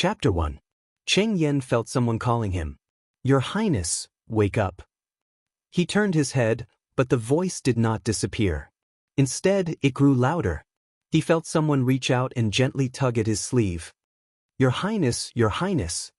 Chapter 1. Cheng Yen felt someone calling him. "Your Highness, wake up." He turned his head, but the voice did not disappear. Instead, it grew louder. He felt someone reach out and gently tug at his sleeve. "Your Highness, Your Highness."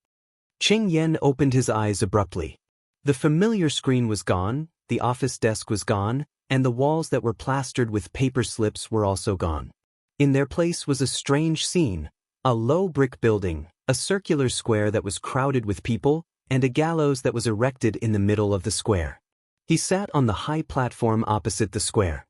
Cheng Yen opened his eyes abruptly. The familiar screen was gone, the office desk was gone, and the walls that were plastered with paper slips were also gone. In their place was a strange scene. A low brick building, a circular square that was crowded with people, and a gallows that was erected in the middle of the square. He sat on the high platform opposite the square.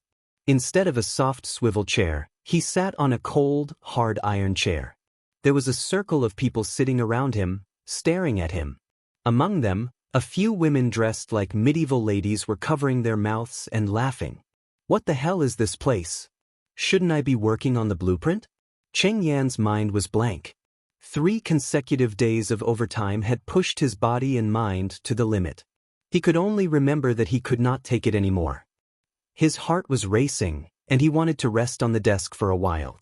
Instead of a soft swivel chair, he sat on a cold, hard iron chair. There was a circle of people sitting around him, staring at him. Among them, a few women dressed like medieval ladies were covering their mouths and laughing. What the hell is this place? Shouldn't I be working on the blueprint? Cheng Yan's mind was blank. 3 consecutive days of overtime had pushed his body and mind to the limit. He could only remember that he could not take it anymore. His heart was racing, and he wanted to rest on the desk for a while.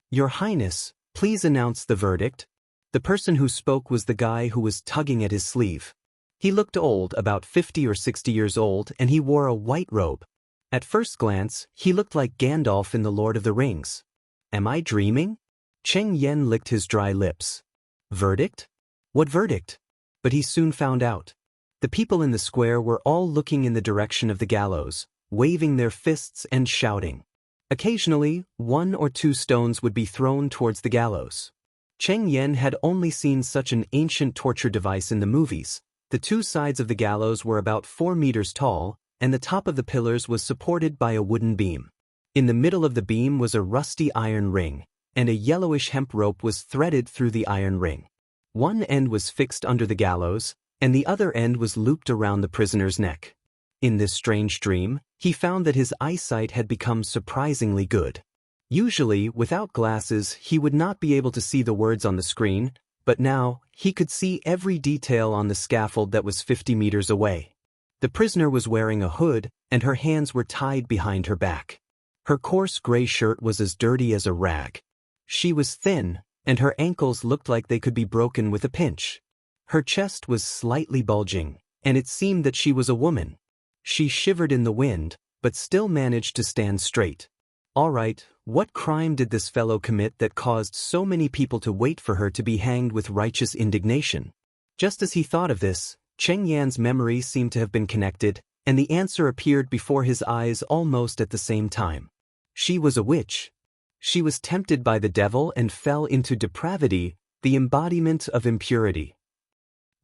"Your Highness, please announce the verdict." The person who spoke was the guy who was tugging at his sleeve. He looked old, about 50 or 60 years old, and he wore a white robe. At first glance, he looked like Gandalf in The Lord of the Rings. Am I dreaming? Cheng Yen licked his dry lips. Verdict? What verdict? But he soon found out. The people in the square were all looking in the direction of the gallows, waving their fists and shouting. Occasionally, 1 or 2 stones would be thrown towards the gallows. Cheng Yen had only seen such an ancient torture device in the movies. The 2 sides of the gallows were about 4 meters tall, and the top of the pillars was supported by a wooden beam. In the middle of the beam was a rusty iron ring, and a yellowish hemp rope was threaded through the iron ring. One end was fixed under the gallows, and the other end was looped around the prisoner's neck. In this strange dream, he found that his eyesight had become surprisingly good. Usually, without glasses, he would not be able to see the words on the screen, but now, he could see every detail on the scaffold that was 50 meters away. The prisoner was wearing a hood, and her hands were tied behind her back. Her coarse gray shirt was as dirty as a rag. She was thin, and her ankles looked like they could be broken with a pinch. Her chest was slightly bulging, and it seemed that she was a woman. She shivered in the wind, but still managed to stand straight. All right, what crime did this fellow commit that caused so many people to wait for her to be hanged with righteous indignation? Just as he thought of this, Cheng Yan's memory seemed to have been connected, and the answer appeared before his eyes almost at the same time. She was a witch. She was tempted by the devil and fell into depravity, the embodiment of impurity.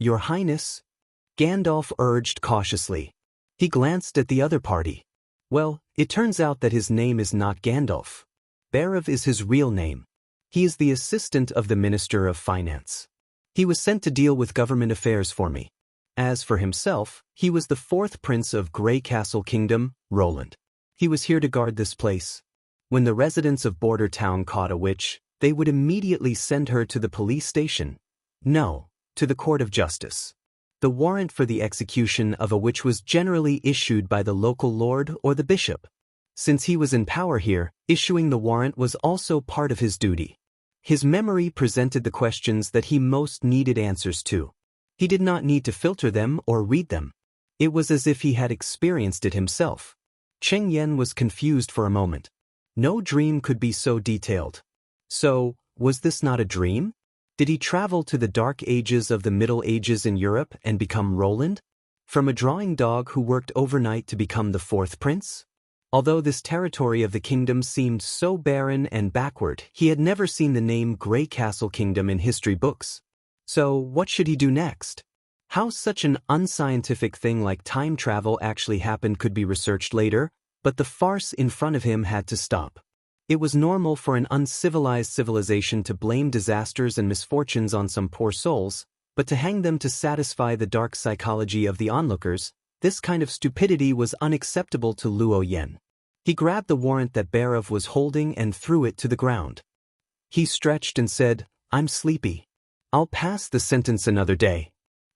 "Your Highness?" Gandalf urged cautiously. He glanced at the other party. Well, it turns out that his name is not Gandalf. Barav is his real name. He is the assistant of the Minister of Finance. He was sent to deal with government affairs for me. As for himself, he was the 4th prince of Grey Castle Kingdom, Roland. He was here to guard this place. When the residents of Border Town caught a witch, they would immediately send her to the police station. No, to the court of justice. The warrant for the execution of a witch was generally issued by the local lord or the bishop. Since he was in power here, issuing the warrant was also part of his duty. His memory presented the questions that he most needed answers to. He did not need to filter them or read them. It was as if he had experienced it himself. Cheng Yen was confused for a moment. No dream could be so detailed. So, was this not a dream? Did he travel to the dark ages of the Middle Ages in Europe and become Roland? From a drawing dog who worked overnight to become the 4th prince? Although this territory of the kingdom seemed so barren and backward, he had never seen the name Grey Castle Kingdom in history books. So, what should he do next? How such an unscientific thing like time travel actually happened could be researched later, but the farce in front of him had to stop. It was normal for an uncivilized civilization to blame disasters and misfortunes on some poor souls, but to hang them to satisfy the dark psychology of the onlookers, this kind of stupidity was unacceptable to Luo Yen. He grabbed the warrant that Barav was holding and threw it to the ground. He stretched and said, "I'm sleepy. I'll pass the sentence another day.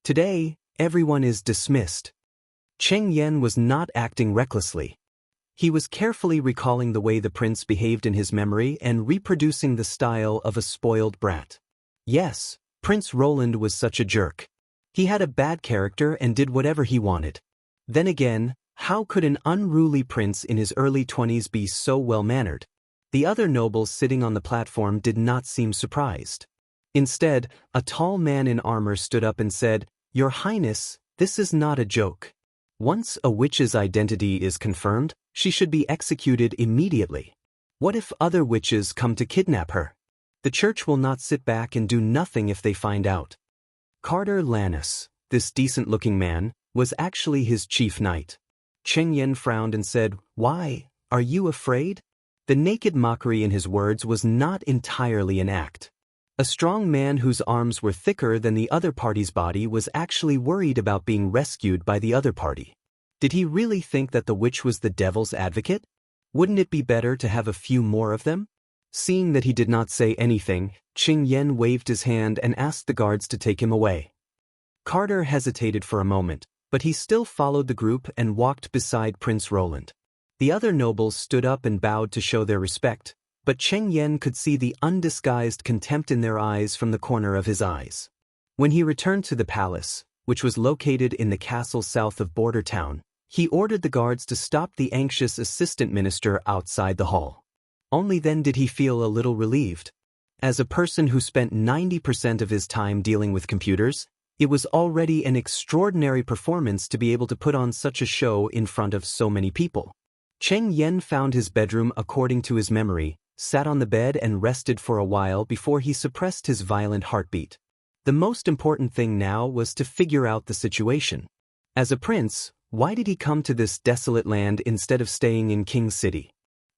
Today, everyone is dismissed." Cheng Yen was not acting recklessly. He was carefully recalling the way the prince behaved in his memory and reproducing the style of a spoiled brat. Yes, Prince Roland was such a jerk. He had a bad character and did whatever he wanted. Then again, how could an unruly prince in his early 20s be so well-mannered? The other nobles sitting on the platform did not seem surprised. Instead, a tall man in armor stood up and said, "Your Highness, this is not a joke. Once a witch's identity is confirmed, she should be executed immediately. What if other witches come to kidnap her? The church will not sit back and do nothing if they find out." Carter Lannis, this decent-looking man, was actually his chief knight. Cheng Yen frowned and said, "Why, are you afraid?" The naked mockery in his words was not entirely an act. A strong man whose arms were thicker than the other party's body was actually worried about being rescued by the other party. Did he really think that the witch was the devil's advocate? Wouldn't it be better to have a few more of them? Seeing that he did not say anything, Cheng Yen waved his hand and asked the guards to take him away. Carter hesitated for a moment, but he still followed the group and walked beside Prince Roland. The other nobles stood up and bowed to show their respect, but Cheng Yen could see the undisguised contempt in their eyes from the corner of his eyes. When he returned to the palace, which was located in the castle south of Border Town, he ordered the guards to stop the anxious assistant minister outside the hall. Only then did he feel a little relieved. As a person who spent 90% of his time dealing with computers, it was already an extraordinary performance to be able to put on such a show in front of so many people. Cheng Yen found his bedroom according to his memory, sat on the bed and rested for a while before he suppressed his violent heartbeat. The most important thing now was to figure out the situation. As a prince, why did he come to this desolate land instead of staying in King's City?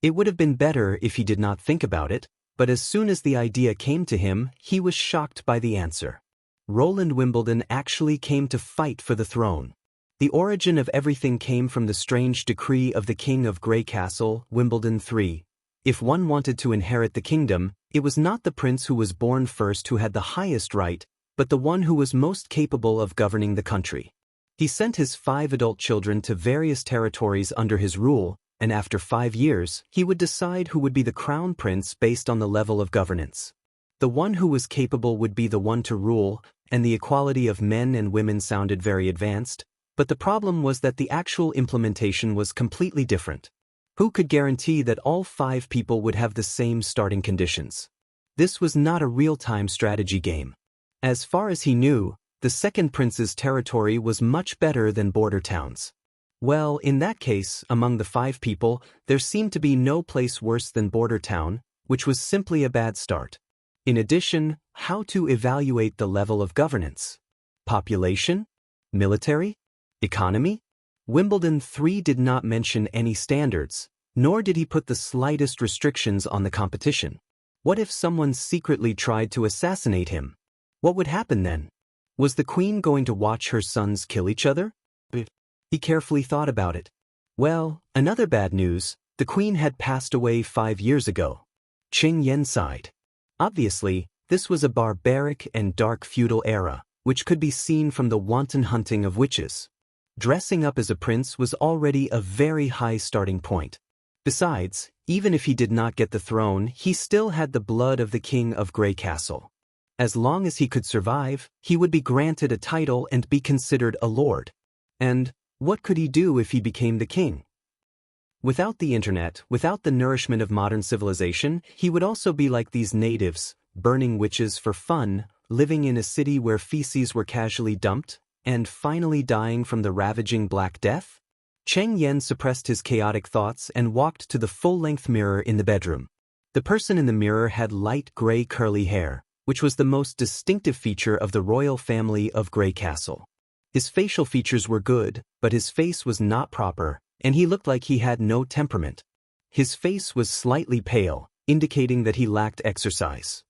It would have been better if he did not think about it, but as soon as the idea came to him, he was shocked by the answer. Roland Wimbledon actually came to fight for the throne. The origin of everything came from the strange decree of the King of Grey Castle, Wimbledon III. If one wanted to inherit the kingdom, it was not the prince who was born first who had the highest right, but the one who was most capable of governing the country. He sent his 5 adult children to various territories under his rule, and after 5 years, he would decide who would be the crown prince based on the level of governance. The one who was capable would be the one to rule, and the equality of men and women sounded very advanced, but the problem was that the actual implementation was completely different. Who could guarantee that all 5 people would have the same starting conditions? This was not a real-time strategy game. As far as he knew, the second prince's territory was much better than Border Town's. Well, in that case, among the 5 people, there seemed to be no place worse than Border Town, which was simply a bad start. In addition, how to evaluate the level of governance? Population? Military? Economy? Wimbledon III did not mention any standards, nor did he put the slightest restrictions on the competition. What if someone secretly tried to assassinate him? What would happen then? Was the queen going to watch her sons kill each other? He carefully thought about it. Well, another bad news, the queen had passed away 5 years ago. Cheng Yen sighed. Obviously, this was a barbaric and dark feudal era, which could be seen from the wanton hunting of witches. Dressing up as a prince was already a very high starting point. Besides, even if he did not get the throne, he still had the blood of the King of Grey Castle. As long as he could survive, he would be granted a title and be considered a lord. And what could he do if he became the king? Without the internet, without the nourishment of modern civilization, he would also be like these natives, burning witches for fun, living in a city where feces were casually dumped, and finally dying from the ravaging Black Death? Cheng Yen suppressed his chaotic thoughts and walked to the full-length mirror in the bedroom. The person in the mirror had light gray curly hair, which was the most distinctive feature of the royal family of Grey Castle. His facial features were good, but his face was not proper, and he looked like he had no temperament. His face was slightly pale, indicating that he lacked exercise.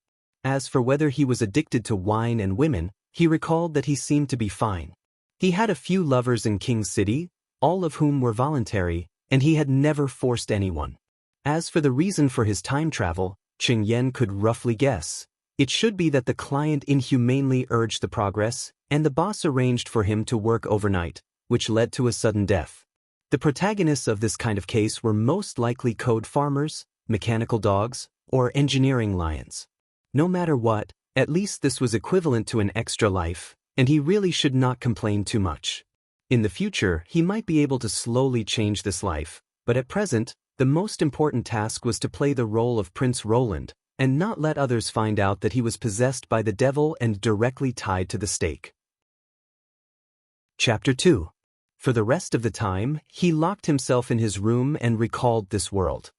As for whether he was addicted to wine and women, he recalled that he seemed to be fine. He had a few lovers in King's City, all of whom were voluntary, and he had never forced anyone. As for the reason for his time travel, Cheng Yen could roughly guess. It should be that the client inhumanely urged the progress, and the boss arranged for him to work overnight, which led to a sudden death. The protagonists of this kind of case were most likely code farmers, mechanical dogs, or engineering lions. No matter what, At least this was equivalent to an extra life, and he really should not complain too much. In the future, he might be able to slowly change this life, but at present, the most important task was to play the role of Prince Roland, and not let others find out that he was possessed by the devil and directly tied to the stake. Chapter 2. For the rest of the time, he locked himself in his room and recalled this world.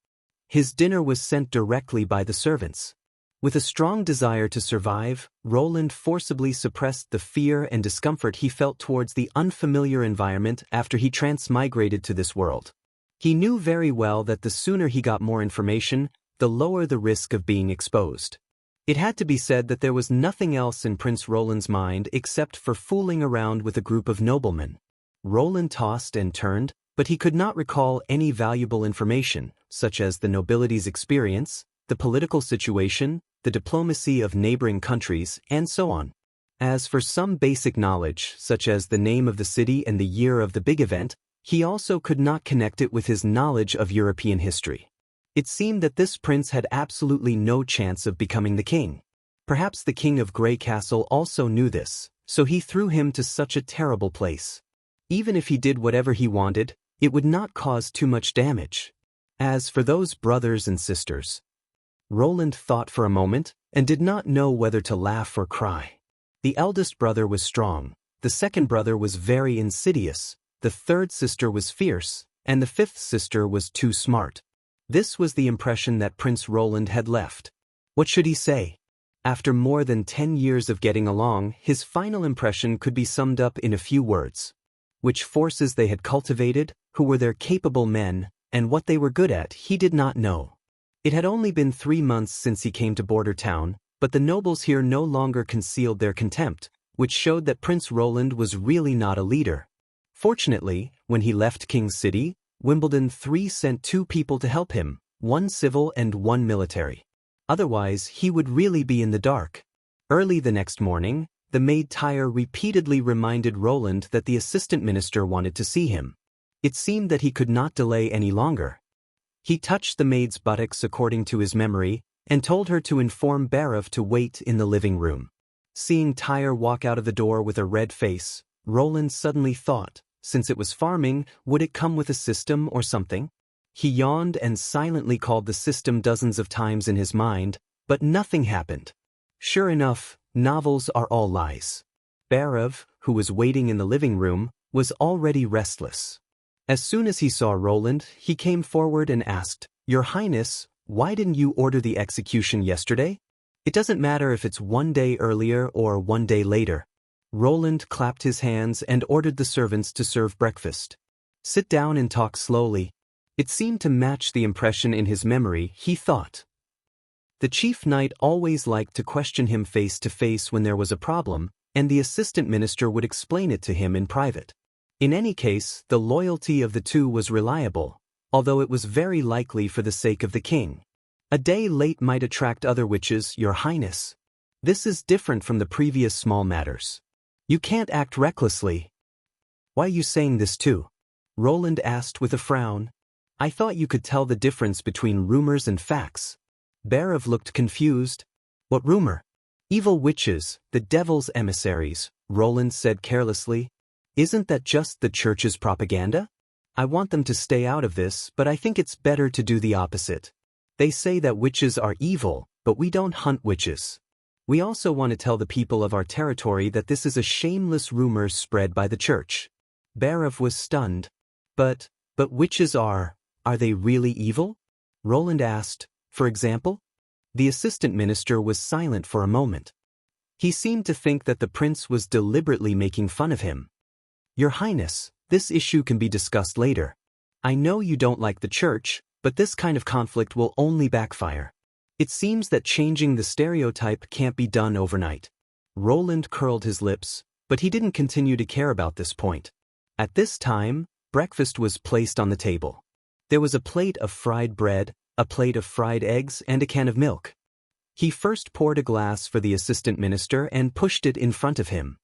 His dinner was sent directly by the servants. With a strong desire to survive, Roland forcibly suppressed the fear and discomfort he felt towards the unfamiliar environment after he transmigrated to this world. He knew very well that the sooner he got more information, the lower the risk of being exposed. It had to be said that there was nothing else in Prince Roland's mind except for fooling around with a group of noblemen. Roland tossed and turned, but he could not recall any valuable information, such as the nobility's experience, the political situation, the diplomacy of neighboring countries, and so on. As for some basic knowledge, such as the name of the city and the year of the big event, he also could not connect it with his knowledge of European history. It seemed that this prince had absolutely no chance of becoming the king. Perhaps the king of Grey Castle also knew this, so he threw him to such a terrible place. Even if he did whatever he wanted, it would not cause too much damage. As for those brothers and sisters, Roland thought for a moment and did not know whether to laugh or cry. The eldest brother was strong, the second brother was very insidious, the third sister was fierce, and the fifth sister was too smart. This was the impression that Prince Roland had left. What should he say? After more than 10 years of getting along, his final impression could be summed up in a few words. Which forces they had cultivated, who were their capable men, and what they were good at, he did not know. It had only been 3 months since he came to Border Town, but the nobles here no longer concealed their contempt, which showed that Prince Roland was really not a leader. Fortunately, when he left King's City, Wimbledon III sent 2 people to help him, 1 civil and 1 military. Otherwise, he would really be in the dark. Early the next morning, the maid Tyre repeatedly reminded Roland that the assistant minister wanted to see him. It seemed that he could not delay any longer. He touched the maid's buttocks according to his memory, and told her to inform Barav to wait in the living room. Seeing Tyre walk out of the door with a red face, Roland suddenly thought, since it was farming, would it come with a system or something? He yawned and silently called the system dozens of times in his mind, but nothing happened. Sure enough, novels are all lies. Barav, who was waiting in the living room, was already restless. As soon as he saw Roland, he came forward and asked, "Your Highness, why didn't you order the execution yesterday? It doesn't matter if it's 1 day earlier or 1 day later." Roland clapped his hands and ordered the servants to serve breakfast. "Sit down and talk slowly." It seemed to match the impression in his memory, he thought. The chief knight always liked to question him face to face when there was a problem, and the assistant minister would explain it to him in private. In any case, the loyalty of the two was reliable, although it was very likely for the sake of the king. A day late might attract other witches, Your Highness. This is different from the previous small matters. You can't act recklessly. Why are you saying this too? Roland asked with a frown. I thought you could tell the difference between rumors and facts. Barav looked confused. What rumor? Evil witches, the devil's emissaries, Roland said carelessly. Isn't that just the church's propaganda? I want them to stay out of this, but I think it's better to do the opposite. They say that witches are evil, but we don't hunt witches. We also want to tell the people of our territory that this is a shameless rumor spread by the church. Barav was stunned. But witches are they really evil? Roland asked. For example? The assistant minister was silent for a moment. He seemed to think that the prince was deliberately making fun of him. Your Highness, this issue can be discussed later. I know you don't like the church, but this kind of conflict will only backfire. It seems that changing the stereotype can't be done overnight. Roland curled his lips, but he didn't continue to care about this point. At this time, breakfast was placed on the table. There was a plate of fried bread, a plate of fried eggs, and a can of milk. He first poured a glass for the assistant minister and pushed it in front of him.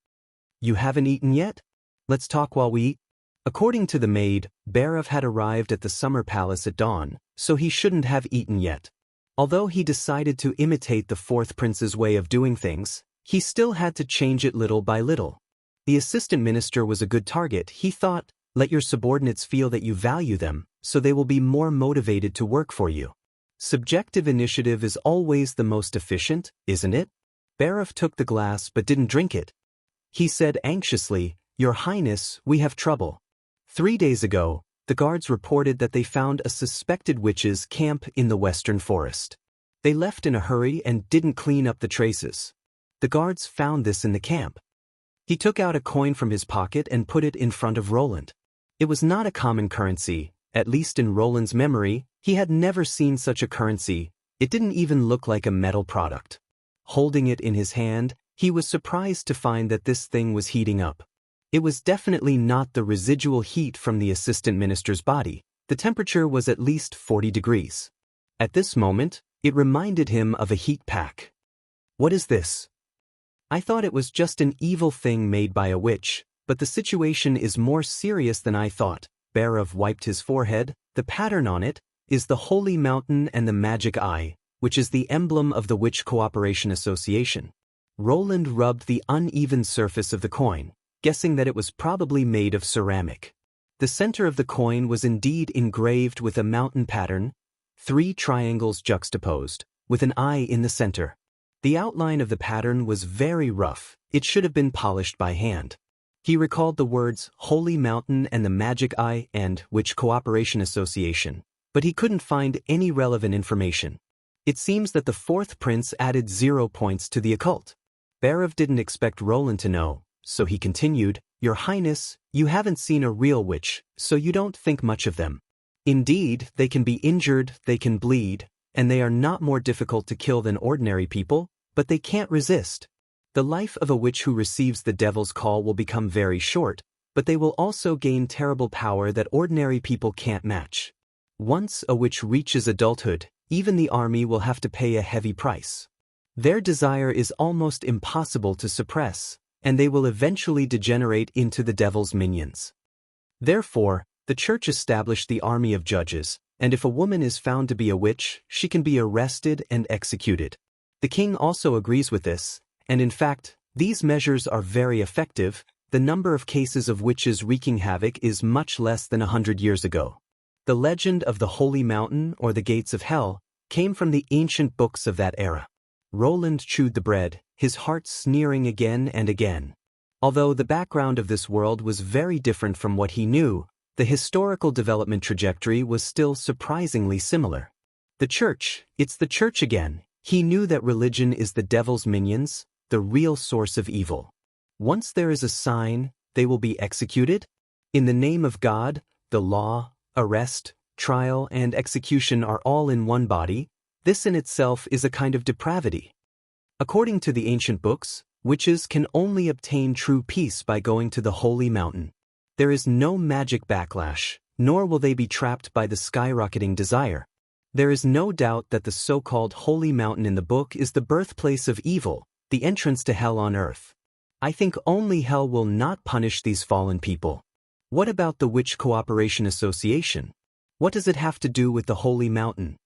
You haven't eaten yet? Let's talk while we eat. According to the maid, Barav had arrived at the summer palace at dawn, so he shouldn't have eaten yet. Although he decided to imitate the fourth prince's way of doing things, he still had to change it little by little. The assistant minister was a good target, he thought. Let your subordinates feel that you value them, so they will be more motivated to work for you. Subjective initiative is always the most efficient, isn't it? Barov took the glass but didn't drink it. He said anxiously, Your Highness, we have trouble. 3 days ago, the guards reported that they found a suspected witch's camp in the western forest. They left in a hurry and didn't clean up the traces. The guards found this in the camp. He took out a coin from his pocket and put it in front of Roland. It was not a common currency, at least in Roland's memory. He had never seen such a currency. It didn't even look like a metal product. Holding it in his hand, he was surprised to find that this thing was heating up. It was definitely not the residual heat from the assistant minister's body. The temperature was at least 40 degrees. At this moment, it reminded him of a heat pack. What is this? I thought it was just an evil thing made by a witch, but the situation is more serious than I thought. Barov wiped his forehead. The pattern on it is the Holy Mountain and the Magic Eye, which is the emblem of the Witch Cooperation Association. Roland rubbed the uneven surface of the coin, guessing that it was probably made of ceramic. The center of the coin was indeed engraved with a mountain pattern, 3 triangles juxtaposed, with an eye in the center. The outline of the pattern was very rough. It should have been polished by hand. He recalled the words Holy Mountain and the Magic Eye and Witch Cooperation Association, but he couldn't find any relevant information. It seems that the fourth prince added 0 points to the occult. Barov didn't expect Roland to know, so he continued, Your Highness, you haven't seen a real witch, so you don't think much of them. Indeed, they can be injured, they can bleed, and they are not more difficult to kill than ordinary people, but they can't resist. The life of a witch who receives the devil's call will become very short, but they will also gain terrible power that ordinary people can't match. Once a witch reaches adulthood, even the army will have to pay a heavy price. Their desire is almost impossible to suppress, and they will eventually degenerate into the devil's minions. Therefore, the church established the army of judges, and if a woman is found to be a witch, she can be arrested and executed. The king also agrees with this, and in fact, these measures are very effective. The number of cases of witches wreaking havoc is much less than 100 years ago. The legend of the Holy Mountain or the Gates of Hell came from the ancient books of that era. Roland chewed the bread, his heart sneering again and again. Although the background of this world was very different from what he knew, the historical development trajectory was still surprisingly similar. The church, it's the church again. He knew that religion is the devil's minions, the real source of evil. Once there is a sign, they will be executed? In the name of God, the law, arrest, trial, and execution are all in one body. This in itself is a kind of depravity. According to the ancient books, witches can only obtain true peace by going to the Holy Mountain. There is no magic backlash, nor will they be trapped by the skyrocketing desire. There is no doubt that the so-called Holy Mountain in the book is the birthplace of evil, the entrance to hell on earth. I think only hell will not punish these fallen people. What about the Witch Cooperation Association? What does it have to do with the Holy Mountain?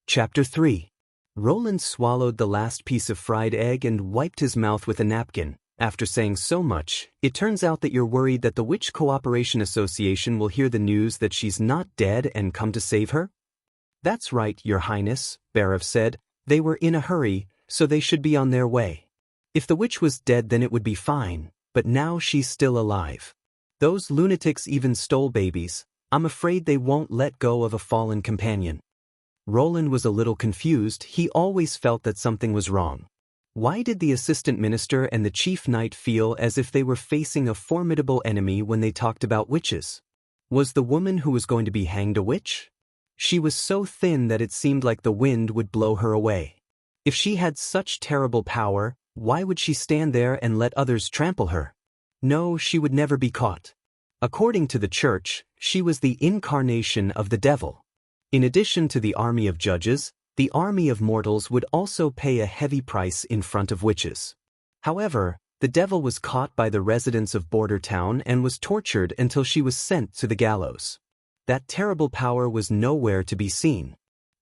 Chapter 3. Roland swallowed the last piece of fried egg and wiped his mouth with a napkin. After saying so much, it turns out that you're worried that the Witch Cooperation Association will hear the news that she's not dead and come to save her? That's right, Your Highness, Barov said. They were in a hurry, so they should be on their way. If the witch was dead then it would be fine, but now she's still alive. Those lunatics even stole babies. I'm afraid they won't let go of a fallen companion. Roland was a little confused. He always felt that something was wrong. Why did the assistant minister and the chief knight feel as if they were facing a formidable enemy when they talked about witches? Was the woman who was going to be hanged a witch? She was so thin that it seemed like the wind would blow her away. If she had such terrible power, why would she stand there and let others trample her? No, she would never be caught. According to the church, she was the incarnation of the devil. In addition to the army of judges, the army of mortals would also pay a heavy price in front of witches. However, the devil was caught by the residents of Border Town and was tortured until she was sent to the gallows. That terrible power was nowhere to be seen.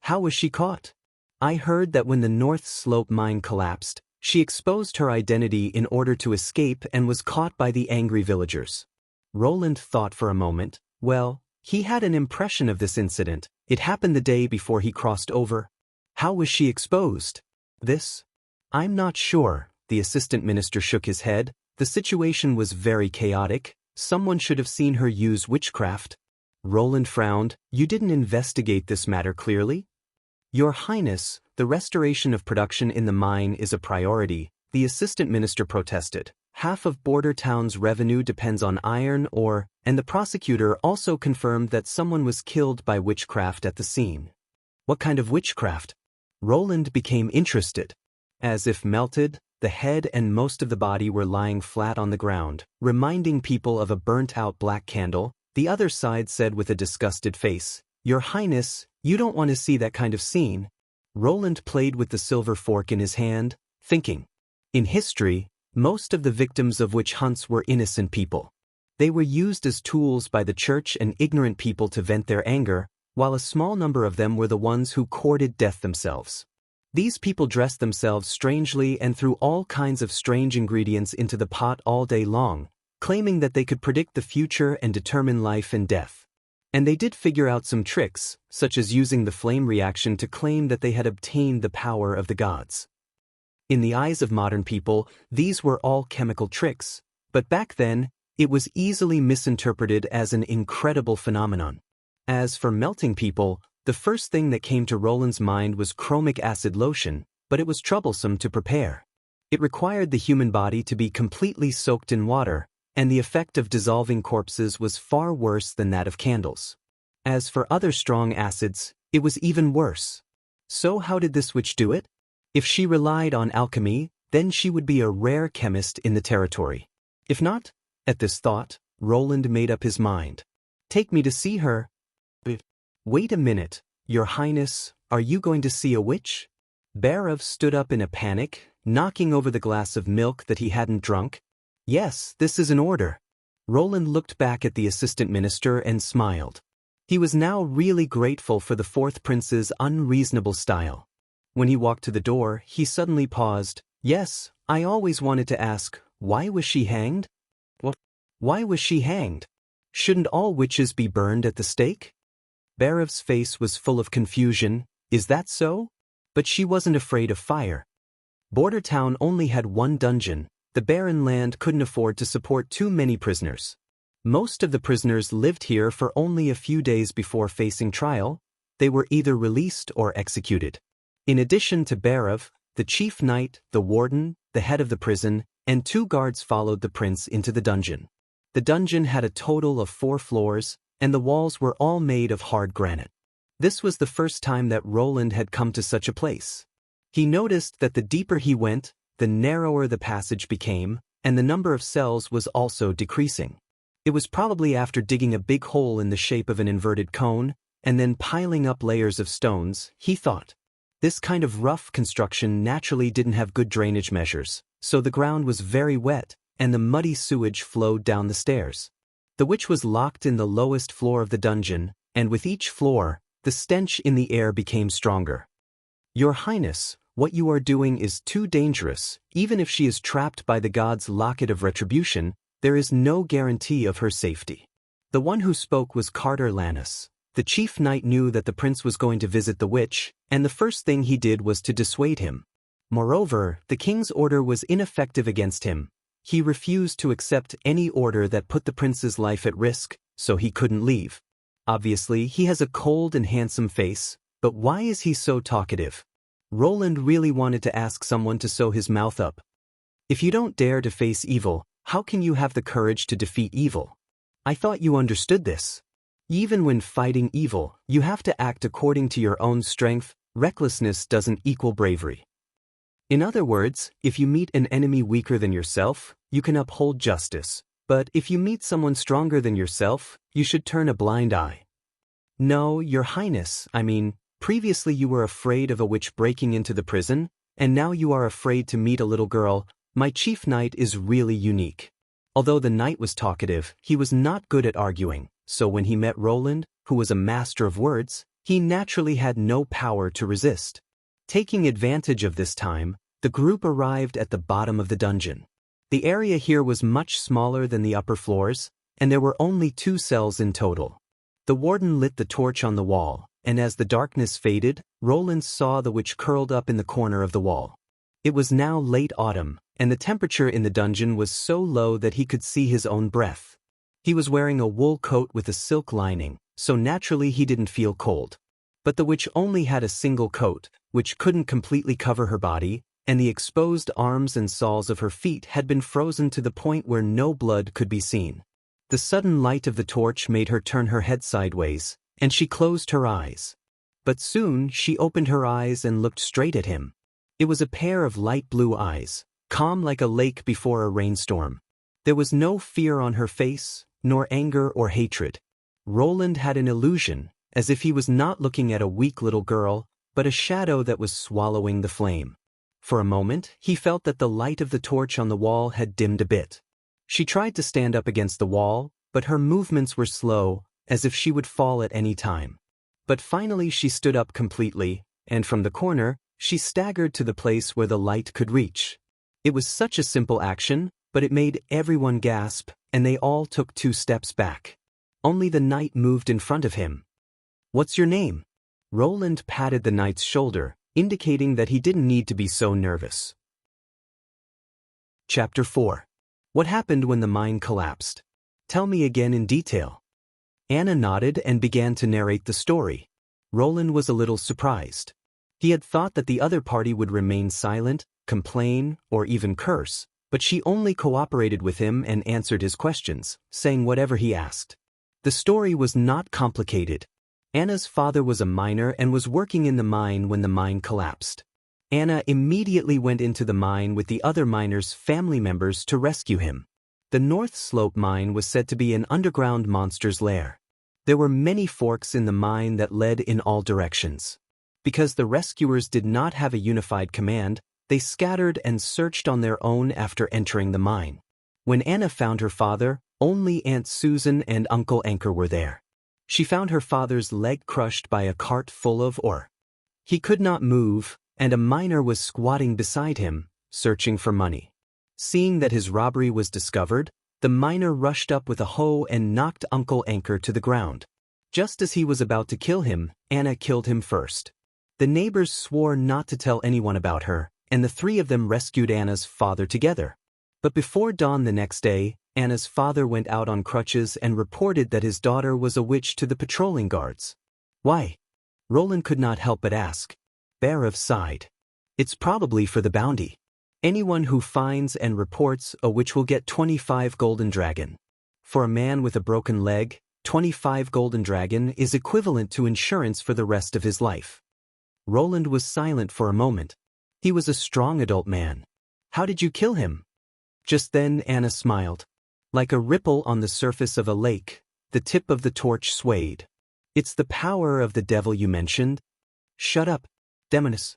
How was she caught? I heard that when the North Slope mine collapsed, she exposed her identity in order to escape and was caught by the angry villagers. Roland thought for a moment. Well, he had an impression of this incident. It happened the day before he crossed over. How was she exposed? This? I'm not sure. The assistant minister shook his head. The situation was very chaotic. Someone should have seen her use witchcraft. Roland frowned. You didn't investigate this matter clearly? Your Highness, the restoration of production in the mine is a priority, the assistant minister protested. Half of Border Town's revenue depends on iron ore, and the prosecutor also confirmed that someone was killed by witchcraft at the scene. What kind of witchcraft? Roland became interested. As if melted, the head and most of the body were lying flat on the ground, reminding people of a burnt-out black candle. The other side said with a disgusted face, Your Highness, you don't want to see that kind of scene. Roland played with the silver fork in his hand, thinking. In history, most of the victims of witch hunts were innocent people. They were used as tools by the church and ignorant people to vent their anger, while a small number of them were the ones who courted death themselves. These people dressed themselves strangely and threw all kinds of strange ingredients into the pot all day long, claiming that they could predict the future and determine life and death. And they did figure out some tricks, such as using the flame reaction to claim that they had obtained the power of the gods. In the eyes of modern people, these were all chemical tricks, but back then, it was easily misinterpreted as an incredible phenomenon. As for melting people, the first thing that came to Roland's mind was chromic acid lotion, but it was troublesome to prepare. It required the human body to be completely soaked in water, and the effect of dissolving corpses was far worse than that of candles. As for other strong acids, it was even worse. So how did this witch do it? If she relied on alchemy, then she would be a rare chemist in the territory. If not, at this thought, Roland made up his mind. Take me to see her. Wait a minute, Your Highness, are you going to see a witch? Barav stood up in a panic, knocking over the glass of milk that he hadn't drunk. Yes, this is an order. Roland looked back at the assistant minister and smiled. He was now really grateful for the fourth prince's unreasonable style. When he walked to the door, he suddenly paused. Yes, I always wanted to ask, why was she hanged? What? Why was she hanged? Shouldn't all witches be burned at the stake? Barav's face was full of confusion. Is that so? But she wasn't afraid of fire. Border Town only had one dungeon. The barren land couldn't afford to support too many prisoners. Most of the prisoners lived here for only a few days before facing trial. They were either released or executed. In addition to Barav, the chief knight, the warden, the head of the prison, and 2 guards followed the prince into the dungeon. The dungeon had a total of 4 floors, and the walls were all made of hard granite. This was the first time that Roland had come to such a place. He noticed that the deeper he went, the narrower the passage became, and the number of cells was also decreasing. It was probably after digging a big hole in the shape of an inverted cone, and then piling up layers of stones, he thought. This kind of rough construction naturally didn't have good drainage measures, so the ground was very wet, and the muddy sewage flowed down the stairs. The witch was locked in the lowest floor of the dungeon, and with each floor, the stench in the air became stronger. Your Highness, what you are doing is too dangerous. Even if she is trapped by the god's locket of retribution, there is no guarantee of her safety. The one who spoke was Carter Lannis. The chief knight knew that the prince was going to visit the witch, and the first thing he did was to dissuade him. Moreover, the king's order was ineffective against him. He refused to accept any order that put the prince's life at risk, so he couldn't leave. Obviously, he has a cold and handsome face, but why is he so talkative? Roland really wanted to ask someone to sew his mouth up. If you don't dare to face evil, how can you have the courage to defeat evil? I thought you understood this. Even when fighting evil, you have to act according to your own strength. Recklessness doesn't equal bravery. In other words, if you meet an enemy weaker than yourself, you can uphold justice. But if you meet someone stronger than yourself, you should turn a blind eye. No, Your Highness, previously you were afraid of a witch breaking into the prison, and now you are afraid to meet a little girl. My chief knight is really unique. Although the knight was talkative, he was not good at arguing, so when he met Roland, who was a master of words, He naturally had no power to resist. Taking advantage of this time, the group arrived at the bottom of the dungeon. The area here was much smaller than the upper floors, and there were only 2 cells in total. The warden lit the torch on the wall, and as the darkness faded, Roland saw the witch curled up in the corner of the wall. It was now late autumn, and the temperature in the dungeon was so low that he could see his own breath. He was wearing a wool coat with a silk lining, so naturally he didn't feel cold. But the witch only had a single coat, which couldn't completely cover her body, and the exposed arms and soles of her feet had been frozen to the point where no blood could be seen. The sudden light of the torch made her turn her head sideways, and she closed her eyes. But soon she opened her eyes and looked straight at him. It was a pair of light blue eyes, calm like a lake before a rainstorm. There was no fear on her face, nor anger or hatred. Roland had an illusion, as if he was not looking at a weak little girl, but a shadow that was swallowing the flame. For a moment, he felt that the light of the torch on the wall had dimmed a bit. She tried to stand up against the wall, but her movements were slow, as if she would fall at any time. But finally she stood up completely, and from the corner, she staggered to the place where the light could reach. It was such a simple action, but it made everyone gasp, and they all took 2 steps back. Only the knight moved in front of him. "What's your name?" Roland patted the knight's shoulder, indicating that he didn't need to be so nervous. Chapter 4. What happened when the mine collapsed? Tell me again in detail. Anna nodded and began to narrate the story. Roland was a little surprised. He had thought that the other party would remain silent, complain, or even curse, but she only cooperated with him and answered his questions, saying whatever he asked. The story was not complicated. Anna's father was a miner and was working in the mine when the mine collapsed. Anna immediately went into the mine with the other miners' family members to rescue him. The North Slope mine was said to be an underground monster's lair. There were many forks in the mine that led in all directions. Because the rescuers did not have a unified command, they scattered and searched on their own after entering the mine. When Anna found her father, only Aunt Susan and Uncle Anchor were there. She found her father's leg crushed by a cart full of ore. He could not move, and a miner was squatting beside him, searching for money. Seeing that his robbery was discovered, the miner rushed up with a hoe and knocked Uncle Anchor to the ground. Just as he was about to kill him, Anna killed him first. The neighbors swore not to tell anyone about her, and the 3 of them rescued Anna's father together. But before dawn the next day, Anna's father went out on crutches and reported that his daughter was a witch to the patrolling guards. Why? Roland could not help but ask. Barav sighed. It's probably for the bounty. Anyone who finds and reports a witch will get 25 golden dragon. For a man with a broken leg, 25 golden dragon is equivalent to insurance for the rest of his life. Roland was silent for a moment. He was a strong adult man. How did you kill him? Just then Anna smiled. Like a ripple on the surface of a lake, the tip of the torch swayed. It's the power of the devil you mentioned. Shut up, Demoness.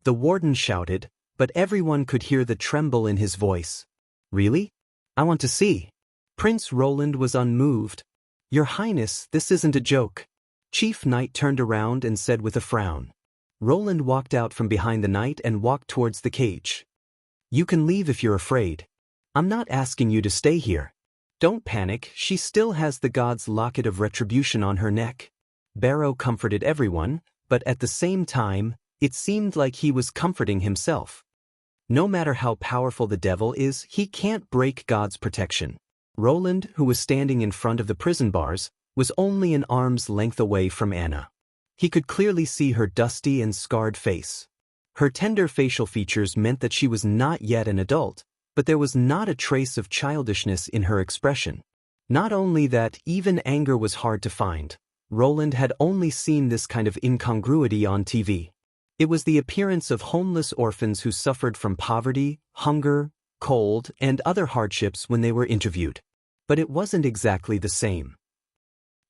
The warden shouted, but everyone could hear the tremble in his voice. Really? I want to see. Prince Roland was unmoved. Your Highness, this isn't a joke. Chief Knight turned around and said with a frown. Roland walked out from behind the knight and walked towards the cage. You can leave if you're afraid. I'm not asking you to stay here. Don't panic, she still has the god's locket of retribution on her neck. Barrow comforted everyone, but at the same time, it seemed like he was comforting himself. No matter how powerful the devil is, he can't break God's protection. Roland, who was standing in front of the prison bars, was only an arm's length away from Anna. He could clearly see her dusty and scarred face. Her tender facial features meant that she was not yet an adult, but there was not a trace of childishness in her expression. Not only that, even anger was hard to find. Roland had only seen this kind of incongruity on TV. It was the appearance of homeless orphans who suffered from poverty, hunger, cold, and other hardships when they were interviewed. But it wasn't exactly the same.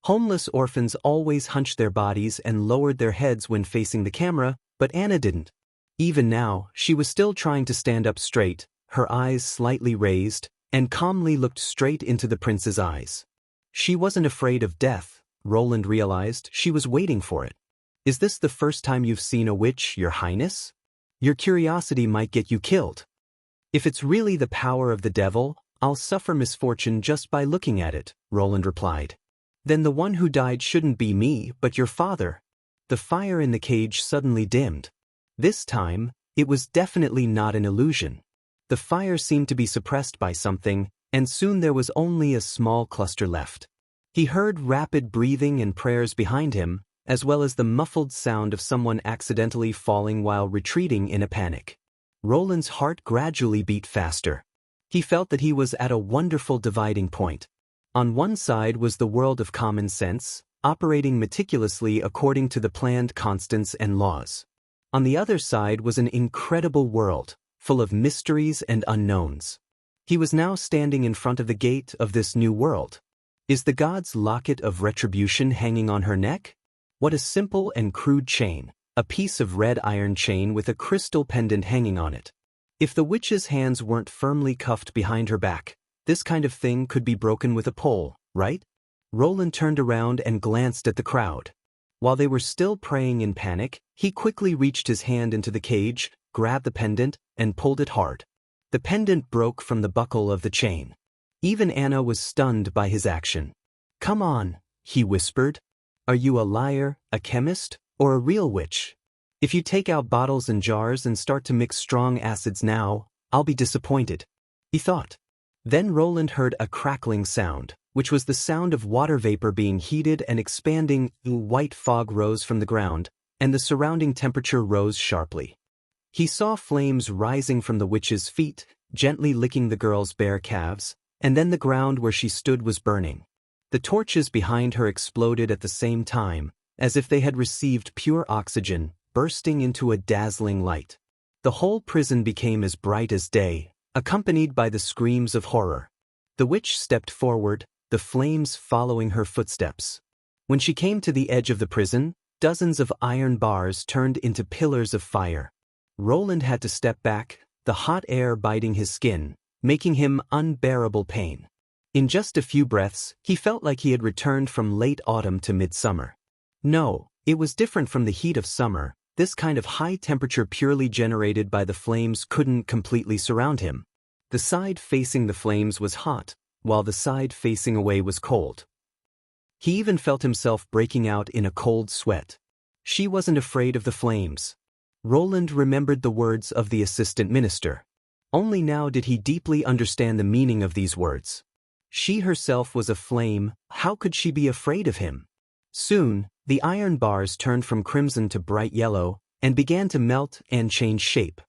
Homeless orphans always hunched their bodies and lowered their heads when facing the camera, but Anna didn't. Even now, she was still trying to stand up straight, her eyes slightly raised, and calmly looked straight into the prince's eyes. She wasn't afraid of death, Roland realized, she was waiting for it. Is this the first time you've seen a witch, Your Highness? Your curiosity might get you killed. If it's really the power of the devil, I'll suffer misfortune just by looking at it, Roland replied. Then the one who died shouldn't be me, but your father. The fire in the cage suddenly dimmed. This time, it was definitely not an illusion. The fire seemed to be suppressed by something, and soon there was only a small cluster left. He heard rapid breathing and prayers behind him, as well as the muffled sound of someone accidentally falling while retreating in a panic. Roland's heart gradually beat faster. He felt that he was at a wonderful dividing point. On one side was the world of common sense, operating meticulously according to the planned constants and laws. On the other side was an incredible world, full of mysteries and unknowns. He was now standing in front of the gate of this new world. Is the god's locket of retribution hanging on her neck? What a simple and crude chain, a piece of red iron chain with a crystal pendant hanging on it. If the witch's hands weren't firmly cuffed behind her back, this kind of thing could be broken with a pole, right? Roland turned around and glanced at the crowd. While they were still praying in panic, he quickly reached his hand into the cage, grabbed the pendant, and pulled it hard. The pendant broke from the buckle of the chain. Even Anna was stunned by his action. "Come on," he whispered. "Are you a liar, a chemist, or a real witch? If you take out bottles and jars and start to mix strong acids now, I'll be disappointed," he thought. Then Roland heard a crackling sound, which was the sound of water vapor being heated and expanding. White fog rose from the ground, and the surrounding temperature rose sharply. He saw flames rising from the witch's feet, gently licking the girl's bare calves, and then the ground where she stood was burning. The torches behind her exploded at the same time, as if they had received pure oxygen, bursting into a dazzling light. The whole prison became as bright as day, accompanied by the screams of horror. The witch stepped forward, the flames following her footsteps. When she came to the edge of the prison, dozens of iron bars turned into pillars of fire. Roland had to step back, the hot air biting his skin, making him unbearable pain. In just a few breaths, he felt like he had returned from late autumn to midsummer. No, it was different from the heat of summer. This kind of high temperature purely generated by the flames couldn't completely surround him. The side facing the flames was hot, while the side facing away was cold. He even felt himself breaking out in a cold sweat. She wasn't afraid of the flames. Roland remembered the words of the assistant minister. Only now did he deeply understand the meaning of these words. She herself was a flame, how could she be afraid of him? Soon, the iron bars turned from crimson to bright yellow, and began to melt and change shape.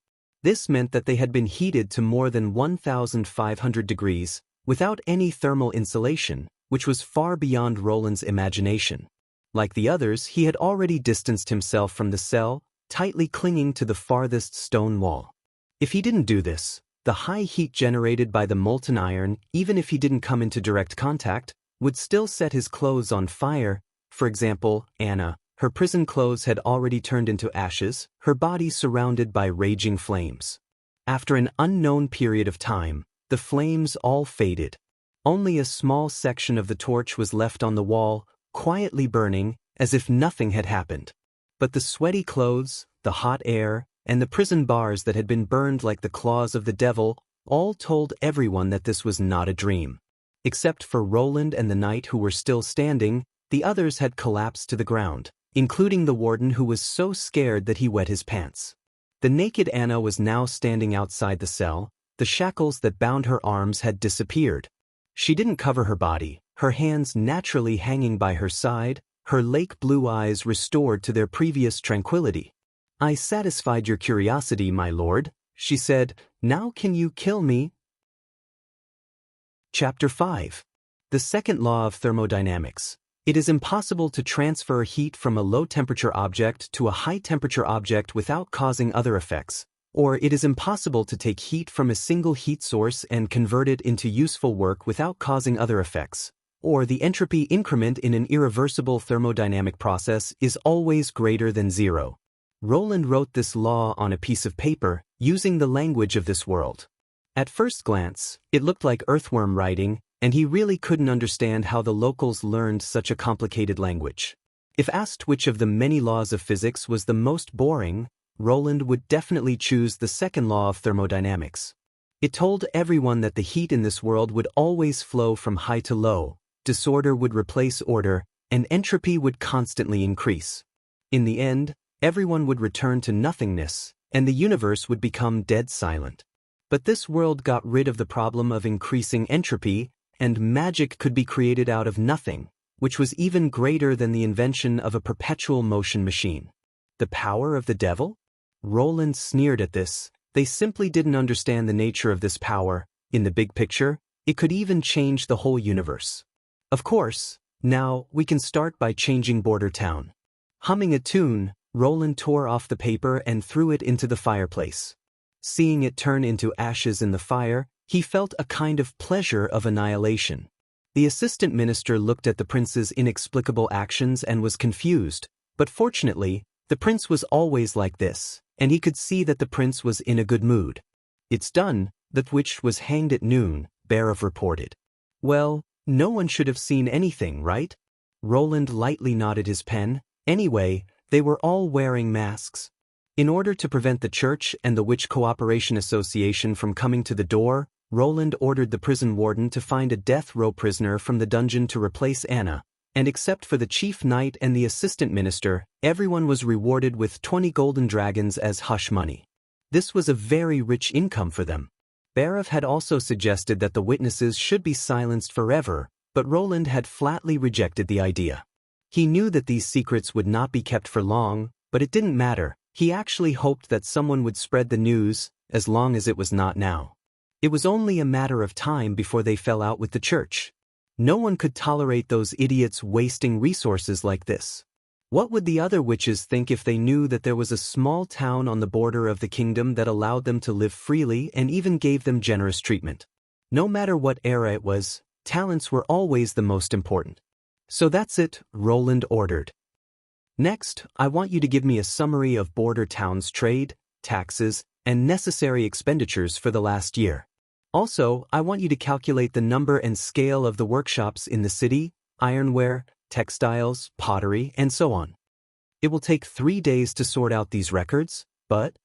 This meant that they had been heated to more than 1,500 degrees, without any thermal insulation, which was far beyond Roland's imagination. Like the others, he had already distanced himself from the cell, tightly clinging to the farthest stone wall. If he didn't do this, the high heat generated by the molten iron, even if he didn't come into direct contact, would still set his clothes on fire. For example, Anna, her prison clothes had already turned into ashes, her body surrounded by raging flames. After an unknown period of time, the flames all faded. Only a small section of the torch was left on the wall, quietly burning, as if nothing had happened. But the sweaty clothes, the hot air, and the prison bars that had been burned like the claws of the devil, all told everyone that this was not a dream. Except for Roland and the knight who were still standing, the others had collapsed to the ground, including the warden who was so scared that he wet his pants. The naked Anna was now standing outside the cell, the shackles that bound her arms had disappeared. She didn't cover her body, her hands naturally hanging by her side, her lake blue eyes restored to their previous tranquility. "I satisfied your curiosity, my lord," she said. "Now can you kill me?" Chapter 5. The second law of thermodynamics. It is impossible to transfer heat from a low-temperature object to a high-temperature object without causing other effects, or it is impossible to take heat from a single heat source and convert it into useful work without causing other effects, or the entropy increment in an irreversible thermodynamic process is always greater than zero. Roland wrote this law on a piece of paper, using the language of this world. At first glance, it looked like earthworm writing, and he really couldn't understand how the locals learned such a complicated language. If asked which of the many laws of physics was the most boring, Roland would definitely choose the second law of thermodynamics. It told everyone that the heat in this world would always flow from high to low, disorder would replace order, and entropy would constantly increase. In the end, everyone would return to nothingness, and the universe would become dead silent. But this world got rid of the problem of increasing entropy, and magic could be created out of nothing, which was even greater than the invention of a perpetual motion machine. The power of the devil? Roland sneered at this. They simply didn't understand the nature of this power. In the big picture, it could even change the whole universe. Of course, now we can start by changing Border Town. Humming a tune, Roland tore off the paper and threw it into the fireplace. Seeing it turn into ashes in the fire, he felt a kind of pleasure of annihilation. The assistant minister looked at the prince's inexplicable actions and was confused, but fortunately, the prince was always like this, and he could see that the prince was in a good mood. "It's done, the witch was hanged at noon," Barov reported. "Well, no one should have seen anything, right?" Roland lightly nodded his pen. Anyway, they were all wearing masks. In order to prevent the church and the Witch Cooperation Association from coming to the door, Roland ordered the prison warden to find a death row prisoner from the dungeon to replace Anna, and except for the chief knight and the assistant minister, everyone was rewarded with 20 golden dragons as hush money. This was a very rich income for them. Barov had also suggested that the witnesses should be silenced forever, but Roland had flatly rejected the idea. He knew that these secrets would not be kept for long, but it didn't matter. He actually hoped that someone would spread the news, as long as it was not now. It was only a matter of time before they fell out with the church. No one could tolerate those idiots wasting resources like this. What would the other witches think if they knew that there was a small town on the border of the kingdom that allowed them to live freely and even gave them generous treatment? No matter what era it was, talents were always the most important. "So that's it," Roland ordered. "Next, I want you to give me a summary of Border Town's trade, taxes, and necessary expenditures for the last year. Also, I want you to calculate the number and scale of the workshops in the city, ironware, textiles, pottery, and so on. It will take 3 days to sort out these records, but..."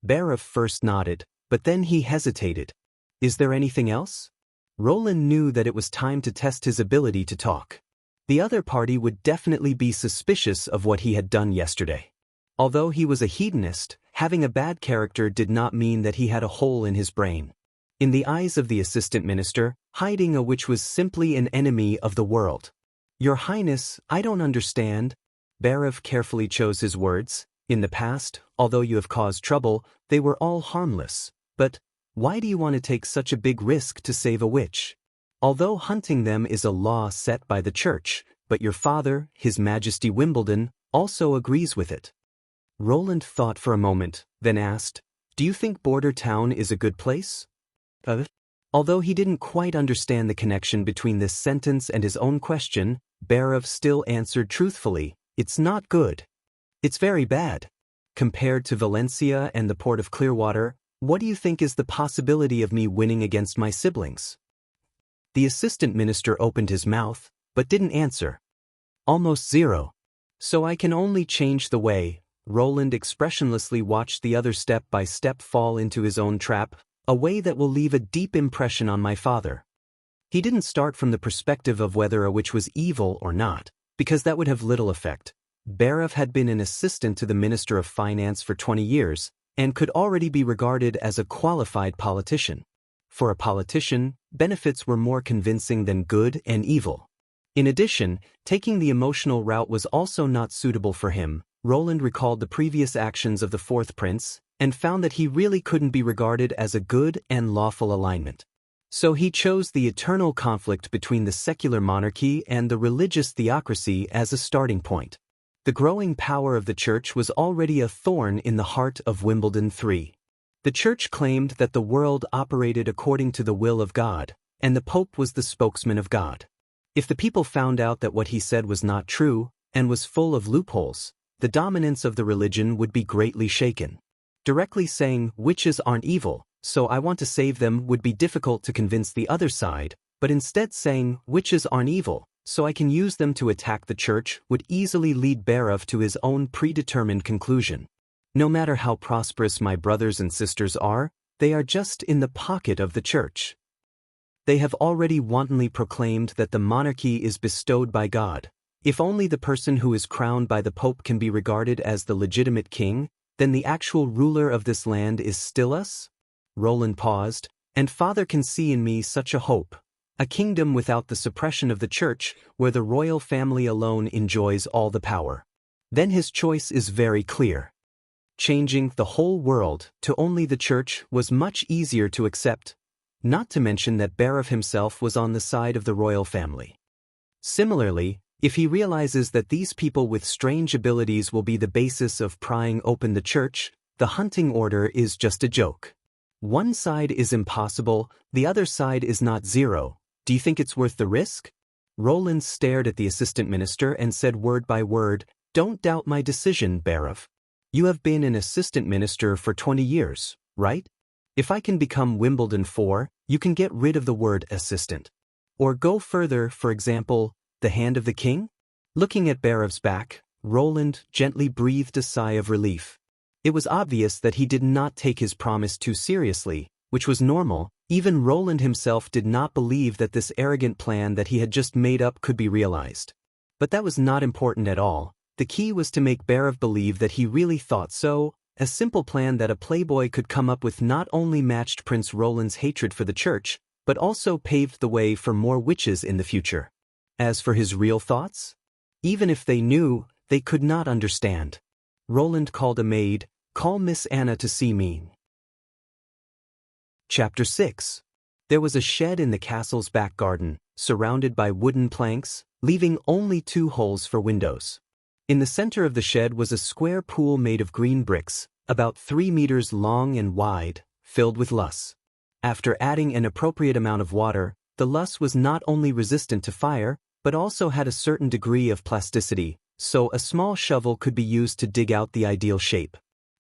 Barov first nodded, but then he hesitated. "Is there anything else?" Roland knew that it was time to test his ability to talk. The other party would definitely be suspicious of what he had done yesterday. Although he was a hedonist, having a bad character did not mean that he had a hole in his brain. In the eyes of the assistant minister, hiding a witch was simply an enemy of the world. "Your Highness, I don't understand." Barov carefully chose his words. "In the past, although you have caused trouble, they were all harmless. But why do you want to take such a big risk to save a witch? Although hunting them is a law set by the church, but your father, His Majesty Wimbledon, also agrees with it." Roland thought for a moment, then asked, "Do you think Border Town is a good place?" Although he didn't quite understand the connection between this sentence and his own question, Barov still answered truthfully, "It's not good. It's very bad. Compared to Valencia and the port of Clearwater, what do you think is the possibility of me winning against my siblings?" The assistant minister opened his mouth, but didn't answer. "Almost zero. So I can only change the way." Roland expressionlessly watched the other step by step fall into his own trap, "a way that will leave a deep impression on my father." He didn't start from the perspective of whether a witch was evil or not, because that would have little effect. Barov had been an assistant to the Minister of Finance for 20 years, and could already be regarded as a qualified politician. For a politician, benefits were more convincing than good and evil. In addition, taking the emotional route was also not suitable for him. Roland recalled the previous actions of the fourth prince, and found that he really couldn't be regarded as a good and lawful alignment. So he chose the eternal conflict between the secular monarchy and the religious theocracy as a starting point. The growing power of the church was already a thorn in the heart of Wimbledon III. The church claimed that the world operated according to the will of God, and the Pope was the spokesman of God. If the people found out that what he said was not true, and was full of loopholes, the dominance of the religion would be greatly shaken. Directly saying, "Witches aren't evil, so I want to save them," would be difficult to convince the other side, but instead saying, "Witches aren't evil, so I can use them to attack the church would easily lead Barov to his own predetermined conclusion. No matter how prosperous my brothers and sisters are, they are just in the pocket of the church. They have already wantonly proclaimed that the monarchy is bestowed by God. If only the person who is crowned by the Pope can be regarded as the legitimate king, then the actual ruler of this land is still us? Roland paused, and Father can see in me such a hope. A kingdom without the suppression of the church, where the royal family alone enjoys all the power. Then his choice is very clear. Changing the whole world to only the church was much easier to accept, not to mention that Barov himself was on the side of the royal family. Similarly, if he realizes that these people with strange abilities will be the basis of prying open the church, the hunting order is just a joke. One side is impossible, the other side is not zero. Do you think it's worth the risk? Roland stared at the assistant minister and said word by word, "Don't doubt my decision, Barov. You have been an assistant minister for 20 years, right? If I can become Wimbledon 4, you can get rid of the word assistant. Or go further, for example, the hand of the king?" Looking at Barov's back, Roland gently breathed a sigh of relief. It was obvious that he did not take his promise too seriously, which was normal. Even Roland himself did not believe that this arrogant plan that he had just made up could be realized. But that was not important at all. The key was to make Barov believe that he really thought so. A simple plan that a playboy could come up with not only matched Prince Roland's hatred for the church, but also paved the way for more witches in the future. As for his real thoughts? Even if they knew, they could not understand. Roland called a maid. "Call Miss Anna to see me." Chapter 6. There was a shed in the castle's back garden, surrounded by wooden planks, leaving only 2 holes for windows. In the center of the shed was a square pool made of green bricks, about 3 meters long and wide, filled with loess. After adding an appropriate amount of water, the loess was not only resistant to fire, but also had a certain degree of plasticity, so a small shovel could be used to dig out the ideal shape.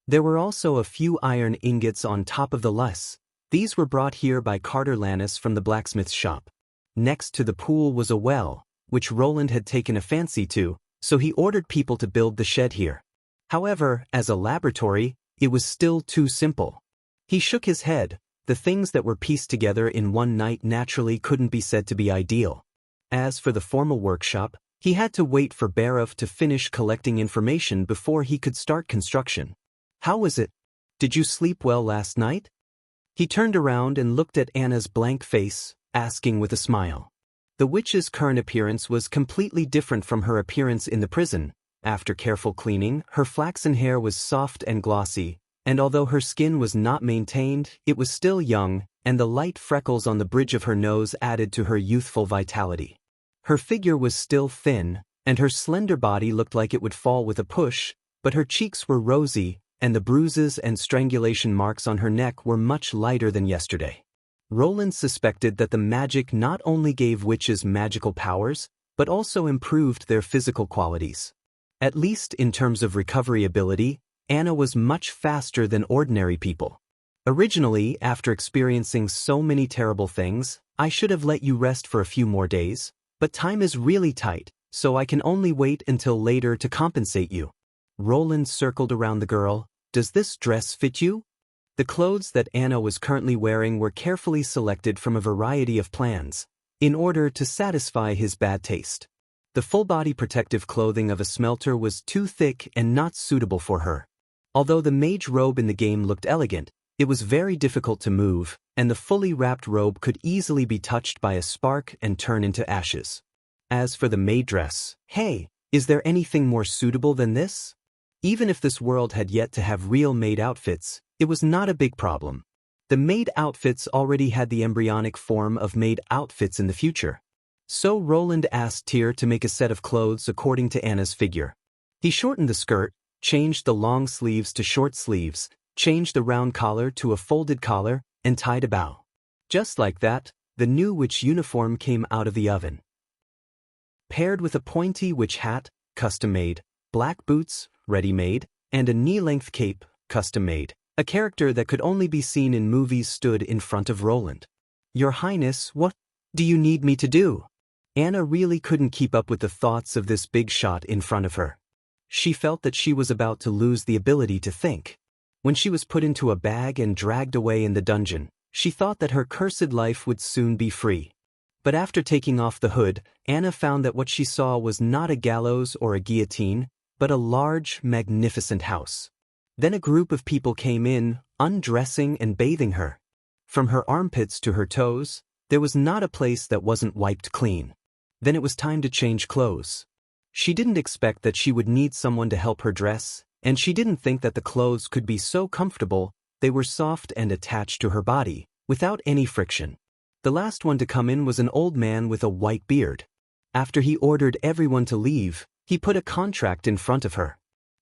There were also a few iron ingots on top of the loess. These were brought here by Carter Lannis from the blacksmith's shop. Next to the pool was a well, which Roland had taken a fancy to, so he ordered people to build the shed here. However, as a laboratory, it was still too simple. He shook his head. The things that were pieced together in one night naturally couldn't be said to be ideal. As for the formal workshop, he had to wait for Barov to finish collecting information before he could start construction. "How was it? Did you sleep well last night?" He turned around and looked at Anna's blank face, asking with a smile. The witch's current appearance was completely different from her appearance in the prison. After careful cleaning, her flaxen hair was soft and glossy, and although her skin was not maintained, it was still young, and the light freckles on the bridge of her nose added to her youthful vitality. Her figure was still thin, and her slender body looked like it would fall with a push, but her cheeks were rosy, and the bruises and strangulation marks on her neck were much lighter than yesterday. Roland suspected that the magic not only gave witches magical powers, but also improved their physical qualities. At least in terms of recovery ability, Anna was much faster than ordinary people. "Originally, after experiencing so many terrible things, I should have let you rest for a few more days, but time is really tight, so I can only wait until later to compensate you." Roland circled around the girl. "Does this dress fit you?" The clothes that Anna was currently wearing were carefully selected from a variety of plans, in order to satisfy his bad taste. The full-body protective clothing of a smelter was too thick and not suitable for her. Although the mage robe in the game looked elegant, it was very difficult to move, and the fully wrapped robe could easily be touched by a spark and turn into ashes. As for the maid dress, hey, is there anything more suitable than this? Even if this world had yet to have real maid outfits, it was not a big problem. The maid outfits already had the embryonic form of maid outfits in the future. So Roland asked Tyr to make a set of clothes according to Anna's figure. He shortened the skirt, changed the long sleeves to short sleeves, changed the round collar to a folded collar, and tied a bow. Just like that, the new witch uniform came out of the oven. Paired with a pointy witch hat, custom-made, black boots, ready-made, and a knee-length cape, custom-made, a character that could only be seen in movies stood in front of Roland. "Your Highness, what do you need me to do?" Anna really couldn't keep up with the thoughts of this big shot in front of her. She felt that she was about to lose the ability to think. When she was put into a bag and dragged away in the dungeon, she thought that her cursed life would soon be free. But after taking off the hood, Anna found that what she saw was not a gallows or a guillotine, but a large, magnificent house. Then a group of people came in, undressing and bathing her. From her armpits to her toes, there was not a place that wasn't wiped clean. Then it was time to change clothes. She didn't expect that she would need someone to help her dress, and she didn't think that the clothes could be so comfortable. They were soft and attached to her body, without any friction. The last one to come in was an old man with a white beard. After he ordered everyone to leave, he put a contract in front of her.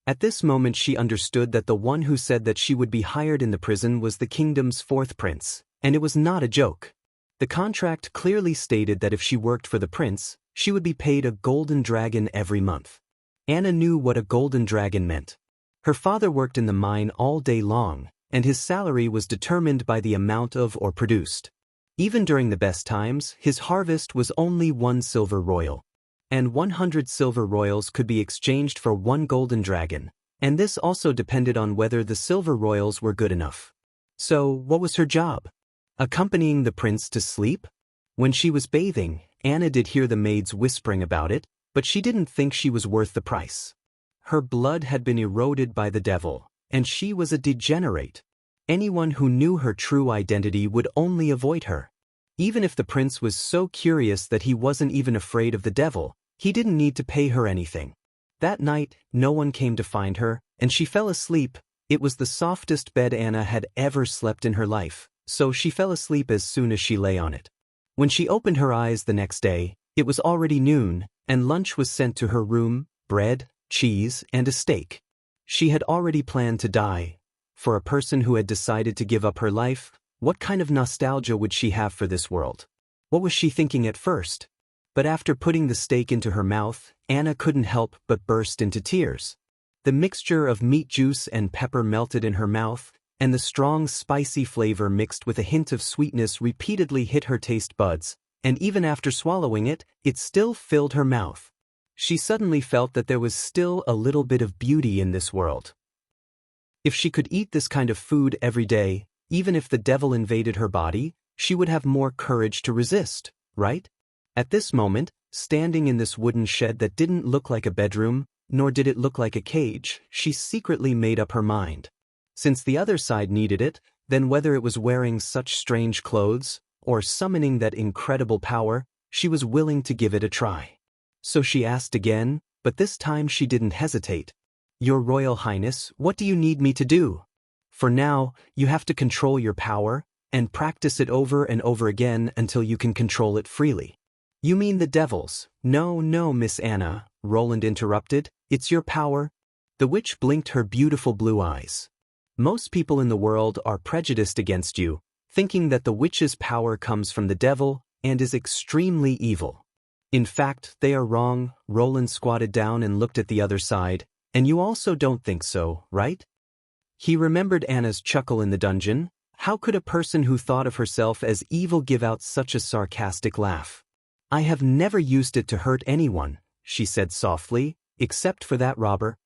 At this moment she understood that the one who said that she would be hired in the prison was the kingdom's fourth prince, and it was not a joke. The contract clearly stated that if she worked for the prince, she would be paid a golden dragon every month. Anna knew what a golden dragon meant. Her father worked in the mine all day long, and his salary was determined by the amount of ore produced. Even during the best times, his harvest was only 1 silver royal. And 100 silver royals could be exchanged for 1 golden dragon, and this also depended on whether the silver royals were good enough. So, what was her job? Accompanying the prince to sleep? When she was bathing, Anna did hear the maids whispering about it, but she didn't think she was worth the price. Her blood had been eroded by the devil, and she was a degenerate. Anyone who knew her true identity would only avoid her. Even if the prince was so curious that he wasn't even afraid of the devil, he didn't need to pay her anything. That night, no one came to find her, and she fell asleep. It was the softest bed Anna had ever slept in her life, so she fell asleep as soon as she lay on it. When she opened her eyes the next day, it was already noon, and lunch was sent to her room: bread, cheese, and a steak. She had already planned to die. For a person who had decided to give up her life, what kind of nostalgia would she have for this world? What was she thinking at first? But after putting the steak into her mouth, Anna couldn't help but burst into tears. The mixture of meat juice and pepper melted in her mouth, and the strong spicy flavor mixed with a hint of sweetness repeatedly hit her taste buds, and even after swallowing it, it still filled her mouth. She suddenly felt that there was still a little bit of beauty in this world. If she could eat this kind of food every day, even if the devil invaded her body, she would have more courage to resist, right? At this moment, standing in this wooden shed that didn't look like a bedroom, nor did it look like a cage, she secretly made up her mind. Since the other side needed it, then whether it was wearing such strange clothes, or summoning that incredible power, she was willing to give it a try. So she asked again, but this time she didn't hesitate. "Your Royal Highness, what do you need me to do?" For now, you have to control your power, and practice it over and over again until you can control it freely. "You mean the devil's?" "No, no, Miss Anna," Roland interrupted. "It's your power." The witch blinked her beautiful blue eyes. "Most people in the world are prejudiced against you, thinking that the witch's power comes from the devil and is extremely evil. In fact, they are wrong." Roland squatted down and looked at the other side. "And you also don't think so, right?" He remembered Anna's chuckle in the dungeon. How could a person who thought of herself as evil give out such a sarcastic laugh? "I have never used it to hurt anyone," she said softly, "except for that robber."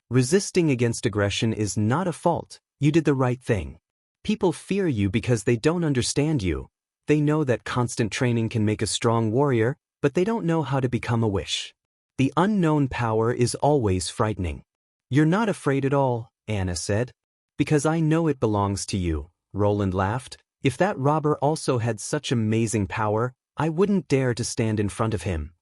Resisting against aggression is not a fault. You did the right thing. People fear you because they don't understand you. They know that constant training can make a strong warrior, but they don't know how to become a witch. The unknown power is always frightening. "You're not afraid at all," Anna said. "Because I know it belongs to you," Roland laughed. "If that robber also had such amazing power, I wouldn't dare to stand in front of him."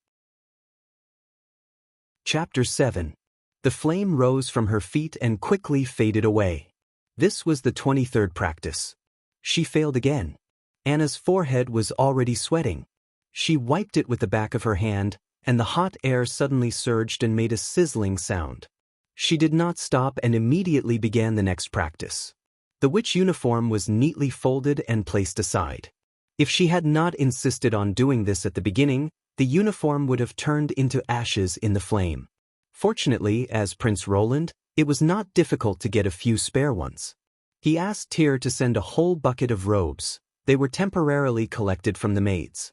Chapter 7. The flame rose from her feet and quickly faded away. This was the 23rd practice. She failed again. Anna's forehead was already sweating. She wiped it with the back of her hand, and the hot air suddenly surged and made a sizzling sound. She did not stop and immediately began the next practice. The witch uniform was neatly folded and placed aside. If she had not insisted on doing this at the beginning, the uniform would have turned into ashes in the flame. Fortunately, as Prince Roland, it was not difficult to get a few spare ones. He asked Tyr to send a whole bucket of robes. They were temporarily collected from the maids.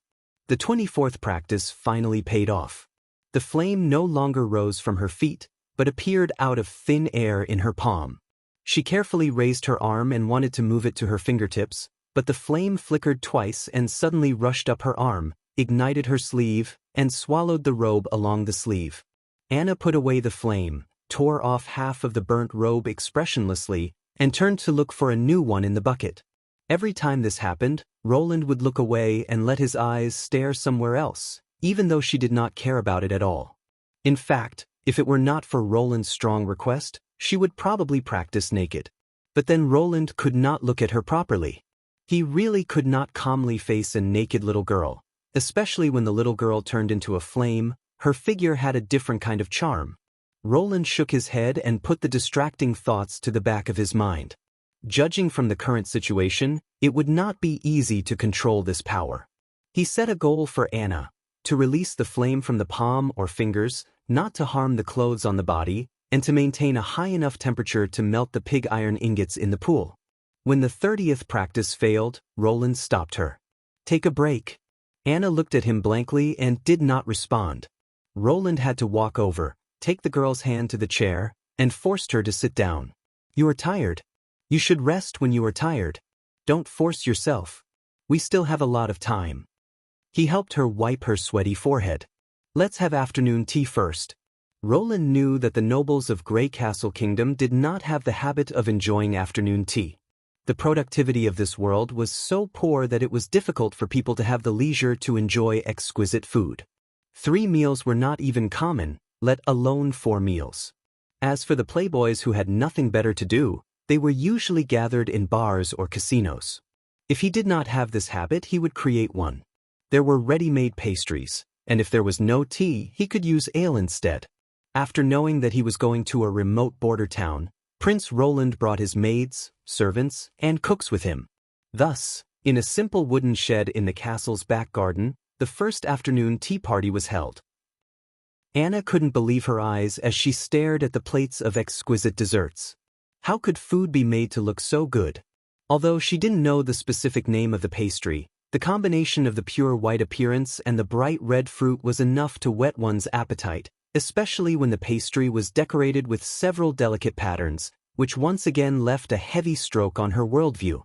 The 24th practice finally paid off. The flame no longer rose from her feet, but appeared out of thin air in her palm. She carefully raised her arm and wanted to move it to her fingertips, but the flame flickered twice and suddenly rushed up her arm, ignited her sleeve, and swallowed the robe along the sleeve. Anna put away the flame, tore off half of the burnt robe expressionlessly, and turned to look for a new one in the bucket. Every time this happened, Roland would look away and let his eyes stare somewhere else, even though she did not care about it at all. In fact, if it were not for Roland's strong request, she would probably practice naked. But then Roland could not look at her properly. He really could not calmly face a naked little girl, especially when the little girl turned into a flame. Her figure had a different kind of charm. Roland shook his head and put the distracting thoughts to the back of his mind. Judging from the current situation, it would not be easy to control this power. He set a goal for Anna, to release the flame from the palm or fingers, not to harm the clothes on the body, and to maintain a high enough temperature to melt the pig iron ingots in the pool. When the 30th practice failed, Roland stopped her. "Take a break." Anna looked at him blankly and did not respond. Roland had to walk over, take the girl's hand to the chair, and forced her to sit down. "You are tired. You should rest when you are tired. Don't force yourself. We still have a lot of time." He helped her wipe her sweaty forehead. "Let's have afternoon tea first." Roland knew that the nobles of Grey Castle Kingdom did not have the habit of enjoying afternoon tea. The productivity of this world was so poor that it was difficult for people to have the leisure to enjoy exquisite food. 3 meals were not even common, let alone 4 meals. As for the playboys who had nothing better to do, they were usually gathered in bars or casinos. If he did not have this habit, he would create one. There were ready-made pastries, and if there was no tea, he could use ale instead. After knowing that he was going to a remote border town, Prince Roland brought his maids, servants, and cooks with him. Thus, in a simple wooden shed in the castle's back garden, the first afternoon tea party was held. Anna couldn't believe her eyes as she stared at the plates of exquisite desserts. How could food be made to look so good? Although she didn't know the specific name of the pastry, the combination of the pure white appearance and the bright red fruit was enough to whet one's appetite, especially when the pastry was decorated with several delicate patterns, which once again left a heavy stroke on her worldview.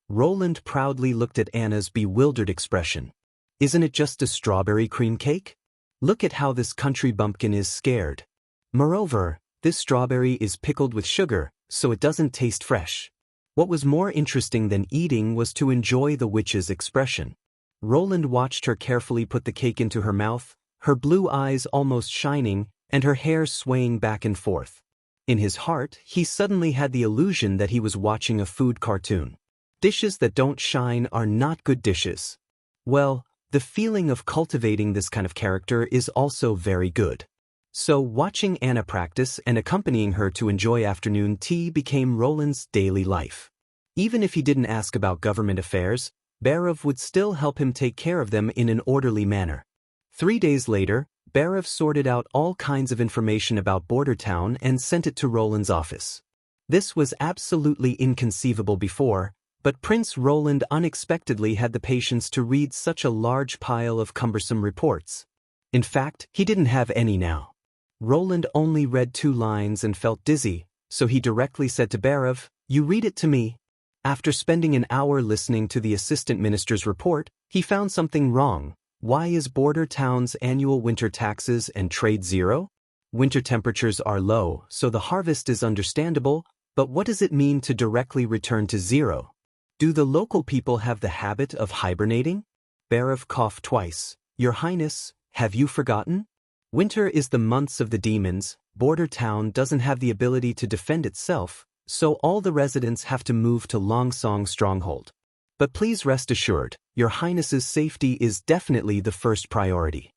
Roland proudly looked at Anna's bewildered expression. "Isn't it just a strawberry cream cake? Look at how this country bumpkin is scared. Moreover, this strawberry is pickled with sugar, so it doesn't taste fresh." What was more interesting than eating was to enjoy the witch's expression. Roland watched her carefully put the cake into her mouth, her blue eyes almost shining, and her hair swaying back and forth. In his heart, he suddenly had the illusion that he was watching a food cartoon. Dishes that don't shine are not good dishes. Well, the feeling of cultivating this kind of character is also very good. So watching Anna practice and accompanying her to enjoy afternoon tea became Roland's daily life. Even if he didn't ask about government affairs, Barav would still help him take care of them in an orderly manner. 3 days later, Barav sorted out all kinds of information about Border Town and sent it to Roland's office. This was absolutely inconceivable before, but Prince Roland unexpectedly had the patience to read such a large pile of cumbersome reports. In fact, he didn't have any now. Roland only read 2 lines and felt dizzy, so he directly said to Barav, "You read it to me." After spending an hour listening to the assistant minister's report, he found something wrong. Why is Border Town's annual winter taxes and trade zero? Winter temperatures are low, so the harvest is understandable, but what does it mean to directly return to zero? Do the local people have the habit of hibernating? Barav coughed twice. "Your Highness, have you forgotten? Winter is the months of the demons. Border Town doesn't have the ability to defend itself, so all the residents have to move to Longsong Stronghold. But please rest assured, Your Highness's safety is definitely the first priority."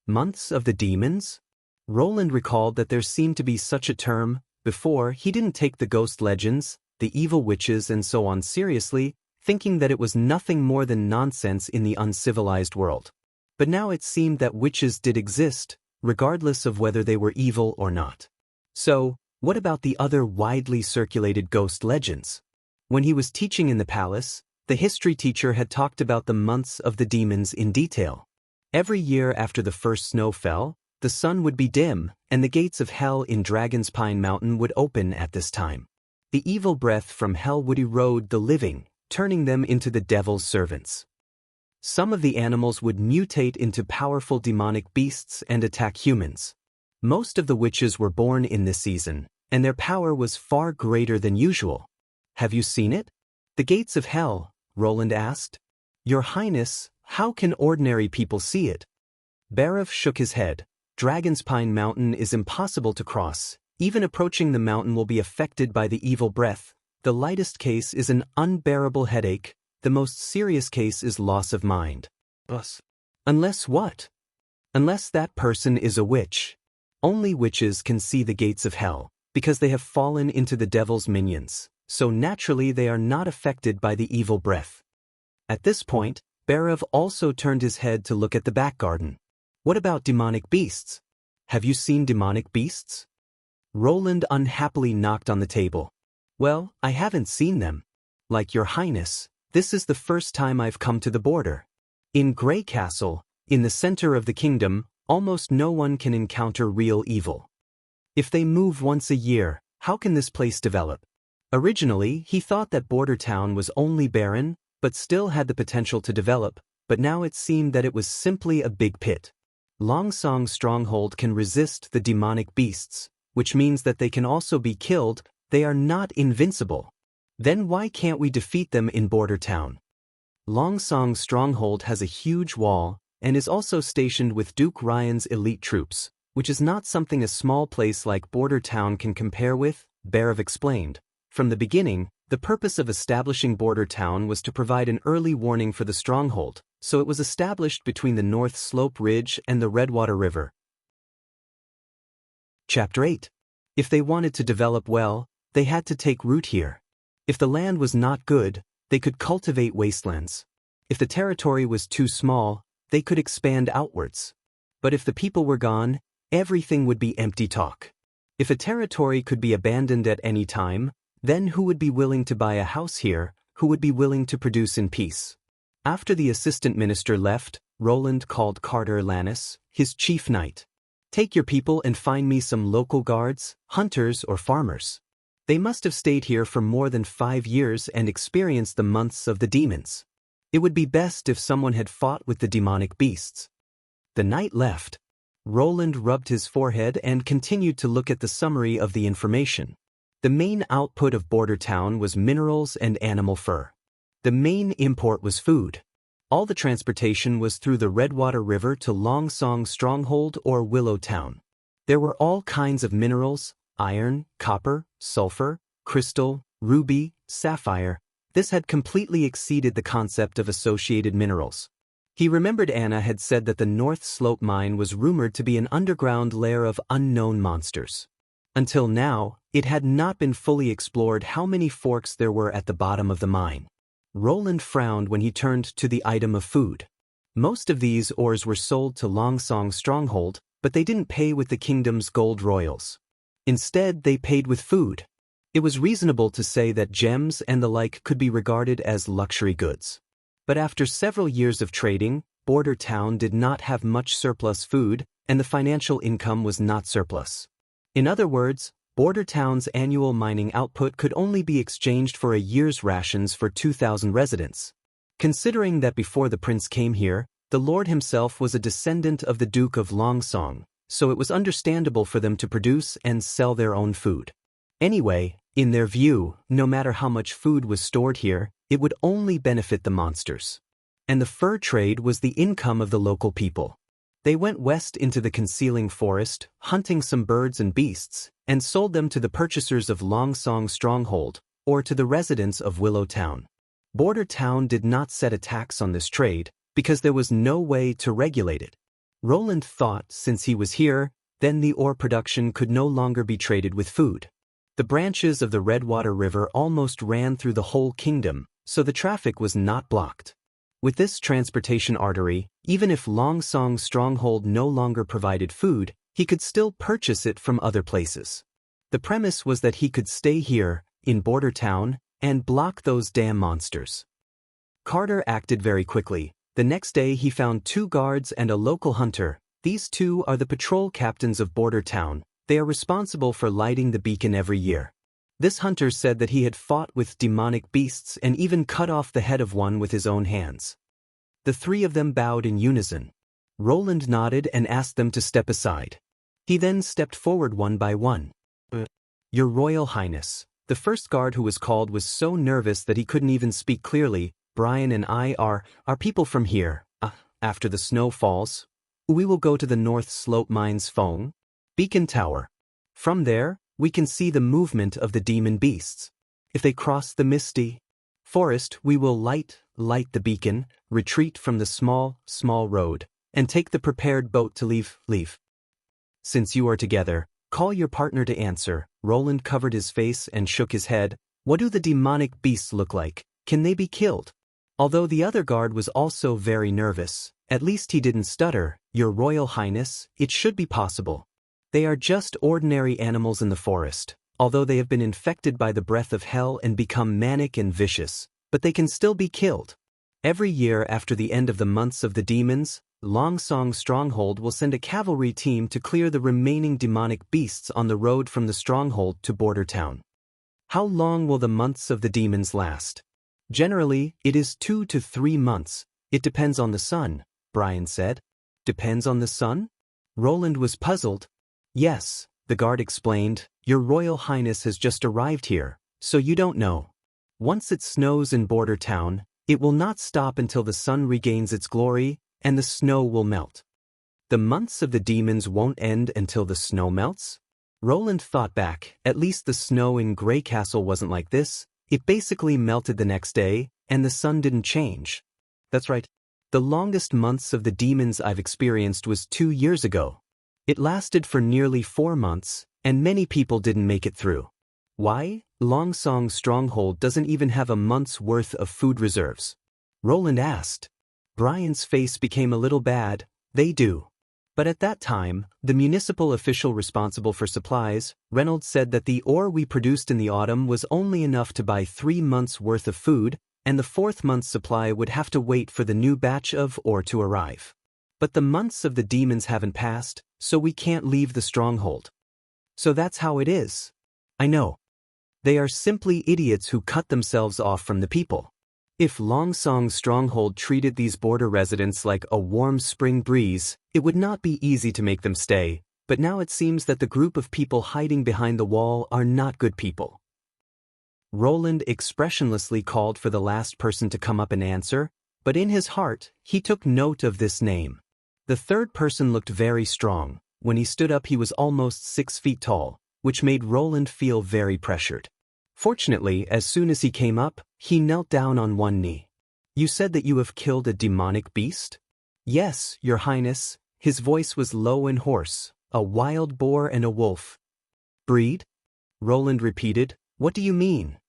Months of the demons? Roland recalled that there seemed to be such a term. Before, he didn't take the ghost legends, the evil witches and so on seriously, thinking that it was nothing more than nonsense in the uncivilized world. But now it seemed that witches did exist, regardless of whether they were evil or not. So, what about the other widely circulated ghost legends? When he was teaching in the palace, the history teacher had talked about the months of the demons in detail. Every year after the first snow fell, the sun would be dim, and the gates of hell in Dragon's Pine Mountain would open at this time. The evil breath from hell would erode the living, turning them into the devil's servants. Some of the animals would mutate into powerful demonic beasts and attack humans. Most of the witches were born in this season, and their power was far greater than usual. Have you seen it? The gates of hell, Roland asked. Your Highness, how can ordinary people see it? Barav shook his head. Dragon's Pine Mountain is impossible to cross. Even approaching the mountain will be affected by the evil breath. The lightest case is an unbearable headache. The most serious case is loss of mind. Unless what? Unless that person is a witch. Only witches can see the gates of hell, because they have fallen into the devil's minions, so naturally they are not affected by the evil breath. At this point, Barav also turned his head to look at the back garden. What about demonic beasts? Have you seen demonic beasts? Roland unhappily knocked on the table. Well, I haven't seen them. Like your Highness, this is the first time I've come to the border. In Grey Castle, in the center of the kingdom, almost no one can encounter real evil. If they move once a year, how can this place develop? Originally, he thought that Border Town was only barren, but still had the potential to develop, but now it seemed that it was simply a big pit. Longsong's stronghold can resist the demonic beasts, which means that they can also be killed. They are not invincible. Then why can't we defeat them in Border Town? Longsong's stronghold has a huge wall, and is also stationed with Duke Ryan's elite troops, which is not something a small place like Border Town can compare with, Barav explained. From the beginning, the purpose of establishing Border Town was to provide an early warning for the stronghold, so it was established between the North Slope Ridge and the Redwater River. Chapter 8. If they wanted to develop well, they had to take root here. If the land was not good, they could cultivate wastelands. If the territory was too small, they could expand outwards. But if the people were gone, everything would be empty talk. If a territory could be abandoned at any time, then who would be willing to buy a house here, who would be willing to produce in peace? After the assistant minister left, Roland called Carter Lannis, his chief knight. Take your people and find me some local guards, hunters or farmers. They must have stayed here for more than 5 years and experienced the months of the demons. It would be best if someone had fought with the demonic beasts. The knight left. Roland rubbed his forehead and continued to look at the summary of the information. The main output of Border Town was minerals and animal fur. The main import was food. All the transportation was through the Redwater River to Longsong's stronghold or Willow Town. There were all kinds of minerals: iron, copper, sulfur, crystal, ruby, sapphire. This had completely exceeded the concept of associated minerals. He remembered Anna had said that the North Slope mine was rumored to be an underground lair of unknown monsters. Until now, it had not been fully explored how many forks there were at the bottom of the mine. Roland frowned when he turned to the item of food. Most of these ores were sold to Longsong's stronghold, but they didn't pay with the kingdom's gold royals. Instead, they paid with food. It was reasonable to say that gems and the like could be regarded as luxury goods. But after several years of trading, Border Town did not have much surplus food, and the financial income was not surplus. In other words, Border Town's annual mining output could only be exchanged for a year's rations for 2,000 residents. Considering that before the prince came here, the lord himself was a descendant of the Duke of Longsong, so it was understandable for them to produce and sell their own food. Anyway, in their view, no matter how much food was stored here, it would only benefit the monsters. And the fur trade was the income of the local people. They went west into the concealing forest, hunting some birds and beasts, and sold them to the purchasers of Longsong's stronghold, or to the residents of Willow Town. Border Town did not set a tax on this trade, because there was no way to regulate it. Roland thought since he was here, then the ore production could no longer be traded with food. The branches of the Redwater River almost ran through the whole kingdom, so the traffic was not blocked. With this transportation artery, even if Longsong's stronghold no longer provided food, he could still purchase it from other places. The premise was that he could stay here, in Border Town, and block those damn monsters. Carter acted very quickly. The next day he found 2 guards and a local hunter. These 2 are the patrol captains of Border Town. They are responsible for lighting the beacon every year. This hunter said that he had fought with demonic beasts and even cut off the head of one with his own hands. The 3 of them bowed in unison. Roland nodded and asked them to step aside. He then stepped forward one by one. Your Royal Highness. The first guard who was called was so nervous that he couldn't even speak clearly. Brian and I are people from here. After the snow falls, we will go to the North Slope Mines Fong Beacon Tower. From there, we can see the movement of the demon beasts. If they cross the misty forest, we will light the beacon, retreat from the small road, and take the prepared boat to leave. Since you are together, call your partner to answer. Roland covered his face and shook his head. What do the demonic beasts look like? Can they be killed? Although the other guard was also very nervous, at least he didn't stutter. Your Royal Highness, it should be possible. They are just ordinary animals in the forest, although they have been infected by the breath of hell and become manic and vicious, but they can still be killed. Every year after the end of the months of the demons, Longsong Stronghold will send a cavalry team to clear the remaining demonic beasts on the road from the stronghold to Border Town. How long will the months of the demons last? Generally, it is 2 to 3 months. It depends on the sun, Brian said. Depends on the sun? Roland was puzzled. Yes, the guard explained. Your Royal Highness has just arrived here, so you don't know. Once it snows in Border Town, it will not stop until the sun regains its glory, and the snow will melt. The months of the demons won't end until the snow melts? Roland thought back. At least the snow in Grey Castle wasn't like this. It basically melted the next day, and the sun didn't change. That's right. The longest months of the demons I've experienced was 2 years ago. It lasted for nearly 4 months, and many people didn't make it through. Why? Longsong Stronghold doesn't even have a month's worth of food reserves. Roland asked. Brian's face became a little bad. They do. But at that time, the municipal official responsible for supplies, Reynolds, said that the ore we produced in the autumn was only enough to buy 3 months' worth of food, and the 4th month's supply would have to wait for the new batch of ore to arrive. But the months of the demons haven't passed, so we can't leave the stronghold. So that's how it is. I know. They are simply idiots who cut themselves off from the people. If Longsong Stronghold treated these border residents like a warm spring breeze, it would not be easy to make them stay, but now it seems that the group of people hiding behind the wall are not good people. Roland expressionlessly called for the last person to come up and answer, but in his heart, he took note of this name. The third person looked very strong. When he stood up, he was almost 6 feet tall, which made Roland feel very pressured. Fortunately, as soon as he came up, he knelt down on one knee. You said that you have killed a demonic beast? Yes, Your Highness. His voice was low and hoarse. A wild boar and a wolf. Breed? Roland repeated. What do you mean?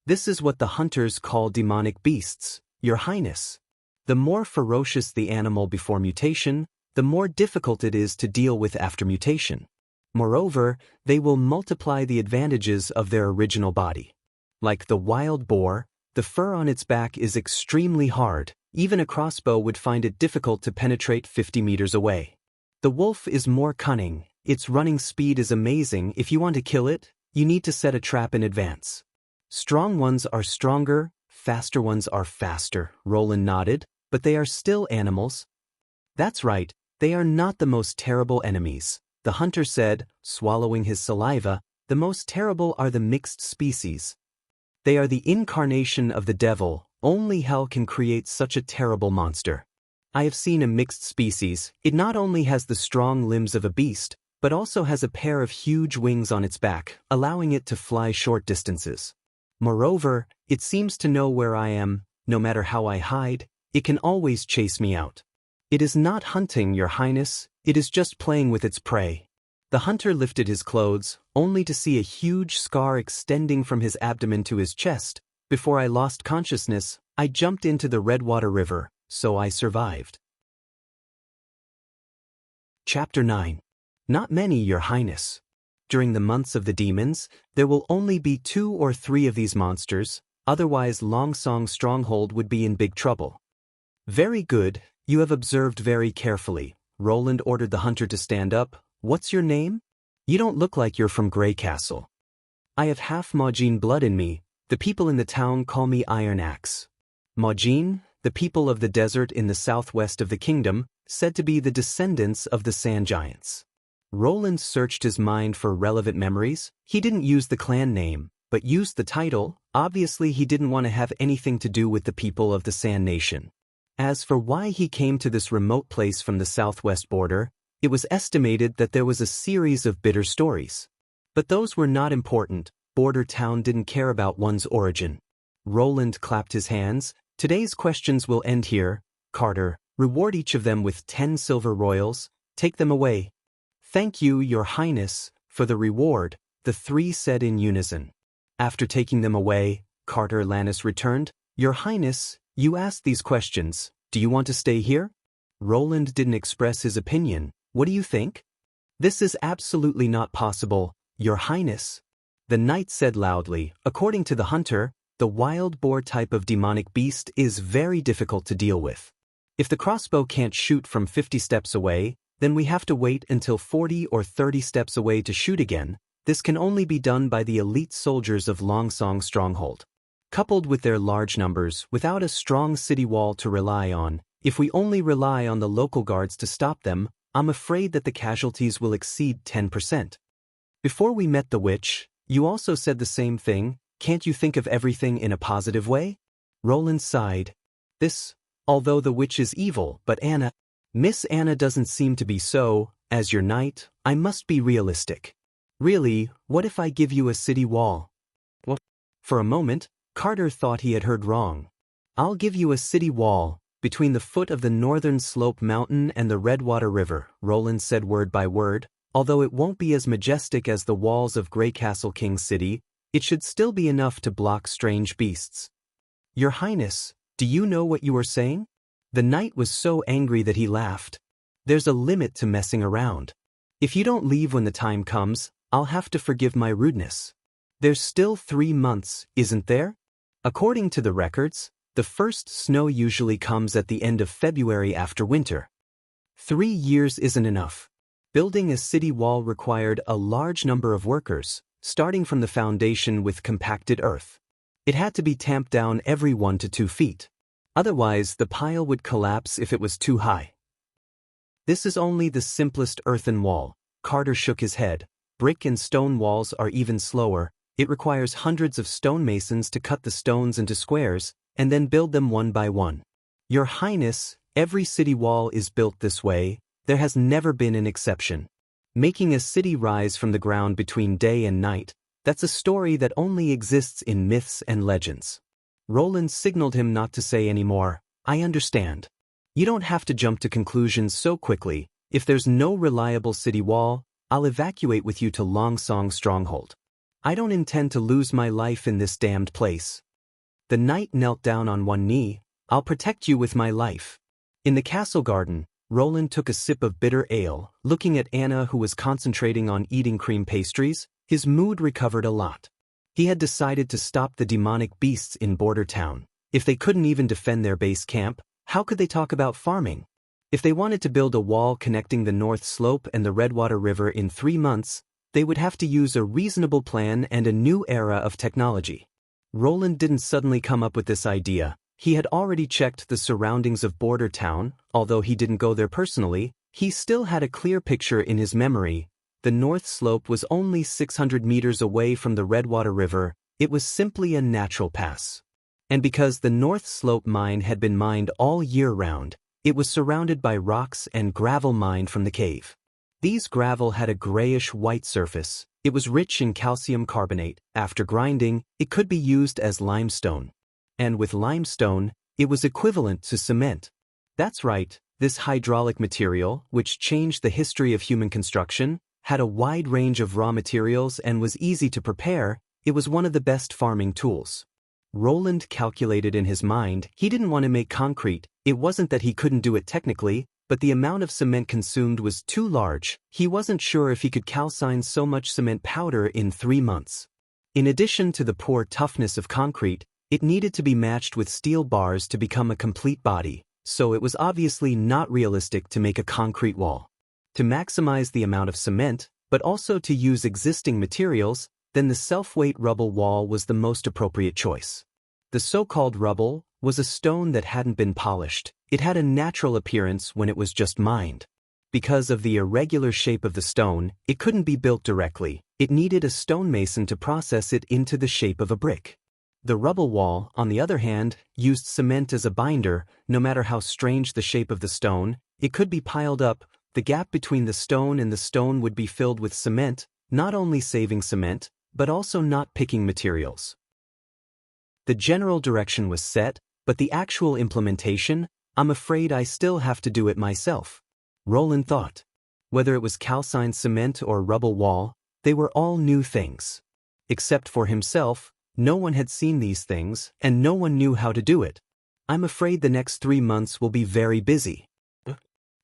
This is what the hunters call demonic beasts, Your Highness. The more ferocious the animal before mutation, the more difficult it is to deal with after mutation. Moreover, they will multiply the advantages of their original body. Like the wild boar, the fur on its back is extremely hard. Even a crossbow would find it difficult to penetrate 50 meters away. The wolf is more cunning. Its running speed is amazing. If you want to kill it, you need to set a trap in advance. Strong ones are stronger, faster ones are faster. Roland nodded, but they are still animals. That's right, they are not the most terrible enemies. The hunter said, swallowing his saliva. The most terrible are the mixed species. They are the incarnation of the devil. Only hell can create such a terrible monster. I have seen a mixed species. It not only has the strong limbs of a beast, but also has a pair of huge wings on its back, allowing it to fly short distances. Moreover, it seems to know where I am. No matter how I hide, it can always chase me out. It is not hunting, Your Highness. It is just playing with its prey. The hunter lifted his clothes, only to see a huge scar extending from his abdomen to his chest. Before I lost consciousness, I jumped into the Redwater River, so I survived. Chapter 9. Not many, Your Highness. During the months of the demons, there will only be 2 or 3 of these monsters, otherwise Longsong Stronghold would be in big trouble. Very good, you have observed very carefully. Roland ordered the hunter to stand up. What's your name? You don't look like you're from Grey Castle. I have half Maugine blood in me. The people in the town call me Iron Axe. Maugine, the people of the desert in the southwest of the kingdom, said to be the descendants of the sand giants. Roland searched his mind for relevant memories. He didn't use the clan name, but used the title. Obviously he didn't want to have anything to do with the people of the Sand Nation. As for why he came to this remote place from the southwest border, it was estimated that there was a series of bitter stories. But those were not important. Border Town didn't care about one's origin. Roland clapped his hands. Today's questions will end here. Carter, reward each of them with 10 silver royals. Take them away. Thank you, Your Highness, for the reward, the three said in unison. After taking them away, Carter Lannis returned. Your Highness, you asked these questions. Do you want to stay here? Roland didn't express his opinion. What do you think? This is absolutely not possible, Your Highness. The knight said loudly. According to the hunter, the wild boar type of demonic beast is very difficult to deal with. If the crossbow can't shoot from 50 steps away, then we have to wait until 40 or 30 steps away to shoot again. This can only be done by the elite soldiers of Longsong Stronghold. Coupled with their large numbers, without a strong city wall to rely on, if we only rely on the local guards to stop them, I'm afraid that the casualties will exceed 10%. Before we met the witch, you also said the same thing. Can't you think of everything in a positive way? Roland sighed. Although the witch is evil, but Miss Anna doesn't seem to be so. As your knight, I must be realistic. Really, what if I give you a city wall? What? For a moment, Carter thought he had heard wrong. I'll give you a city wall, between the foot of the northern slope mountain and the Redwater River, Roland said word by word. Although it won't be as majestic as the walls of Grey Castle King City, it should still be enough to block strange beasts. Your Highness, do you know what you are saying? The knight was so angry that he laughed. There's a limit to messing around. If you don't leave when the time comes, I'll have to forgive my rudeness. There's still 3 months, isn't there? According to the records, the first snow usually comes at the end of February after winter. 3 years isn't enough. Building a city wall required a large number of workers, starting from the foundation with compacted earth. It had to be tamped down every 1 to 2 feet. Otherwise, the pile would collapse if it was too high. This is only the simplest earthen wall. Carter shook his head. Brick and stone walls are even slower. It requires hundreds of stonemasons to cut the stones into squares, and then build them one by one. Your Highness, every city wall is built this way. There has never been an exception. Making a city rise from the ground between day and night, that's a story that only exists in myths and legends. Roland signaled him not to say any more. I understand. You don't have to jump to conclusions so quickly. If there's no reliable city wall, I'll evacuate with you to Longsong Stronghold. I don't intend to lose my life in this damned place. The knight knelt down on one knee. I'll protect you with my life. In the castle garden, Roland took a sip of bitter ale. Looking at Anna, who was concentrating on eating cream pastries, his mood recovered a lot. He had decided to stop the demonic beasts in Border Town. If they couldn't even defend their base camp, how could they talk about farming? If they wanted to build a wall connecting the North Slope and the Redwater River in 3 months, they would have to use a reasonable plan and a new era of technology. Roland didn't suddenly come up with this idea. He had already checked the surroundings of Border Town. Although he didn't go there personally, he still had a clear picture in his memory. The North Slope was only 600 meters away from the Redwater River. It was simply a natural pass. And because the North Slope mine had been mined all year round, it was surrounded by rocks and gravel mined from the cave. These gravel had a grayish-white surface. It was rich in calcium carbonate. After grinding, it could be used as limestone. And with limestone, it was equivalent to cement. That's right, this hydraulic material, which changed the history of human construction, had a wide range of raw materials and was easy to prepare. It was one of the best farming tools. Roland calculated in his mind. He didn't want to make concrete. It wasn't that he couldn't do it technically, but the amount of cement consumed was too large. He wasn't sure if he could calcine so much cement powder in 3 months. In addition to the poor toughness of concrete, it needed to be matched with steel bars to become a complete body. so it was obviously not realistic to make a concrete wall. To maximize the amount of cement, but also to use existing materials, then the self-weight rubble wall was the most appropriate choice. The so-called rubble was a stone that hadn't been polished. It had a natural appearance when it was just mined. Because of the irregular shape of the stone, it couldn't be built directly. It needed a stonemason to process it into the shape of a brick. The rubble wall, on the other hand, used cement as a binder. No matter how strange the shape of the stone, it could be piled up. The gap between the stone and the stone would be filled with cement, not only saving cement, but also not picking materials. The general direction was set, but the actual implementation, I'm afraid I still have to do it myself. Roland thought. Whether it was calcined cement or rubble wall, they were all new things. Except for himself, no one had seen these things, and no one knew how to do it. I'm afraid the next 3 months will be very busy.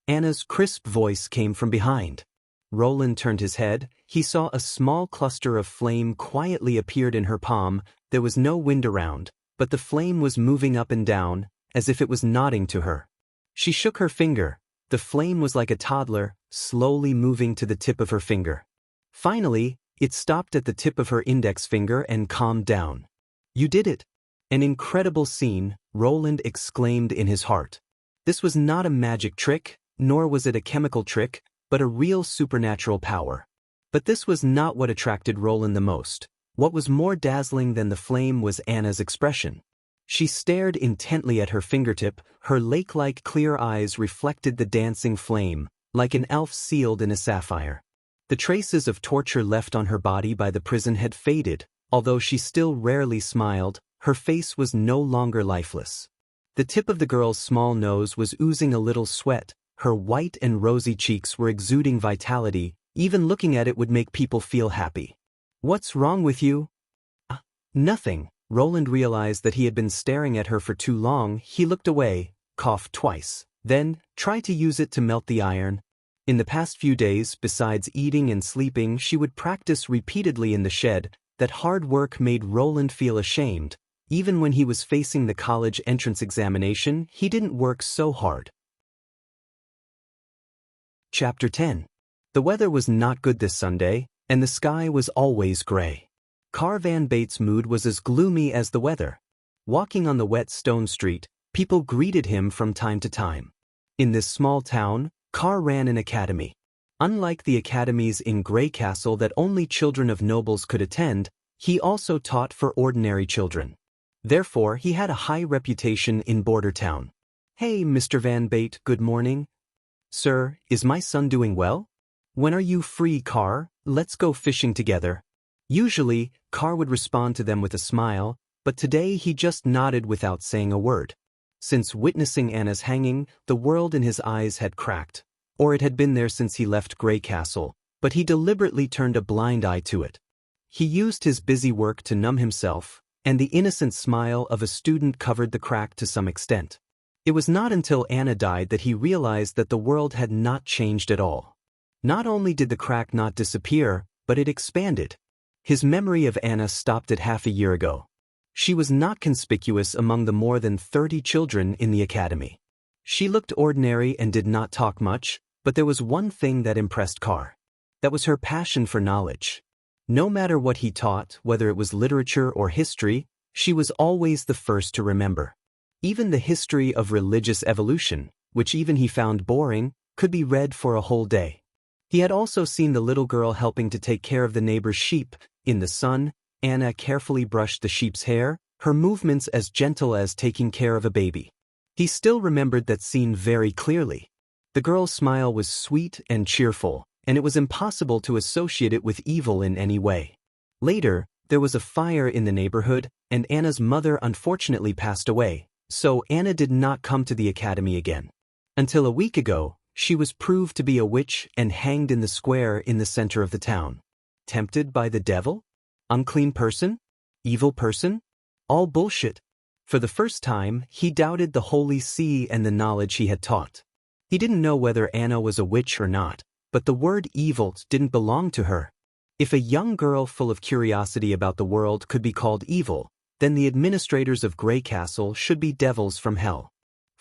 Anna's crisp voice came from behind. Roland turned his head. He saw a small cluster of flame quietly appeared in her palm. There was no wind around, but the flame was moving up and down, as if it was nodding to her. She shook her finger. The flame was like a toddler, slowly moving to the tip of her finger. Finally, it stopped at the tip of her index finger and calmed down. You did it! An incredible scene, Roland exclaimed in his heart. This was not a magic trick, nor was it a chemical trick, but a real supernatural power. But this was not what attracted Roland the most. What was more dazzling than the flame was Anna's expression. She stared intently at her fingertip. Her lake-like clear eyes reflected the dancing flame, like an elf sealed in a sapphire. The traces of torture left on her body by the prison had faded. Although she still rarely smiled, her face was no longer lifeless. The tip of the girl's small nose was oozing a little sweat. Her white and rosy cheeks were exuding vitality. Even looking at it would make people feel happy. What's wrong with you? Nothing. Roland realized that he had been staring at her for too long. He looked away, coughed twice, then tried to use it to melt the iron. In the past few days, besides eating and sleeping, she would practice repeatedly in the shed. That hard work made Roland feel ashamed. Even when he was facing the college entrance examination, he didn't work so hard. Chapter 10. The weather was not good this Sunday, and the sky was always gray. Car Van Bate's mood was as gloomy as the weather. Walking on the wet stone street, people greeted him from time to time. In this small town, Carr ran an academy. Unlike the academies in Grey Castle that only children of nobles could attend, he also taught for ordinary children. Therefore, he had a high reputation in Border Town. Hey, Mr. Van Bate, good morning. Sir, is my son doing well? When are you free, Carr? Let's go fishing together. Usually, Carr would respond to them with a smile, but today he just nodded without saying a word. Since witnessing Anna's hanging, the world in his eyes had cracked. Or it had been there since he left Grey Castle, but he deliberately turned a blind eye to it. He used his busy work to numb himself, and the innocent smile of a student covered the crack to some extent. It was not until Anna died that he realized that the world had not changed at all. Not only did the crack not disappear, but it expanded. His memory of Anna stopped at half a year ago. She was not conspicuous among the more than 30 children in the academy. She looked ordinary and did not talk much, but there was one thing that impressed Carr. That was her passion for knowledge. No matter what he taught, whether it was literature or history, she was always the first to remember. Even the history of religious evolution, which even he found boring, could be read for a whole day. He had also seen the little girl helping to take care of the neighbor's sheep. In the sun, Anna carefully brushed the sheep's hair, her movements as gentle as taking care of a baby. He still remembered that scene very clearly. The girl's smile was sweet and cheerful, and it was impossible to associate it with evil in any way. Later, there was a fire in the neighborhood, and Anna's mother unfortunately passed away, so Anna did not come to the academy again. Until a week ago, she was proved to be a witch and hanged in the square in the center of the town. Tempted by the devil? Unclean person? Evil person? All bullshit. For the first time, he doubted the Holy See and the knowledge he had taught. He didn't know whether Anna was a witch or not, but the word evil didn't belong to her. If a young girl full of curiosity about the world could be called evil, then the administrators of Grey Castle should be devils from hell.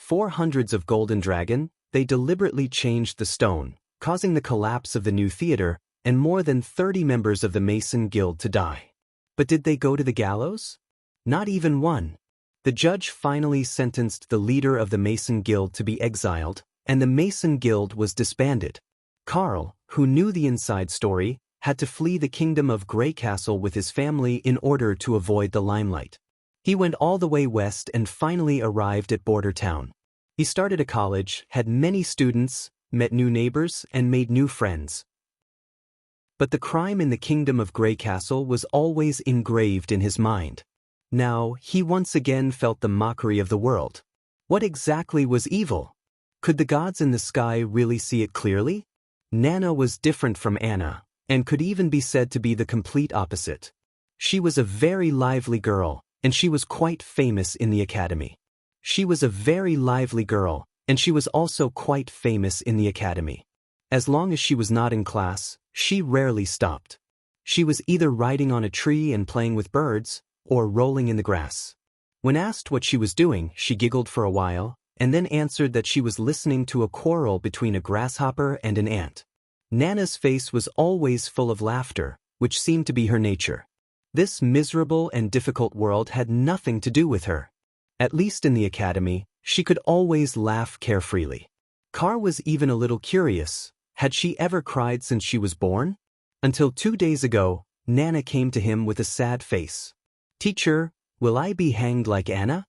400s of golden dragon, they deliberately changed the stone, causing the collapse of the new theater, and more than 30 members of the Mason Guild to die. But did they go to the gallows? Not even one. The judge finally sentenced the leader of the Mason Guild to be exiled, and the Mason Guild was disbanded. Carl, who knew the inside story, had to flee the kingdom of Grey Castle with his family in order to avoid the limelight. He went all the way west and finally arrived at Border Town. He started a college, had many students, met new neighbors, and made new friends. But the crime in the kingdom of Grey Castle was always engraved in his mind. Now, he once again felt the mockery of the world. What exactly was evil? Could the gods in the sky really see it clearly? Nana was different from Anna, and could even be said to be the complete opposite. She was a very lively girl, and she was quite famous in the academy. She was a very lively girl, and she was also quite famous in the academy. As long as she was not in class, she rarely stopped. She was either riding on a tree and playing with birds, or rolling in the grass. When asked what she was doing, she giggled for a while, and then answered that she was listening to a quarrel between a grasshopper and an ant. Nana's face was always full of laughter, which seemed to be her nature. This miserable and difficult world had nothing to do with her. At least in the academy, she could always laugh carefreely. Carl was even a little curious. Had she ever cried since she was born? Until 2 days ago, Nana came to him with a sad face. "Teacher, will I be hanged like Anna?"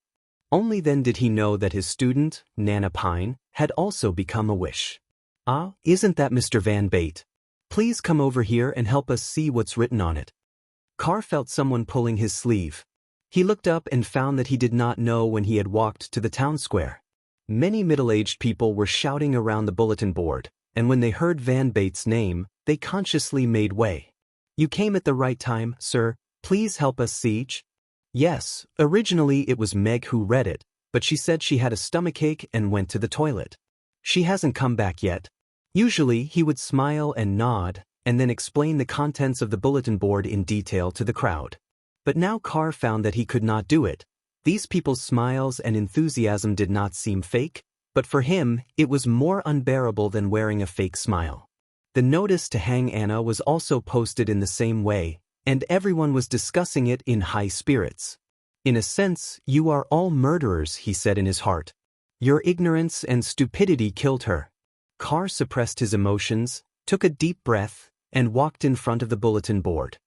Only then did he know that his student, Nana Pine, had also become a wish. "Ah, isn't that Mr. Van Bate? Please come over here and help us see what's written on it." Carr felt someone pulling his sleeve. He looked up and found that he did not know when he had walked to the town square. Many middle-aged people were shouting around the bulletin board, and when they heard Van Bate's name, they consciously made way. "You came at the right time, sir. Please help us siege." Yes, originally it was Meg who read it, but she said she had a stomachache and went to the toilet. She hasn't come back yet. Usually he would smile and nod, and then explain the contents of the bulletin board in detail to the crowd. But now Carr found that he could not do it. These people's smiles and enthusiasm did not seem fake, but for him, it was more unbearable than wearing a fake smile. The notice to hang Anna was also posted in the same way, and everyone was discussing it in high spirits. "In a sense, you are all murderers," he said in his heart. "Your ignorance and stupidity killed her." Carr suppressed his emotions, took a deep breath, and walked in front of the bulletin board.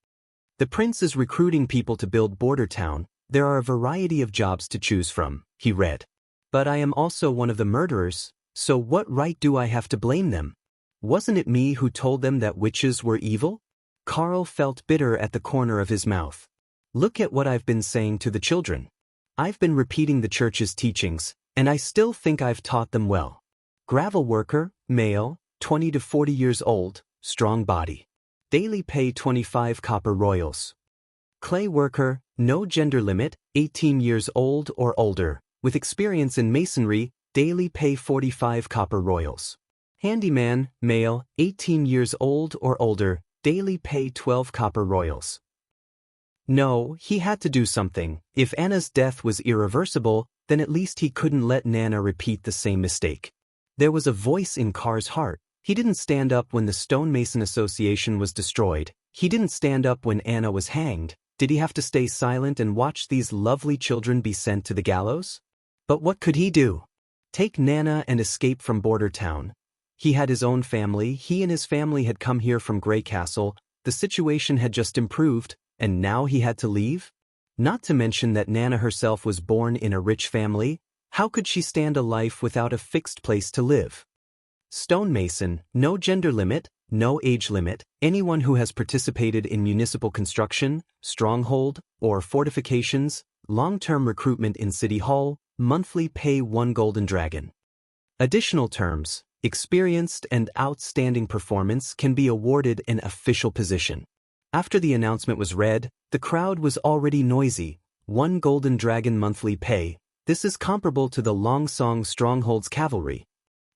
"The prince is recruiting people to build Border Town. There are a variety of jobs to choose from," he read. "But I am also one of the murderers, so what right do I have to blame them? Wasn't it me who told them that witches were evil?" Carl felt bitter at the corner of his mouth. "Look at what I've been saying to the children. I've been repeating the church's teachings, and I still think I've taught them well. Gravel worker, male, 20 to 40 years old, strong body. Daily pay 25 copper royals. Clay worker, no gender limit, 18 years old or older, with experience in masonry, daily pay 45 copper royals. Handyman, male, 18 years old or older, daily pay 12 copper royals." No, he had to do something. If Anna's death was irreversible, then at least he couldn't let Nana repeat the same mistake. There was a voice in Carr's heart. He didn't stand up when the Stonemason Association was destroyed. He didn't stand up when Anna was hanged. Did he have to stay silent and watch these lovely children be sent to the gallows? But what could he do? Take Nana and escape from Border Town. He had his own family. He and his family had come here from Grey Castle. The situation had just improved, and now he had to leave? Not to mention that Nana herself was born in a rich family. How could she stand a life without a fixed place to live? Stonemason, no gender limit, no age limit. Anyone who has participated in municipal construction, stronghold, or fortifications, long-term recruitment in City Hall, monthly pay 1 golden dragon. Additional terms, experienced and outstanding performance can be awarded an official position. After the announcement was read, the crowd was already noisy. 1 golden dragon monthly pay. This is comparable to the Longsong Stronghold's cavalry.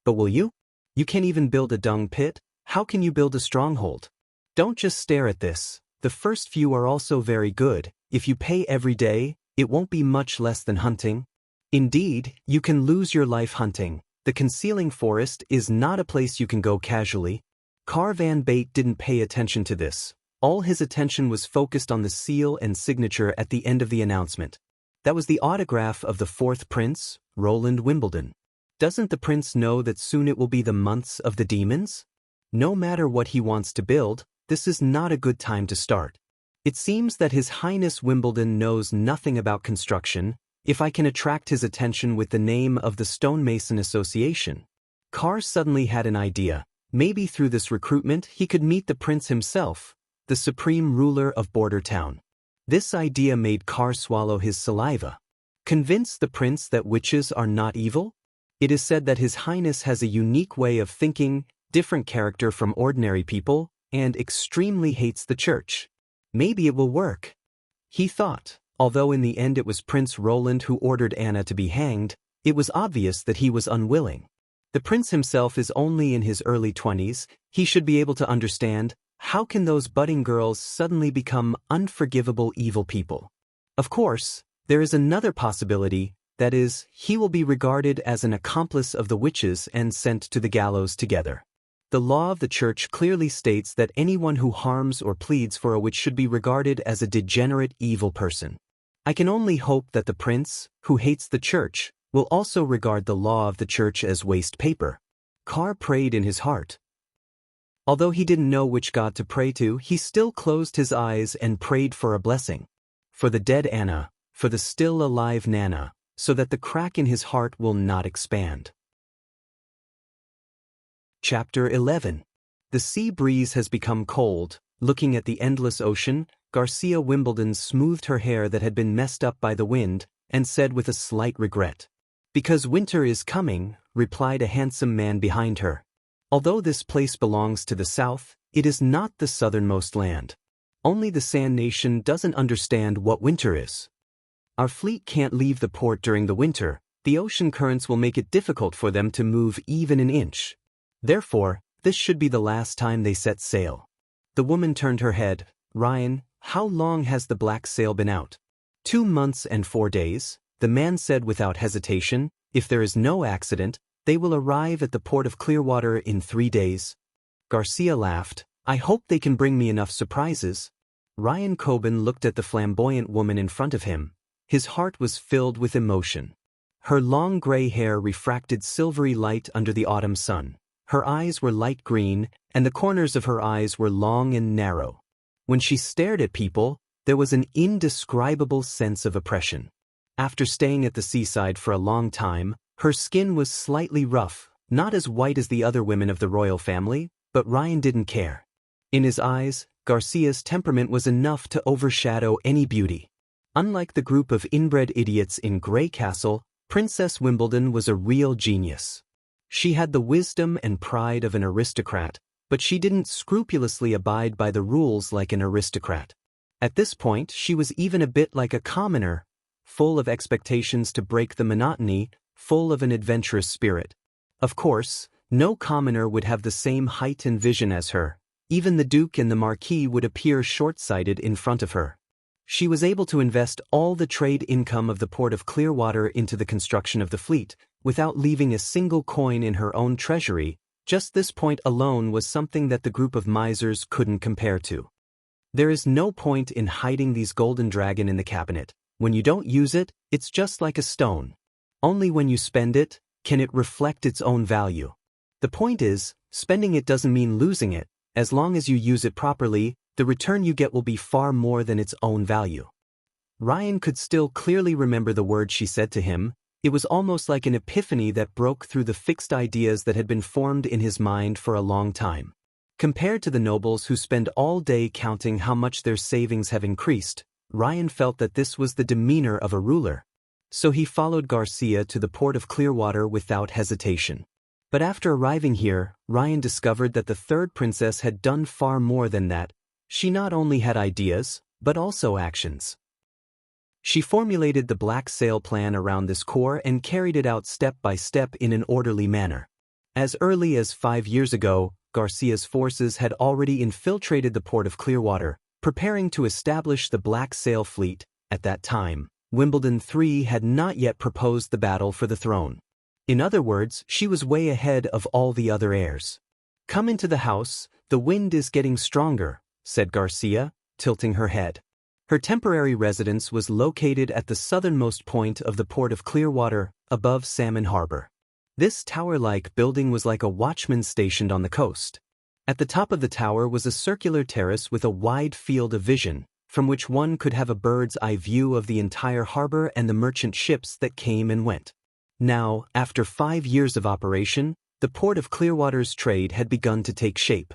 But will you? You can't even build a dung pit. How can you build a stronghold? Don't just stare at this. The first few are also very good. If you pay every day, it won't be much less than hunting. Indeed, you can lose your life hunting. The concealing forest is not a place you can go casually. Car Van Bate didn't pay attention to this. All his attention was focused on the seal and signature at the end of the announcement. That was the autograph of the fourth prince, Roland Wimbledon. Doesn't the prince know that soon it will be the months of the demons? No matter what he wants to build, this is not a good time to start. It seems that His Highness Wimbledon knows nothing about construction. If I can attract his attention with the name of the Stonemason Association. Carr suddenly had an idea. Maybe through this recruitment he could meet the prince himself, the supreme ruler of Border Town. This idea made Carr swallow his saliva. Convince the prince that witches are not evil? It is said that His Highness has a unique way of thinking, different character from ordinary people, and extremely hates the church. Maybe it will work. He thought. Although in the end it was Prince Roland who ordered Anna to be hanged, it was obvious that he was unwilling. The prince himself is only in his early 20s, he should be able to understand, how can those budding girls suddenly become unforgivable evil people? Of course, there is another possibility, that is, he will be regarded as an accomplice of the witches and sent to the gallows together. The law of the church clearly states that anyone who harms or pleads for a witch should be regarded as a degenerate evil person. I can only hope that the prince, who hates the church, will also regard the law of the church as waste paper. Carr prayed in his heart. Although he didn't know which god to pray to, he still closed his eyes and prayed for a blessing. For the dead Anna, for the still alive Nana, so that the crack in his heart will not expand. Chapter 11. The sea breeze has become cold. Looking at the endless ocean, Garcia Wimbledon smoothed her hair that had been messed up by the wind, and said with a slight regret. "Because winter is coming," replied a handsome man behind her. "Although this place belongs to the south, it is not the southernmost land. Only the Sand Nation doesn't understand what winter is. Our fleet can't leave the port during the winter. The ocean currents will make it difficult for them to move even an inch. Therefore, this should be the last time they set sail." The woman turned her head. "Ryan, how long has the black sail been out?" 2 months and 4 days, the man said without hesitation. "If there is no accident, they will arrive at the port of Clearwater in 3 days. Garcia laughed. "I hope they can bring me enough surprises." Ryan Coben looked at the flamboyant woman in front of him. His heart was filled with emotion. Her long gray hair refracted silvery light under the autumn sun. Her eyes were light green, and the corners of her eyes were long and narrow. When she stared at people, there was an indescribable sense of oppression. After staying at the seaside for a long time, her skin was slightly rough, not as white as the other women of the royal family, but Ryan didn't care. In his eyes, Garcia's temperament was enough to overshadow any beauty. Unlike the group of inbred idiots in Grey Castle, Princess Wimbledon was a real genius. She had the wisdom and pride of an aristocrat, but she didn't scrupulously abide by the rules like an aristocrat. At this point, she was even a bit like a commoner, full of expectations to break the monotony, full of an adventurous spirit. Of course, no commoner would have the same height and vision as her. Even the Duke and the Marquis would appear short-sighted in front of her. She was able to invest all the trade income of the port of Clearwater into the construction of the fleet, without leaving a single coin in her own treasury. Just this point alone was something that the group of misers couldn't compare to. There is no point in hiding these golden dragon in the cabinet. When you don't use it, it's just like a stone. Only when you spend it, can it reflect its own value. The point is, spending it doesn't mean losing it. As long as you use it properly, the return you get will be far more than its own value. Ryan could still clearly remember the words she said to him. It was almost like an epiphany that broke through the fixed ideas that had been formed in his mind for a long time. Compared to the nobles who spend all day counting how much their savings have increased, Ryan felt that this was the demeanor of a ruler. So he followed Garcia to the port of Clearwater without hesitation. But after arriving here, Ryan discovered that the third princess had done far more than that. She not only had ideas, but also actions. She formulated the black sail plan around this core and carried it out step by step in an orderly manner. As early as 5 years ago, Garcia's forces had already infiltrated the port of Clearwater, preparing to establish the black sail fleet. At that time, Wimbledon III had not yet proposed the battle for the throne. In other words, she was way ahead of all the other heirs. "Come into the house, the wind is getting stronger," said Garcia, tilting her head. Her temporary residence was located at the southernmost point of the port of Clearwater, above Salmon Harbor. This tower-like building was like a watchman stationed on the coast. At the top of the tower was a circular terrace with a wide field of vision, from which one could have a bird's-eye view of the entire harbor and the merchant ships that came and went. Now, after 5 years of operation, the port of Clearwater's trade had begun to take shape.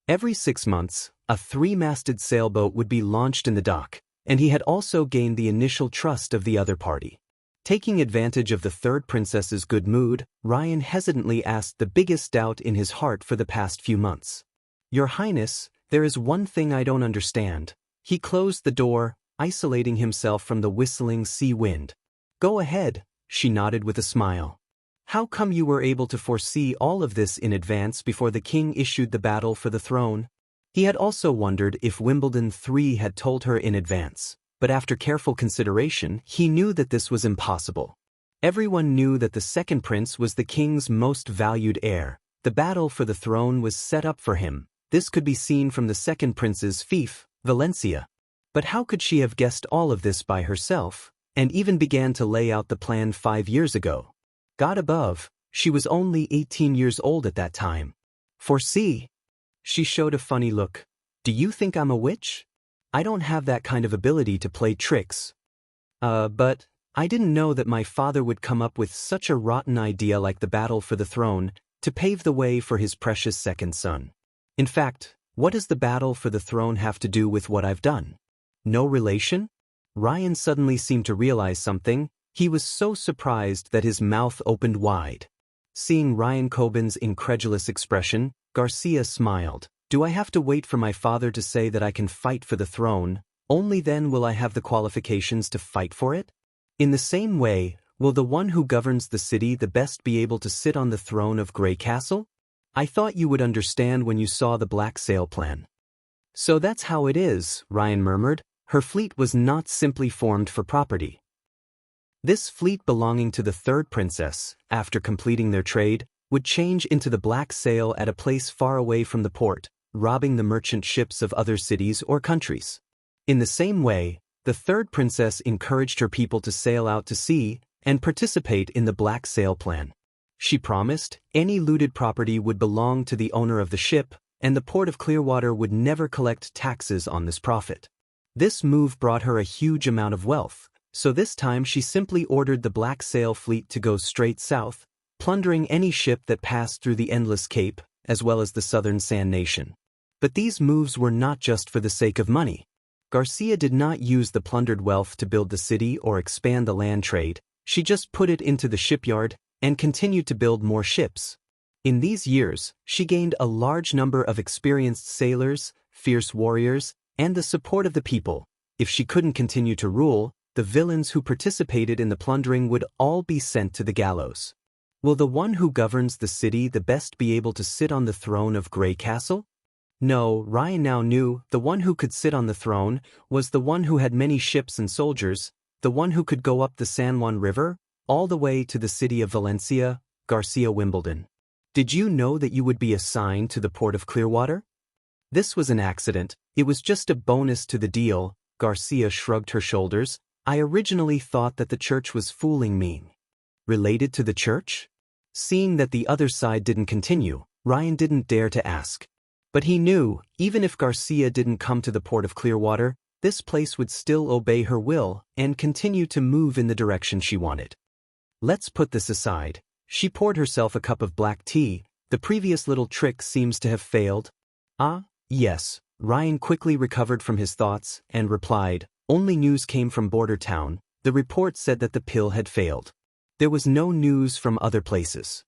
Every 6 months, a 3-masted sailboat would be launched in the dock, and he had also gained the initial trust of the other party. Taking advantage of the third princess's good mood, Ryan hesitantly asked the biggest doubt in his heart for the past few months. "Your Highness, there is one thing I don't understand." He closed the door, isolating himself from the whistling sea wind. "Go ahead," she nodded with a smile. "How come you were able to foresee all of this in advance before the king issued the battle for the throne?" He had also wondered if Wimbledon III had told her in advance, but after careful consideration, he knew that this was impossible. Everyone knew that the second prince was the king's most valued heir. The battle for the throne was set up for him. This could be seen from the second prince's fief, Valencia. But how could she have guessed all of this by herself, and even began to lay out the plan 5 years ago? God above, she was only 18 years old at that time. "Foresee?" She showed a funny look. "Do you think I'm a witch? I don't have that kind of ability to play tricks." But I didn't know that my father would come up with such a rotten idea like the battle for the throne to pave the way for his precious second son. In fact, what does the battle for the throne have to do with what I've done? No relation?" Ryan suddenly seemed to realize something. He was so surprised that his mouth opened wide. Seeing Ryan Coben's incredulous expression, Garcia smiled. "Do I have to wait for my father to say that I can fight for the throne? Only then will I have the qualifications to fight for it? In the same way, will the one who governs the city the best be able to sit on the throne of Grey Castle? I thought you would understand when you saw the black sail plan." "So that's how it is," Ryan murmured. Her fleet was not simply formed for property. This fleet belonging to the third princess, after completing their trade, would change into the black sail at a place far away from the port, robbing the merchant ships of other cities or countries. In the same way, the third princess encouraged her people to sail out to sea and participate in the black sail plan. She promised any looted property would belong to the owner of the ship, and the port of Clearwater would never collect taxes on this profit. This move brought her a huge amount of wealth, so this time she simply ordered the Black Sail fleet to go straight south, plundering any ship that passed through the Endless Cape, as well as the southern Sand Nation. But these moves were not just for the sake of money. Garcia did not use the plundered wealth to build the city or expand the land trade. She just put it into the shipyard and continued to build more ships. In these years, she gained a large number of experienced sailors, fierce warriors, and the support of the people. If she couldn't continue to rule, the villains who participated in the plundering would all be sent to the gallows. Will the one who governs the city the best be able to sit on the throne of Grey Castle? No, Ryan now knew the one who could sit on the throne was the one who had many ships and soldiers, the one who could go up the San Juan River, all the way to the city of Valencia, Garcia Wimbledon. "Did you know that you would be assigned to the port of Clearwater?" "This was an accident. It was just a bonus to the deal," Garcia shrugged her shoulders. "I originally thought that the church was fooling me." "Related to the church?" Seeing that the other side didn't continue, Ryan didn't dare to ask. But he knew, even if Garcia didn't come to the port of Clearwater, this place would still obey her will and continue to move in the direction she wanted. "Let's put this aside." She poured herself a cup of black tea. "The previous little trick seems to have failed." "Ah, yes." Ryan quickly recovered from his thoughts and replied, "Only news came from Border Town. The report said that the pill had failed. There was no news from other places."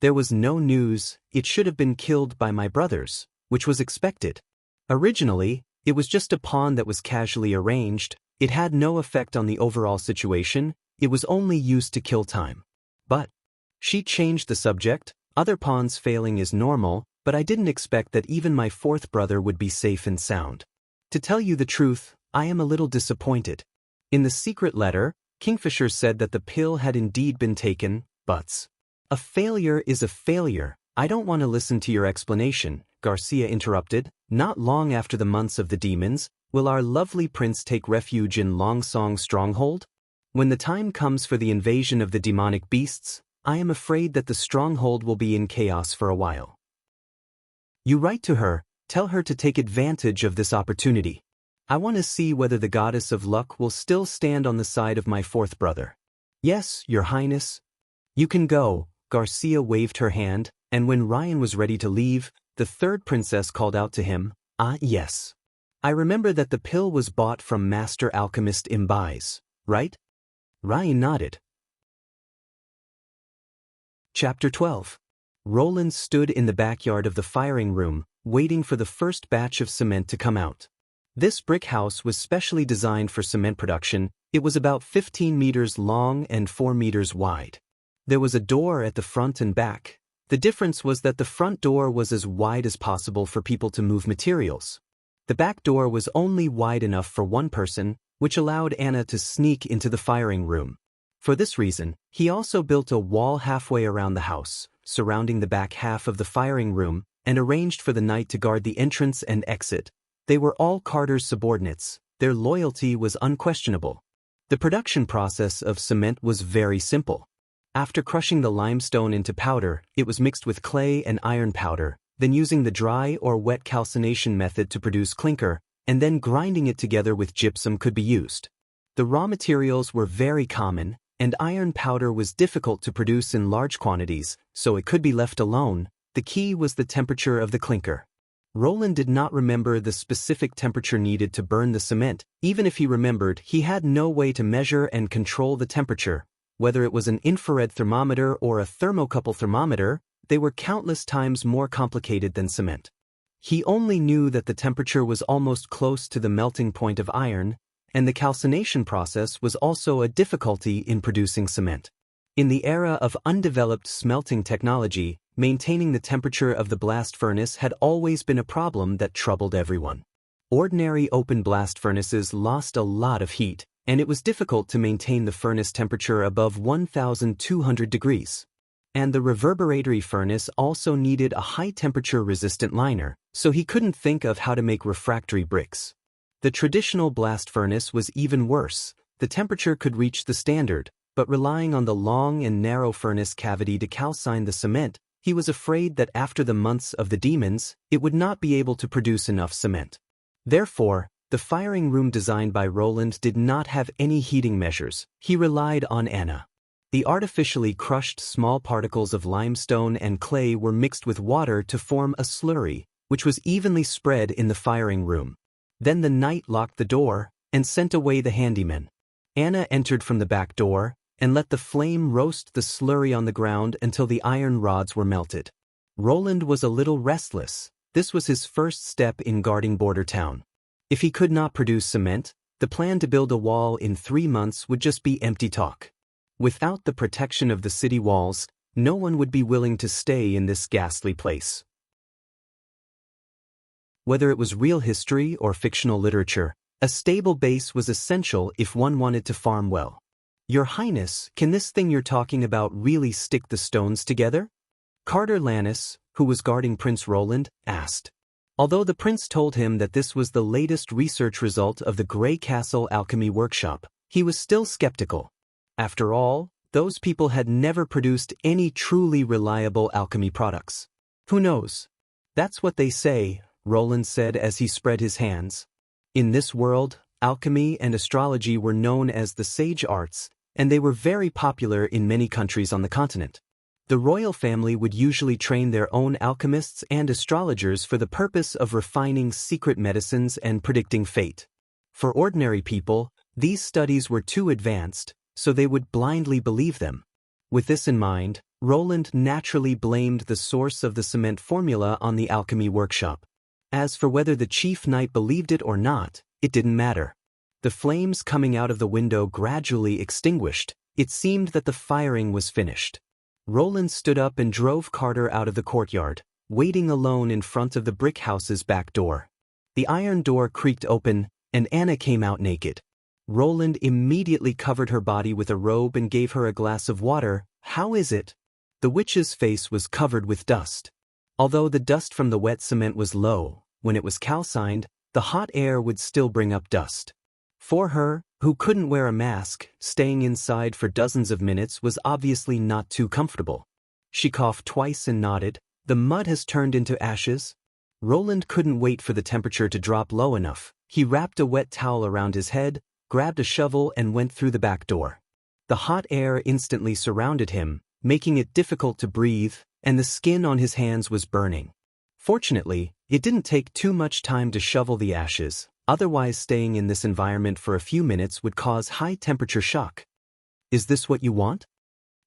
"There was no news. It should have been killed by my brothers, which was expected. Originally, it was just a pawn that was casually arranged. It had no effect on the overall situation. It was only used to kill time. But..." She changed the subject. "Other pawns failing is normal, but I didn't expect that even my fourth brother would be safe and sound. To tell you the truth, I am a little disappointed." In the secret letter, Kingfisher said that the pill had indeed been taken, but a failure is a failure. I don't want to listen to your explanation, Garcia interrupted. Not long after the months of the demons, will our lovely prince take refuge in Longsong Stronghold? When the time comes for the invasion of the demonic beasts, I am afraid that the stronghold will be in chaos for a while. You write to her, tell her to take advantage of this opportunity. I want to see whether the goddess of luck will still stand on the side of my fourth brother. Yes, Your Highness. You can go. Garcia waved her hand, and when Ryan was ready to leave, the third princess called out to him, "Ah, yes. I remember that the pill was bought from Master Alchemist Imbies, right?" Ryan nodded. Chapter 12. Roland stood in the backyard of the firing room, waiting for the first batch of cement to come out. This brick house was specially designed for cement production. It was about 15 meters long and 4 meters wide. There was a door at the front and back. The difference was that the front door was as wide as possible for people to move materials. The back door was only wide enough for one person, which allowed Anna to sneak into the firing room. For this reason, he also built a wall halfway around the house, surrounding the back half of the firing room, and arranged for the knight to guard the entrance and exit. They were all Carter's subordinates. Their loyalty was unquestionable. The production process of cement was very simple. After crushing the limestone into powder, it was mixed with clay and iron powder, then using the dry or wet calcination method to produce clinker, and then grinding it together with gypsum could be used. The raw materials were very common, and iron powder was difficult to produce in large quantities, so it could be left alone. The key was the temperature of the clinker. Roland did not remember the specific temperature needed to burn the cement. Even if he remembered, he had no way to measure and control the temperature. Whether it was an infrared thermometer or a thermocouple thermometer, they were countless times more complicated than cement. He only knew that the temperature was almost close to the melting point of iron, and the calcination process was also a difficulty in producing cement. In the era of undeveloped smelting technology, maintaining the temperature of the blast furnace had always been a problem that troubled everyone. Ordinary open blast furnaces lost a lot of heat, and it was difficult to maintain the furnace temperature above 1,200 degrees. And the reverberatory furnace also needed a high-temperature resistant liner, so he couldn't think of how to make refractory bricks. The traditional blast furnace was even worse. The temperature could reach the standard, but relying on the long and narrow furnace cavity to calcine the cement, he was afraid that after the months of the demons, it would not be able to produce enough cement. Therefore, the firing room designed by Roland did not have any heating measures. He relied on Anna. The artificially crushed small particles of limestone and clay were mixed with water to form a slurry, which was evenly spread in the firing room. Then the knight locked the door and sent away the handyman. Anna entered from the back door and let the flame roast the slurry on the ground until the iron rods were melted. Roland was a little restless. This was his first step in guarding Border Town. If he could not produce cement, the plan to build a wall in 3 months would just be empty talk. Without the protection of the city walls, no one would be willing to stay in this ghastly place. Whether it was real history or fictional literature, a stable base was essential if one wanted to farm well. Your Highness, can this thing you're talking about really stick the stones together? Carter Lannis, who was guarding Prince Roland, asked. Although the prince told him that this was the latest research result of the Grey Castle Alchemy Workshop, he was still skeptical. After all, those people had never produced any truly reliable alchemy products. Who knows? That's what they say, Roland said as he spread his hands. In this world, alchemy and astrology were known as the sage arts, and they were very popular in many countries on the continent. The royal family would usually train their own alchemists and astrologers for the purpose of refining secret medicines and predicting fate. For ordinary people, these studies were too advanced, so they would blindly believe them. With this in mind, Roland naturally blamed the source of the cement formula on the alchemy workshop. As for whether the chief knight believed it or not, it didn't matter. The flames coming out of the window gradually extinguished. It seemed that the firing was finished. Roland stood up and drove Carter out of the courtyard, waiting alone in front of the brick house's back door. The iron door creaked open, and Anna came out naked. Roland immediately covered her body with a robe and gave her a glass of water. How is it? The witch's face was covered with dust. Although the dust from the wet cement was low, when it was calcined, the hot air would still bring up dust. For her, who couldn't wear a mask, staying inside for dozens of minutes was obviously not too comfortable. She coughed twice and nodded. The mud has turned into ashes. Roland couldn't wait for the temperature to drop low enough. He wrapped a wet towel around his head, grabbed a shovel and went through the back door. The hot air instantly surrounded him, making it difficult to breathe, and the skin on his hands was burning. Fortunately, it didn't take too much time to shovel the ashes, otherwise staying in this environment for a few minutes would cause high-temperature shock. Is this what you want?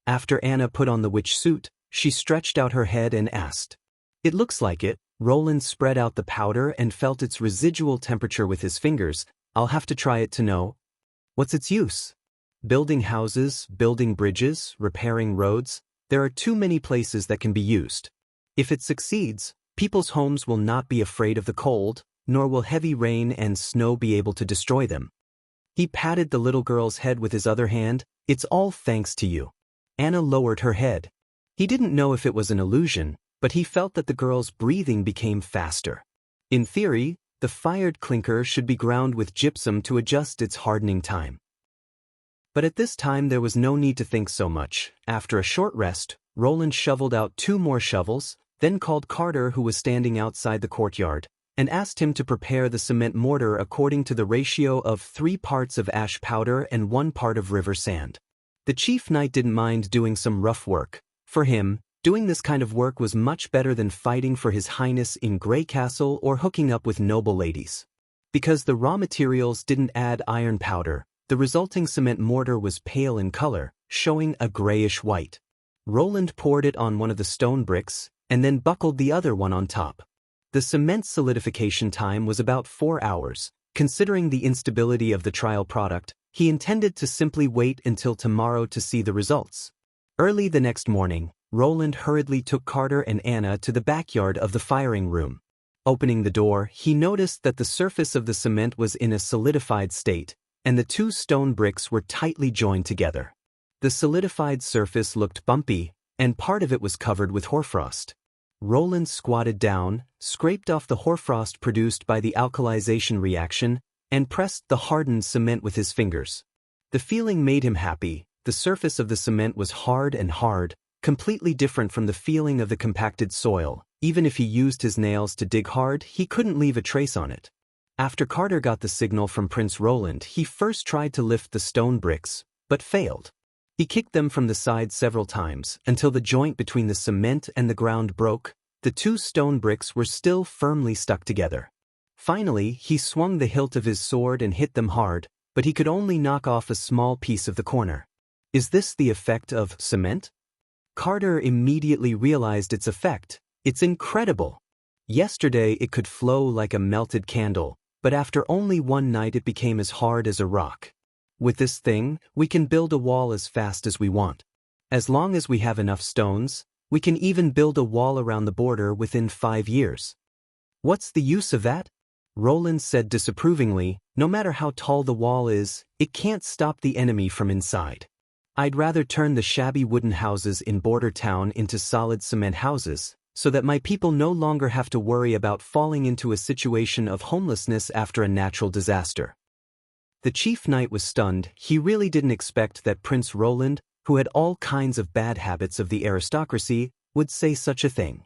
After Anna put on the witch suit, she stretched out her head and asked. It looks like it. Roland spread out the powder and felt its residual temperature with his fingers. I'll have to try it to know. What's its use? Building houses, building bridges, repairing roads. There are too many places that can be used. If it succeeds, people's homes will not be afraid of the cold, nor will heavy rain and snow be able to destroy them. He patted the little girl's head with his other hand. It's all thanks to you. Anna lowered her head. He didn't know if it was an illusion, but he felt that the girl's breathing became faster. In theory, the fired clinker should be ground with gypsum to adjust its hardening time. But at this time there was no need to think so much. After a short rest, Roland shoveled out 2 more shovels, then called Carter, who was standing outside the courtyard, and asked him to prepare the cement mortar according to the ratio of 3 parts of ash powder and 1 part of river sand. The chief knight didn't mind doing some rough work. For him, doing this kind of work was much better than fighting for his highness in Grey Castle or hooking up with noble ladies. Because the raw materials didn't add iron powder, the resulting cement mortar was pale in color, showing a grayish white. Roland poured it on one of the stone bricks, and then buckled the other one on top. The cement solidification time was about 4 hours. Considering the instability of the trial product, he intended to simply wait until tomorrow to see the results. Early the next morning, Roland hurriedly took Carter and Anna to the backyard of the firing room. Opening the door, he noticed that the surface of the cement was in a solidified state, and the 2 stone bricks were tightly joined together. The solidified surface looked bumpy, and part of it was covered with hoarfrost. Roland squatted down, scraped off the hoarfrost produced by the alkalization reaction, and pressed the hardened cement with his fingers. The feeling made him happy. The surface of the cement was hard and hard, completely different from the feeling of the compacted soil. Even if he used his nails to dig hard, he couldn't leave a trace on it. After Carter got the signal from Prince Roland, he first tried to lift the stone bricks, but failed. He kicked them from the side several times, until the joint between the cement and the ground broke. The 2 stone bricks were still firmly stuck together. Finally, he swung the hilt of his sword and hit them hard, but he could only knock off a small piece of the corner. Is this the effect of cement? Carter immediately realized its effect. It's incredible. Yesterday it could flow like a melted candle, but after only 1 night it became as hard as a rock. With this thing, we can build a wall as fast as we want. As long as we have enough stones, we can even build a wall around the border within 5 years. What's the use of that? Roland said disapprovingly. No matter how tall the wall is, it can't stop the enemy from inside. I'd rather turn the shabby wooden houses in border town into solid cement houses, so that my people no longer have to worry about falling into a situation of homelessness after a natural disaster. The chief knight was stunned. He really didn't expect that Prince Roland, who had all kinds of bad habits of the aristocracy, would say such a thing.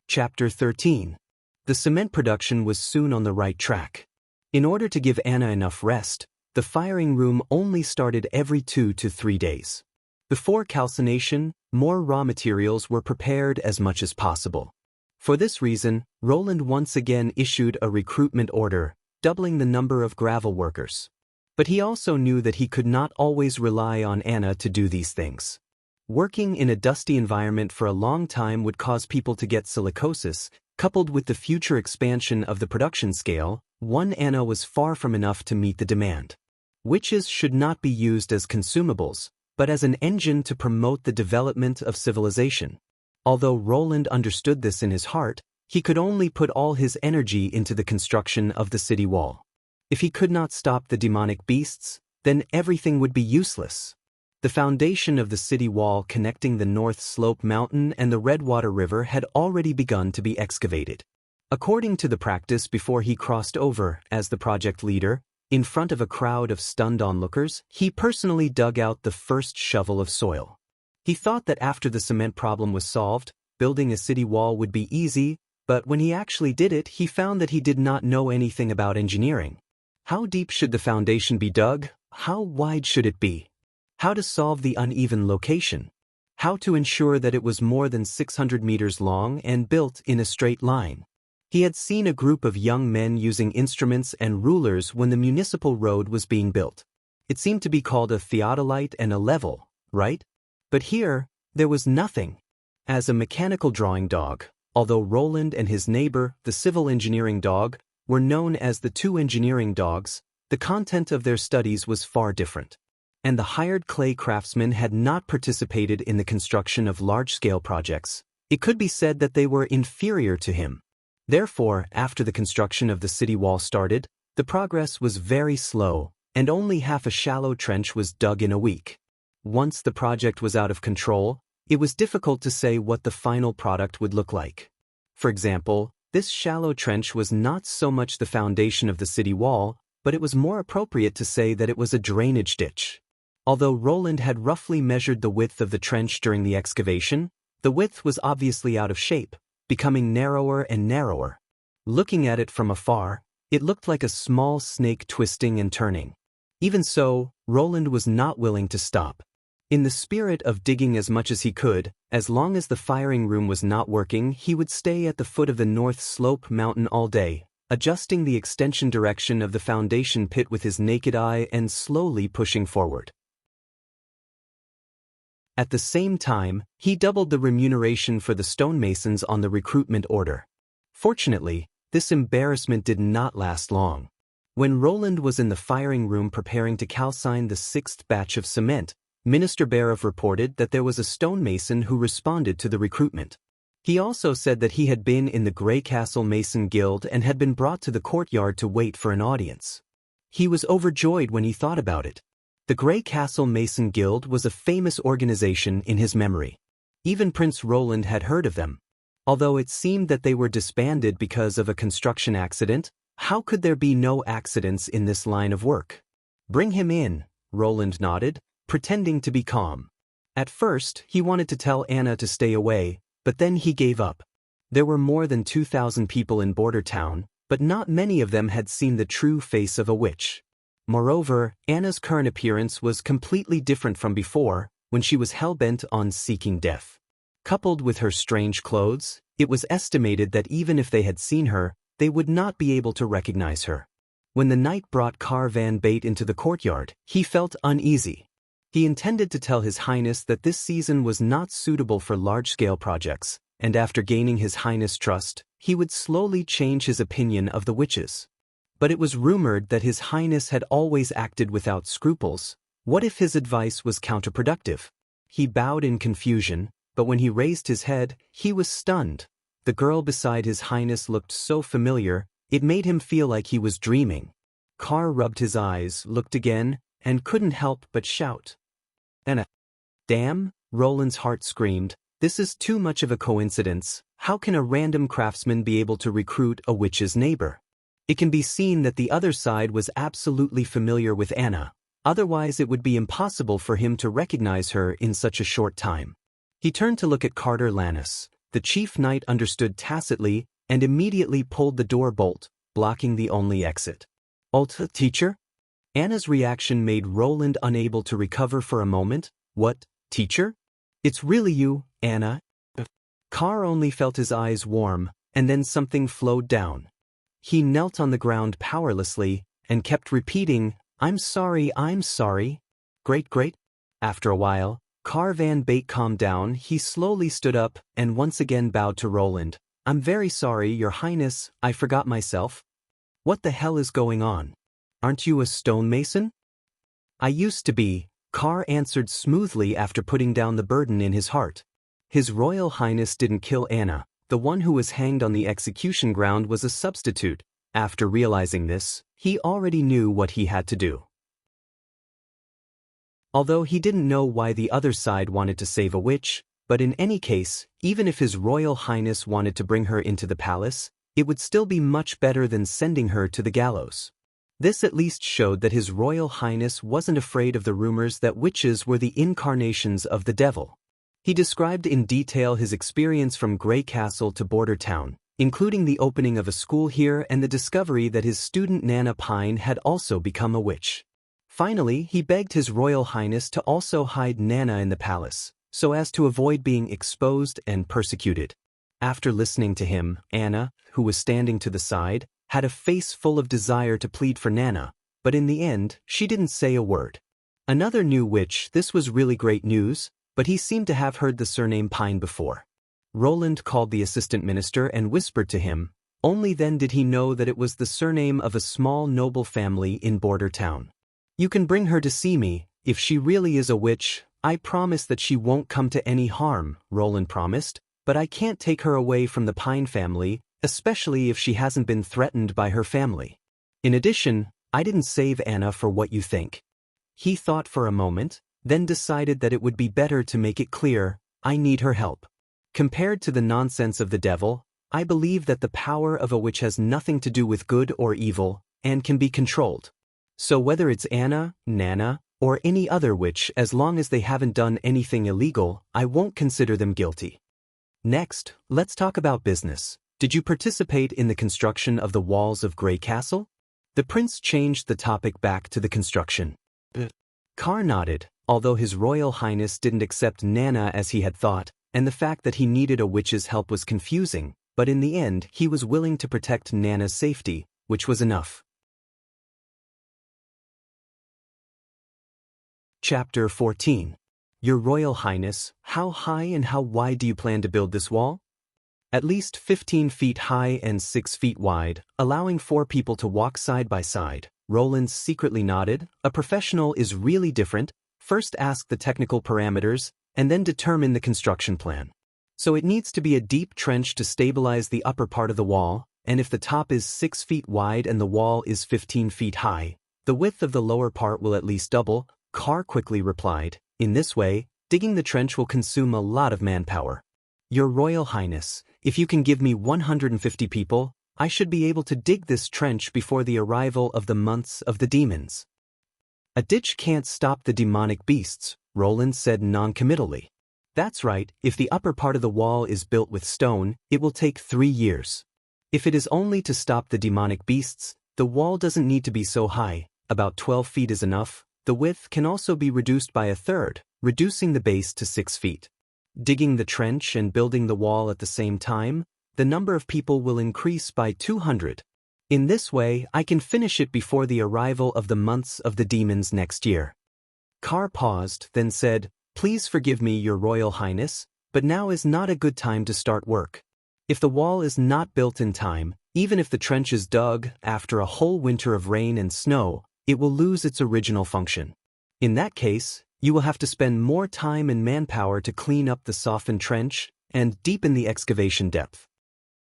Chapter 13. The cement production was soon on the right track. In order to give Anna enough rest, the firing room only started every 2 to 3 days. Before calcination, more raw materials were prepared as much as possible. For this reason, Roland once again issued a recruitment order, doubling the number of gravel workers. But he also knew that he could not always rely on Anna to do these things. Working in a dusty environment for a long time would cause people to get silicosis. Coupled with the future expansion of the production scale, one Anna was far from enough to meet the demand. Witches should not be used as consumables, but as an engine to promote the development of civilization. Although Roland understood this in his heart, He could only put all his energy into the construction of the city wall. If he could not stop the demonic beasts, then everything would be useless. The foundation of the city wall connecting the North Slope Mountain and the Redwater River had already begun to be excavated. According to the practice before he crossed over as the project leader, in front of a crowd of stunned onlookers, he personally dug out the first shovel of soil. He thought that after the cement problem was solved, building a city wall would be easy, but when he actually did it, he found that he did not know anything about engineering. How deep should the foundation be dug? How wide should it be? How to solve the uneven location? How to ensure that it was more than 600 meters long and built in a straight line? He had seen a group of young men using instruments and rulers when the municipal road was being built. It seemed to be called a theodolite and a level, right? But here, there was nothing. As a mechanical drawing dog, although Roland and his neighbor, the civil engineering dog, were known as the two engineering dogs, the content of their studies was far different. And the hired clay craftsmen had not participated in the construction of large-scale projects. It could be said that they were inferior to him. Therefore, after the construction of the city wall started, the progress was very slow, and only half a shallow trench was dug in a week. Once the project was out of control, it was difficult to say what the final product would look like. For example, this shallow trench was not so much the foundation of the city wall, but it was more appropriate to say that it was a drainage ditch. Although Roland had roughly measured the width of the trench during the excavation, the width was obviously out of shape, becoming narrower and narrower. Looking at it from afar, it looked like a small snake twisting and turning. Even so, Roland was not willing to stop. In the spirit of digging as much as he could, as long as the firing room was not working, he would stay at the foot of the North Slope Mountain all day, adjusting the extension direction of the foundation pit with his naked eye and slowly pushing forward. At the same time, he doubled the remuneration for the stonemasons on the recruitment order. Fortunately, this embarrassment did not last long. When Roland was in the firing room preparing to calcine the 6th batch of cement, Minister Barov reported that there was a stonemason who responded to the recruitment. He also said that he had been in the Grey Castle Mason Guild and had been brought to the courtyard to wait for an audience. He was overjoyed when he thought about it. The Grey Castle Mason Guild was a famous organization in his memory. Even Prince Roland had heard of them. Although it seemed that they were disbanded because of a construction accident, how could there be no accidents in this line of work? Bring him in, Roland nodded, pretending to be calm. At first, he wanted to tell Anna to stay away, but then he gave up. There were more than 2,000 people in Border Town, but not many of them had seen the true face of a witch. Moreover, Anna's current appearance was completely different from before, when she was hell-bent on seeking death. Coupled with her strange clothes, it was estimated that even if they had seen her, they would not be able to recognize her. When the knight brought Car Van Bate into the courtyard, he felt uneasy. He intended to tell His Highness that this season was not suitable for large-scale projects, and after gaining His Highness' trust, he would slowly change his opinion of the witches. But it was rumored that His Highness had always acted without scruples. What if his advice was counterproductive? He bowed in confusion, but when he raised his head, he was stunned. The girl beside His Highness looked so familiar, it made him feel like he was dreaming. Carr rubbed his eyes, looked again, and couldn't help but shout. Anna! Damn, Roland's heart screamed, this is too much of a coincidence. How can a random craftsman be able to recruit a witch's neighbor? It can be seen that the other side was absolutely familiar with Anna, otherwise it would be impossible for him to recognize her in such a short time. He turned to look at Carter Lannis. The chief knight understood tacitly and immediately pulled the door bolt, blocking the only exit. Ulta, teacher? Anna's reaction made Roland unable to recover for a moment. What, teacher? It's really you, Anna? Carr only felt his eyes warm, and then something flowed down. He knelt on the ground powerlessly and kept repeating, I'm sorry. Great. After a while, Car Van Bate calmed down. He slowly stood up and once again bowed to Roland. I'm very sorry, Your Highness, I forgot myself. What the hell is going on? Aren't you a stonemason? I used to be, Carr answered smoothly after putting down the burden in his heart. His Royal Highness didn't kill Anna, the one who was hanged on the execution ground was a substitute. After realizing this, he already knew what he had to do. Although he didn't know why the other side wanted to save a witch, but in any case, even if His Royal Highness wanted to bring her into the palace, it would still be much better than sending her to the gallows. This at least showed that His Royal Highness wasn't afraid of the rumors that witches were the incarnations of the devil. He described in detail his experience from Grey Castle to Border Town, including the opening of a school here and the discovery that his student Nana Pine had also become a witch. Finally, he begged His Royal Highness to also hide Nana in the palace, so as to avoid being exposed and persecuted. After listening to him, Anna, who was standing to the side, had a face full of desire to plead for Nana, but in the end, she didn't say a word. Another new witch. This was really great news, but he seemed to have heard the surname Pine before. Roland called the assistant minister and whispered to him. Only then did he know that it was the surname of a small noble family in Border Town. "You can bring her to see me. If she really is a witch, I promise that she won't come to any harm," Roland promised, "but I can't take her away from the Pine family, especially if she hasn't been threatened by her family. In addition, I didn't save Anna for what you think." He thought for a moment, then decided that it would be better to make it clear, "I need her help. Compared to the nonsense of the devil, I believe that the power of a witch has nothing to do with good or evil, and can be controlled. So whether it's Anna, Nana, or any other witch, as long as they haven't done anything illegal, I won't consider them guilty." Next, let's talk about business. Did you participate in the construction of the walls of Grey Castle? The prince changed the topic back to the construction. Carr nodded, although His Royal Highness didn't accept Nana as he had thought, and the fact that he needed a witch's help was confusing, but in the end he was willing to protect Nana's safety, which was enough. Chapter 14. Your Royal Highness, how high and how wide do you plan to build this wall? At least 15 feet high and 6 feet wide, allowing 4 people to walk side by side. Roland secretly nodded. A professional is really different. First ask the technical parameters, and then determine the construction plan. So it needs to be a deep trench to stabilize the upper part of the wall, and if the top is 6 feet wide and the wall is 15 feet high, the width of the lower part will at least double, Carr quickly replied. In this way, digging the trench will consume a lot of manpower. Your Royal Highness, if you can give me 150 people, I should be able to dig this trench before the arrival of the months of the demons. A ditch can't stop the demonic beasts, Roland said non-committally. That's right, if the upper part of the wall is built with stone, it will take 3 years. If it is only to stop the demonic beasts, the wall doesn't need to be so high, about 12 feet is enough. The width can also be reduced by a third, reducing the base to 6 feet. Digging the trench and building the wall at the same time, the number of people will increase by 200. In this way, I can finish it before the arrival of the months of the demons next year. Carr paused, then said, "Please forgive me, Your Royal Highness, but now is not a good time to start work. If the wall is not built in time, even if the trench is dug after a whole winter of rain and snow, it will lose its original function. In that case, you will have to spend more time and manpower to clean up the softened trench and deepen the excavation depth.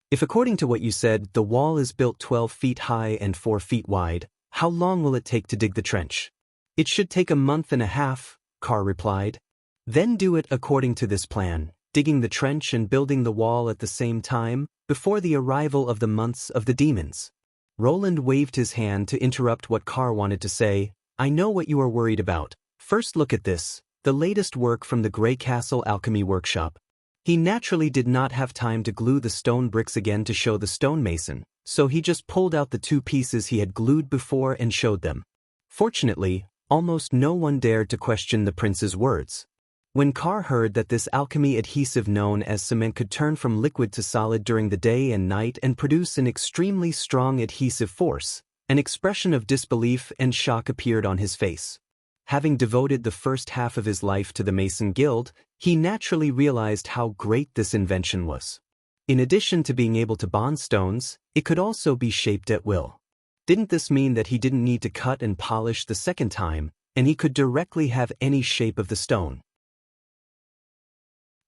If according to what you said, the wall is built 12 feet high and 4 feet wide, how long will it take to dig the trench?" "It should take a month and a half," Carr replied. "Then do it according to this plan, digging the trench and building the wall at the same time, before the arrival of the months of the demons." Roland waved his hand to interrupt what Carr wanted to say. "I know what you are worried about. First look at this, the latest work from the Grey Castle Alchemy Workshop." He naturally did not have time to glue the stone bricks again to show the stonemason, so he just pulled out the 2 pieces he had glued before and showed them. Fortunately, almost no one dared to question the prince's words. When Carr heard that this alchemy adhesive known as cement could turn from liquid to solid during the day and night and produce an extremely strong adhesive force, an expression of disbelief and shock appeared on his face. Having devoted the first half of his life to the Mason Guild, he naturally realized how great this invention was. In addition to being able to bond stones, it could also be shaped at will. Didn't this mean that he didn't need to cut and polish the second time, and he could directly have any shape of the stone?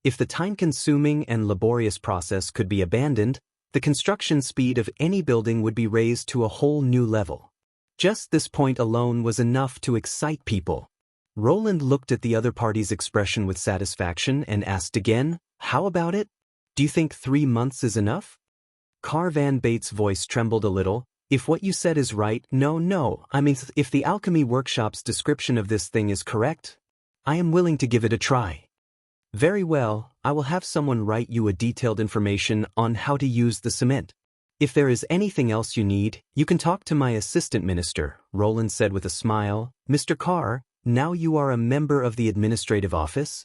If the time-consuming and laborious process could be abandoned, the construction speed of any building would be raised to a whole new level. Just this point alone was enough to excite people. Roland looked at the other party's expression with satisfaction and asked again, "How about it? Do you think 3 months is enough?" Car Van Bate's voice trembled a little. "If what you said is right, no, I mean if the Alchemy Workshop's description of this thing is correct, I am willing to give it a try." "Very well, I will have someone write you a detailed information on how to use the cement. If there is anything else you need, you can talk to my assistant minister," Roland said with a smile. "Mr. Carr, now you are a member of the administrative office?"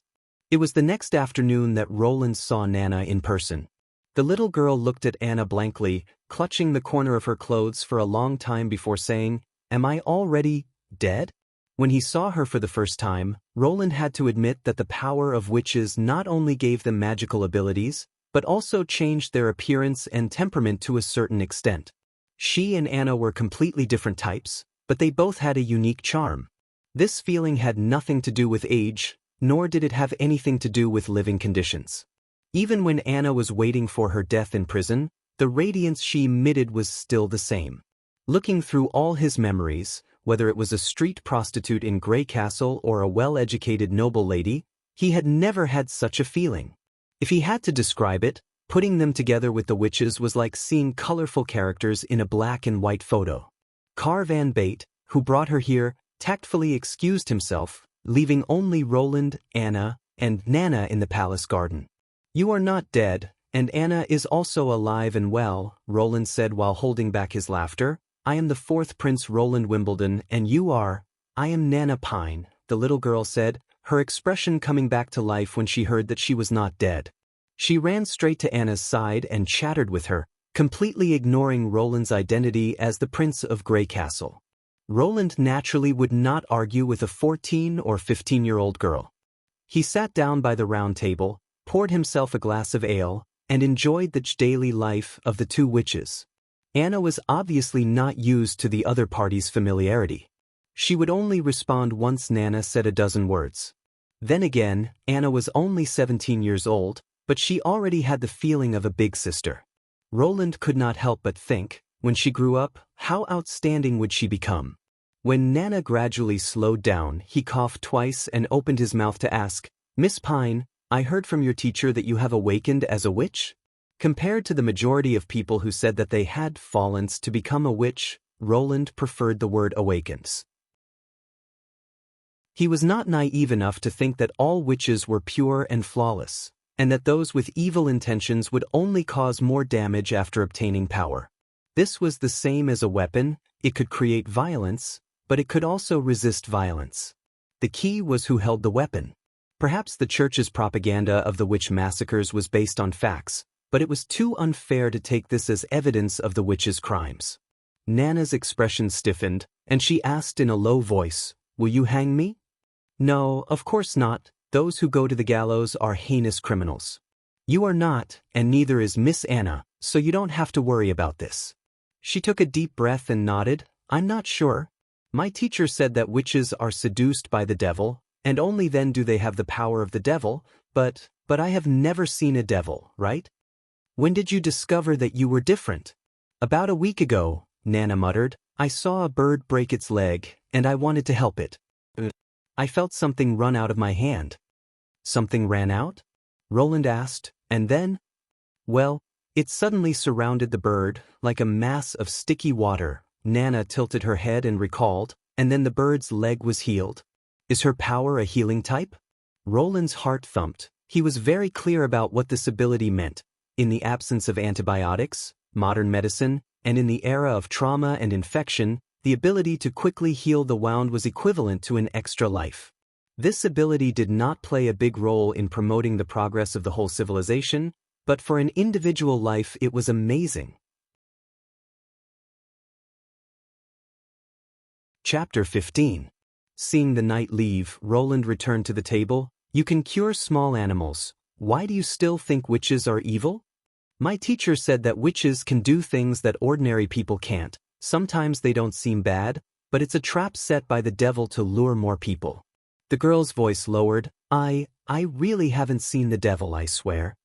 It was the next afternoon that Roland saw Nana in person. The little girl looked at Anna blankly, clutching the corner of her clothes for a long time before saying, "Am I already dead?" When he saw her for the first time, Roland had to admit that the power of witches not only gave them magical abilities, but also changed their appearance and temperament to a certain extent. She and Anna were completely different types, but they both had a unique charm. This feeling had nothing to do with age, nor did it have anything to do with living conditions. Even when Anna was waiting for her death in prison, the radiance she emitted was still the same. Looking through all his memories, whether it was a street prostitute in Grey Castle or a well-educated noble lady, he had never had such a feeling. If he had to describe it, putting them together with the witches was like seeing colorful characters in a black and white photo. Car Van Bate, who brought her here, tactfully excused himself, leaving only Roland, Anna, and Nana in the palace garden. "You are not dead, and Anna is also alive and well," Roland said while holding back his laughter. "I am the 4th Prince Roland Wimbledon, and you are—" "I am Nana Pine," the little girl said, her expression coming back to life when she heard that she was not dead. She ran straight to Anna's side and chattered with her, completely ignoring Roland's identity as the Prince of Grey Castle. Roland naturally would not argue with a 14 or 15-year-old girl. He sat down by the round table, poured himself a glass of ale, and enjoyed the daily life of the two witches. Anna was obviously not used to the other party's familiarity. She would only respond once Nana said a dozen words. Then again, Anna was only 17 years old, but she already had the feeling of a big sister. Roland could not help but think, when she grew up, how outstanding would she become? When Nana gradually slowed down, he coughed twice and opened his mouth to ask, "Miss Pine, I heard from your teacher that you have awakened as a witch?" Compared to the majority of people who said that they had fallen to become a witch, Roland preferred the word awakens. He was not naive enough to think that all witches were pure and flawless, and that those with evil intentions would only cause more damage after obtaining power. This was the same as a weapon. It could create violence, but it could also resist violence. The key was who held the weapon. Perhaps the church's propaganda of the witch massacres was based on facts, but it was too unfair to take this as evidence of the witches' crimes. Nana's expression stiffened, and she asked in a low voice, "Will you hang me?" "No, of course not. Those who go to the gallows are heinous criminals. You are not, and neither is Miss Anna, so you don't have to worry about this." She took a deep breath and nodded. "I'm not sure. My teacher said that witches are seduced by the devil, and only then do they have the power of the devil, but I have never seen a devil, right?" "When did you discover that you were different?" "About a week ago," Nana muttered. "I saw a bird break its leg, and I wanted to help it. I felt something run out of my hand." "Something ran out?" Roland asked, "and then?" "Well, it suddenly surrounded the bird, like a mass of sticky water." Nana tilted her head and recalled, "And then the bird's leg was healed." "Is her power a healing type?" Roland's heart thumped. He was very clear about what this ability meant. In the absence of antibiotics, modern medicine, and in the era of trauma and infection, the ability to quickly heal the wound was equivalent to an extra life. This ability did not play a big role in promoting the progress of the whole civilization, but for an individual life it was amazing. Chapter 15. Seeing the night leave, Roland returned to the table. "You can cure small animals. Why do you still think witches are evil?" "My teacher said that witches can do things that ordinary people can't. Sometimes they don't seem bad, but it's a trap set by the devil to lure more people." The girl's voice lowered. I really haven't seen the devil, I swear.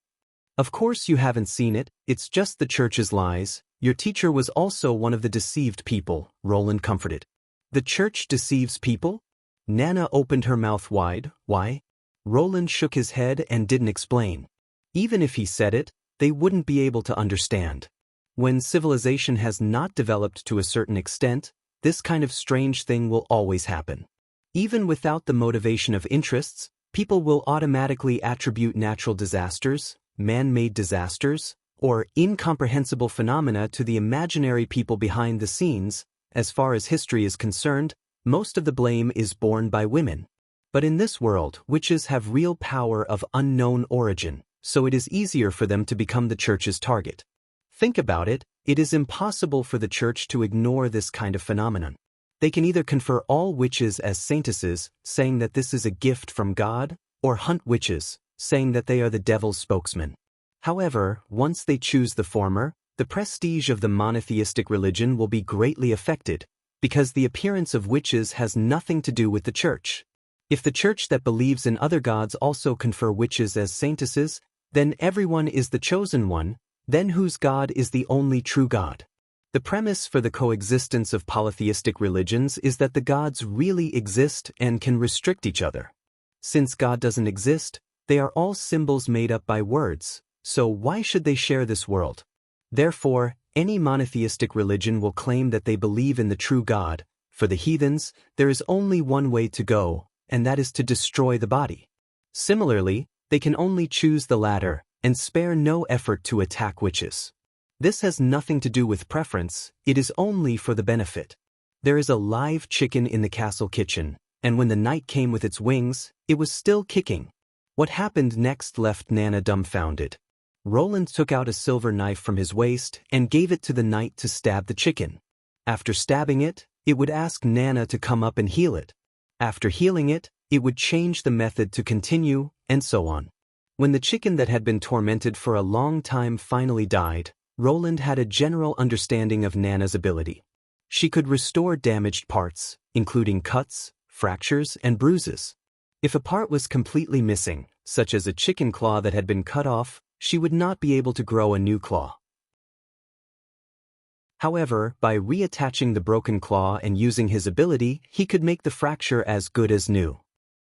Of course you haven't seen it, it's just the church's lies. Your teacher was also one of the deceived people, Roland comforted. The church deceives people? Nana opened her mouth wide. Why? Roland shook his head and didn't explain. Even if he said it, they wouldn't be able to understand. When civilization has not developed to a certain extent, this kind of strange thing will always happen. Even without the motivation of interests, people will automatically attribute natural disasters, man-made disasters, or incomprehensible phenomena to the imaginary people behind the scenes. As far as history is concerned, most of the blame is borne by women. But in this world, witches have real power of unknown origin, so it is easier for them to become the church's target. Think about it, it is impossible for the church to ignore this kind of phenomenon. They can either confer all witches as saintesses, saying that this is a gift from God, or hunt witches, saying that they are the devil's spokesman. However, once they choose the former, the prestige of the monotheistic religion will be greatly affected, because the appearance of witches has nothing to do with the church. If the church that believes in other gods also confer witches as saintesses, then everyone is the chosen one, then whose God is the only true God? The premise for the coexistence of polytheistic religions is that the gods really exist and can restrict each other. Since God doesn't exist, they are all symbols made up by words, so why should they share this world? Therefore, any monotheistic religion will claim that they believe in the true God. For the heathens, there is only one way to go, and that is to destroy the body. Similarly, they can only choose the latter, and spare no effort to attack witches. This has nothing to do with preference, it is only for the benefit. There is a live chicken in the castle kitchen, and when the knight came with its wings, it was still kicking. What happened next left Nana dumbfounded. Roland took out a silver knife from his waist and gave it to the knight to stab the chicken. After stabbing it, it would ask Nana to come up and heal it. After healing it, it would change the method to continue, and so on. When the chicken that had been tormented for a long time finally died, Roland had a general understanding of Nana's ability. She could restore damaged parts, including cuts, fractures, and bruises. If a part was completely missing, such as a chicken claw that had been cut off, she would not be able to grow a new claw. However, by reattaching the broken claw and using his ability, he could make the fracture as good as new.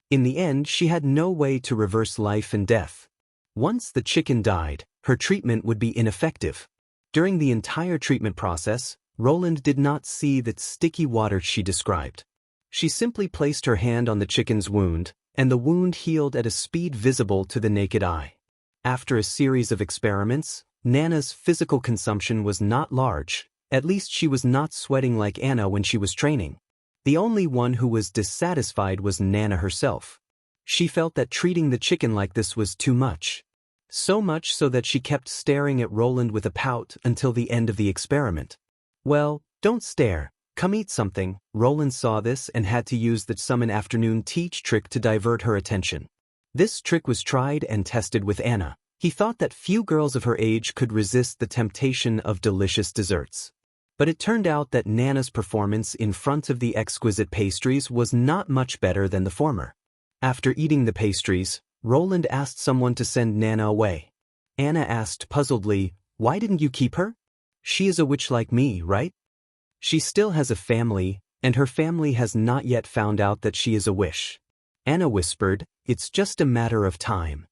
In the end, she had no way to reverse life and death. Once the chicken died, her treatment would be ineffective. During the entire treatment process, Roland did not see that sticky water she described. She simply placed her hand on the chicken's wound, and the wound healed at a speed visible to the naked eye. After a series of experiments, Nana's physical consumption was not large, at least she was not sweating like Anna when she was training. The only one who was dissatisfied was Nana herself. She felt that treating the chicken like this was too much. So much so that she kept staring at Roland with a pout until the end of the experiment. Well, don't stare, come eat something. Roland saw this and had to use the summon afternoon teach trick to divert her attention. This trick was tried and tested with Anna. He thought that few girls of her age could resist the temptation of delicious desserts. But it turned out that Nana's performance in front of the exquisite pastries was not much better than the former. After eating the pastries, Roland asked someone to send Nana away. Anna asked puzzledly, "Why didn't you keep her? She is a witch like me, right? She still has a family, and her family has not yet found out that she is a witch." Anna whispered, "It's just a matter of time."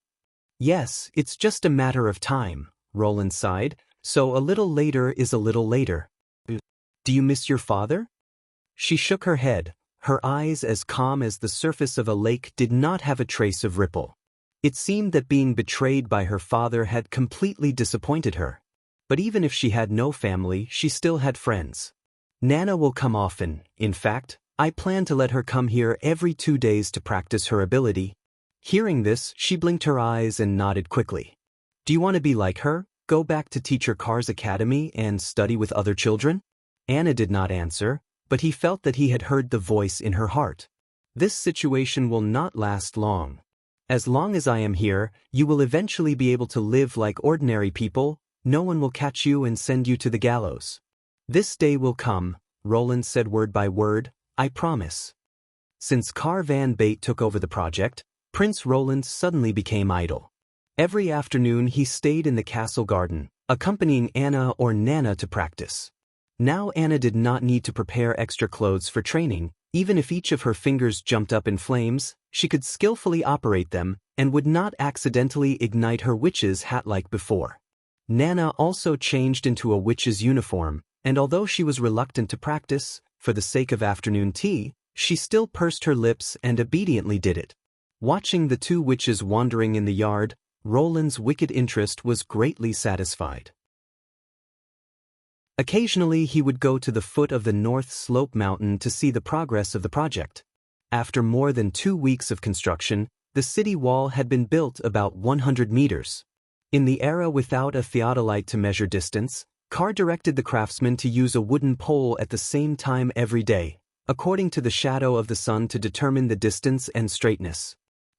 "Yes, it's just a matter of time," Roland sighed, "so a little later is a little later." "Do you miss your father?" She shook her head. Her eyes, as calm as the surface of a lake, did not have a trace of ripple. It seemed that being betrayed by her father had completely disappointed her. But even if she had no family, she still had friends. "Nana will come often. In fact, I plan to let her come here every 2 days to practice her ability." Hearing this, she blinked her eyes and nodded quickly. "Do you want to be like her? Go back to Teacher Carr's academy and study with other children?" Anna did not answer, but he felt that he had heard the voice in her heart. "This situation will not last long. As long as I am here, you will eventually be able to live like ordinary people. No one will catch you and send you to the gallows." "This day will come," Roland said word by word, "I promise." Since Car Van Bate took over the project, Prince Roland suddenly became idle. Every afternoon he stayed in the castle garden, accompanying Anna or Nana to practice. Now Anna did not need to prepare extra clothes for training. Even if each of her fingers jumped up in flames, she could skillfully operate them and would not accidentally ignite her witch's hat like before. Nana also changed into a witch's uniform, and although she was reluctant to practice, for the sake of afternoon tea, she still pursed her lips and obediently did it. Watching the two witches wandering in the yard, Roland's wicked interest was greatly satisfied. Occasionally he would go to the foot of the North Slope Mountain to see the progress of the project. After more than 2 weeks of construction, the city wall had been built about 100 meters. In the era without a theodolite to measure distance, Carr directed the craftsmen to use a wooden pole at the same time every day, according to the shadow of the sun to determine the distance and straightness.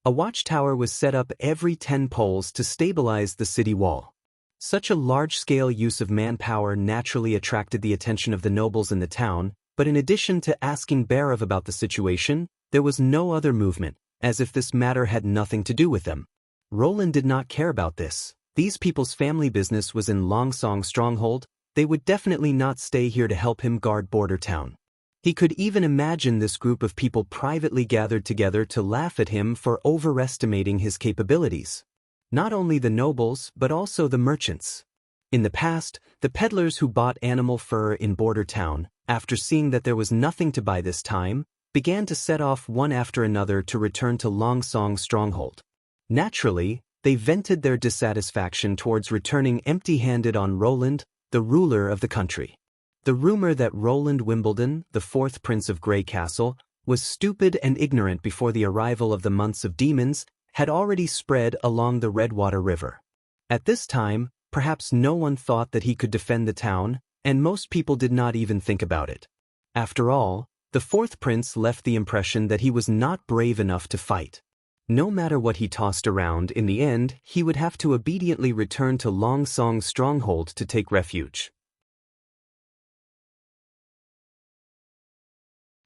A watchtower was set up every 10 poles to stabilize the city wall. Such a large-scale use of manpower naturally attracted the attention of the nobles in the town, but in addition to asking Bhairav about the situation, there was no other movement, as if this matter had nothing to do with them. Roland did not care about this. These people's family business was in Longsong Stronghold. They would definitely not stay here to help him guard Border Town. He could even imagine this group of people privately gathered together to laugh at him for overestimating his capabilities. Not only the nobles, but also the merchants. In the past, the peddlers who bought animal fur in Border Town, after seeing that there was nothing to buy this time, began to set off one after another to return to Longsong Stronghold. Naturally, they vented their dissatisfaction towards returning empty-handed on Roland, the ruler of the country. The rumor that Roland Wimbledon, the 4th Prince of Grey Castle, was stupid and ignorant before the arrival of the months of demons had already spread along the Redwater River. At this time, perhaps no one thought that he could defend the town, and most people did not even think about it. After all, the 4th Prince left the impression that he was not brave enough to fight. No matter what he tossed around, in the end, he would have to obediently return to Longsong Stronghold to take refuge.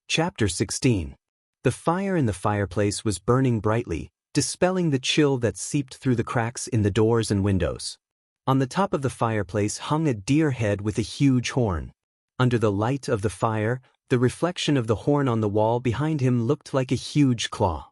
Chapter 16. The fire in the fireplace was burning brightly, dispelling the chill that seeped through the cracks in the doors and windows. On the top of the fireplace hung a deer head with a huge horn. Under the light of the fire, the reflection of the horn on the wall behind him looked like a huge claw.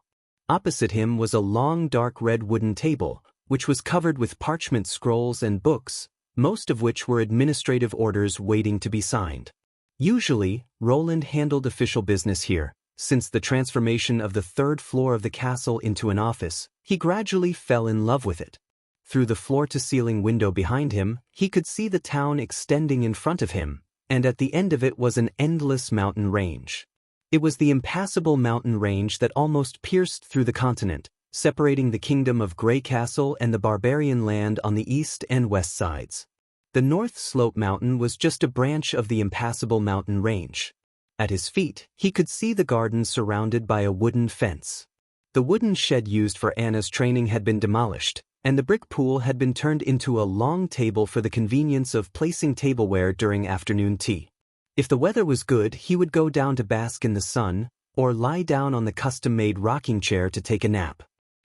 Opposite him was a long dark red wooden table, which was covered with parchment scrolls and books, most of which were administrative orders waiting to be signed. Usually, Roland handled official business here. Since the transformation of the 3rd floor of the castle into an office, he gradually fell in love with it. Through the floor-to-ceiling window behind him, he could see the town extending in front of him, and at the end of it was an endless mountain range. It was the impassable mountain range that almost pierced through the continent, separating the kingdom of Grey Castle and the barbarian land on the east and west sides. The North Slope Mountain was just a branch of the impassable mountain range. At his feet, he could see the garden surrounded by a wooden fence. The wooden shed used for Anna's training had been demolished, and the brick pool had been turned into a long table for the convenience of placing tableware during afternoon tea. If the weather was good, he would go down to bask in the sun, or lie down on the custom-made rocking chair to take a nap.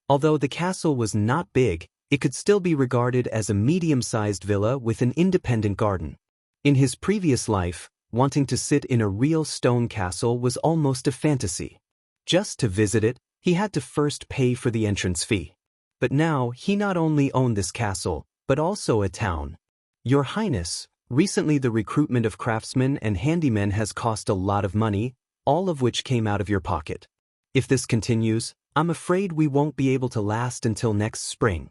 Although the castle was not big, it could still be regarded as a medium-sized villa with an independent garden. In his previous life, wanting to sit in a real stone castle was almost a fantasy. Just to visit it, he had to first pay for the entrance fee. But now, he not only owned this castle, but also a town. Your Highness, recently the recruitment of craftsmen and handymen has cost a lot of money, all of which came out of your pocket. If this continues, I'm afraid we won't be able to last until next spring.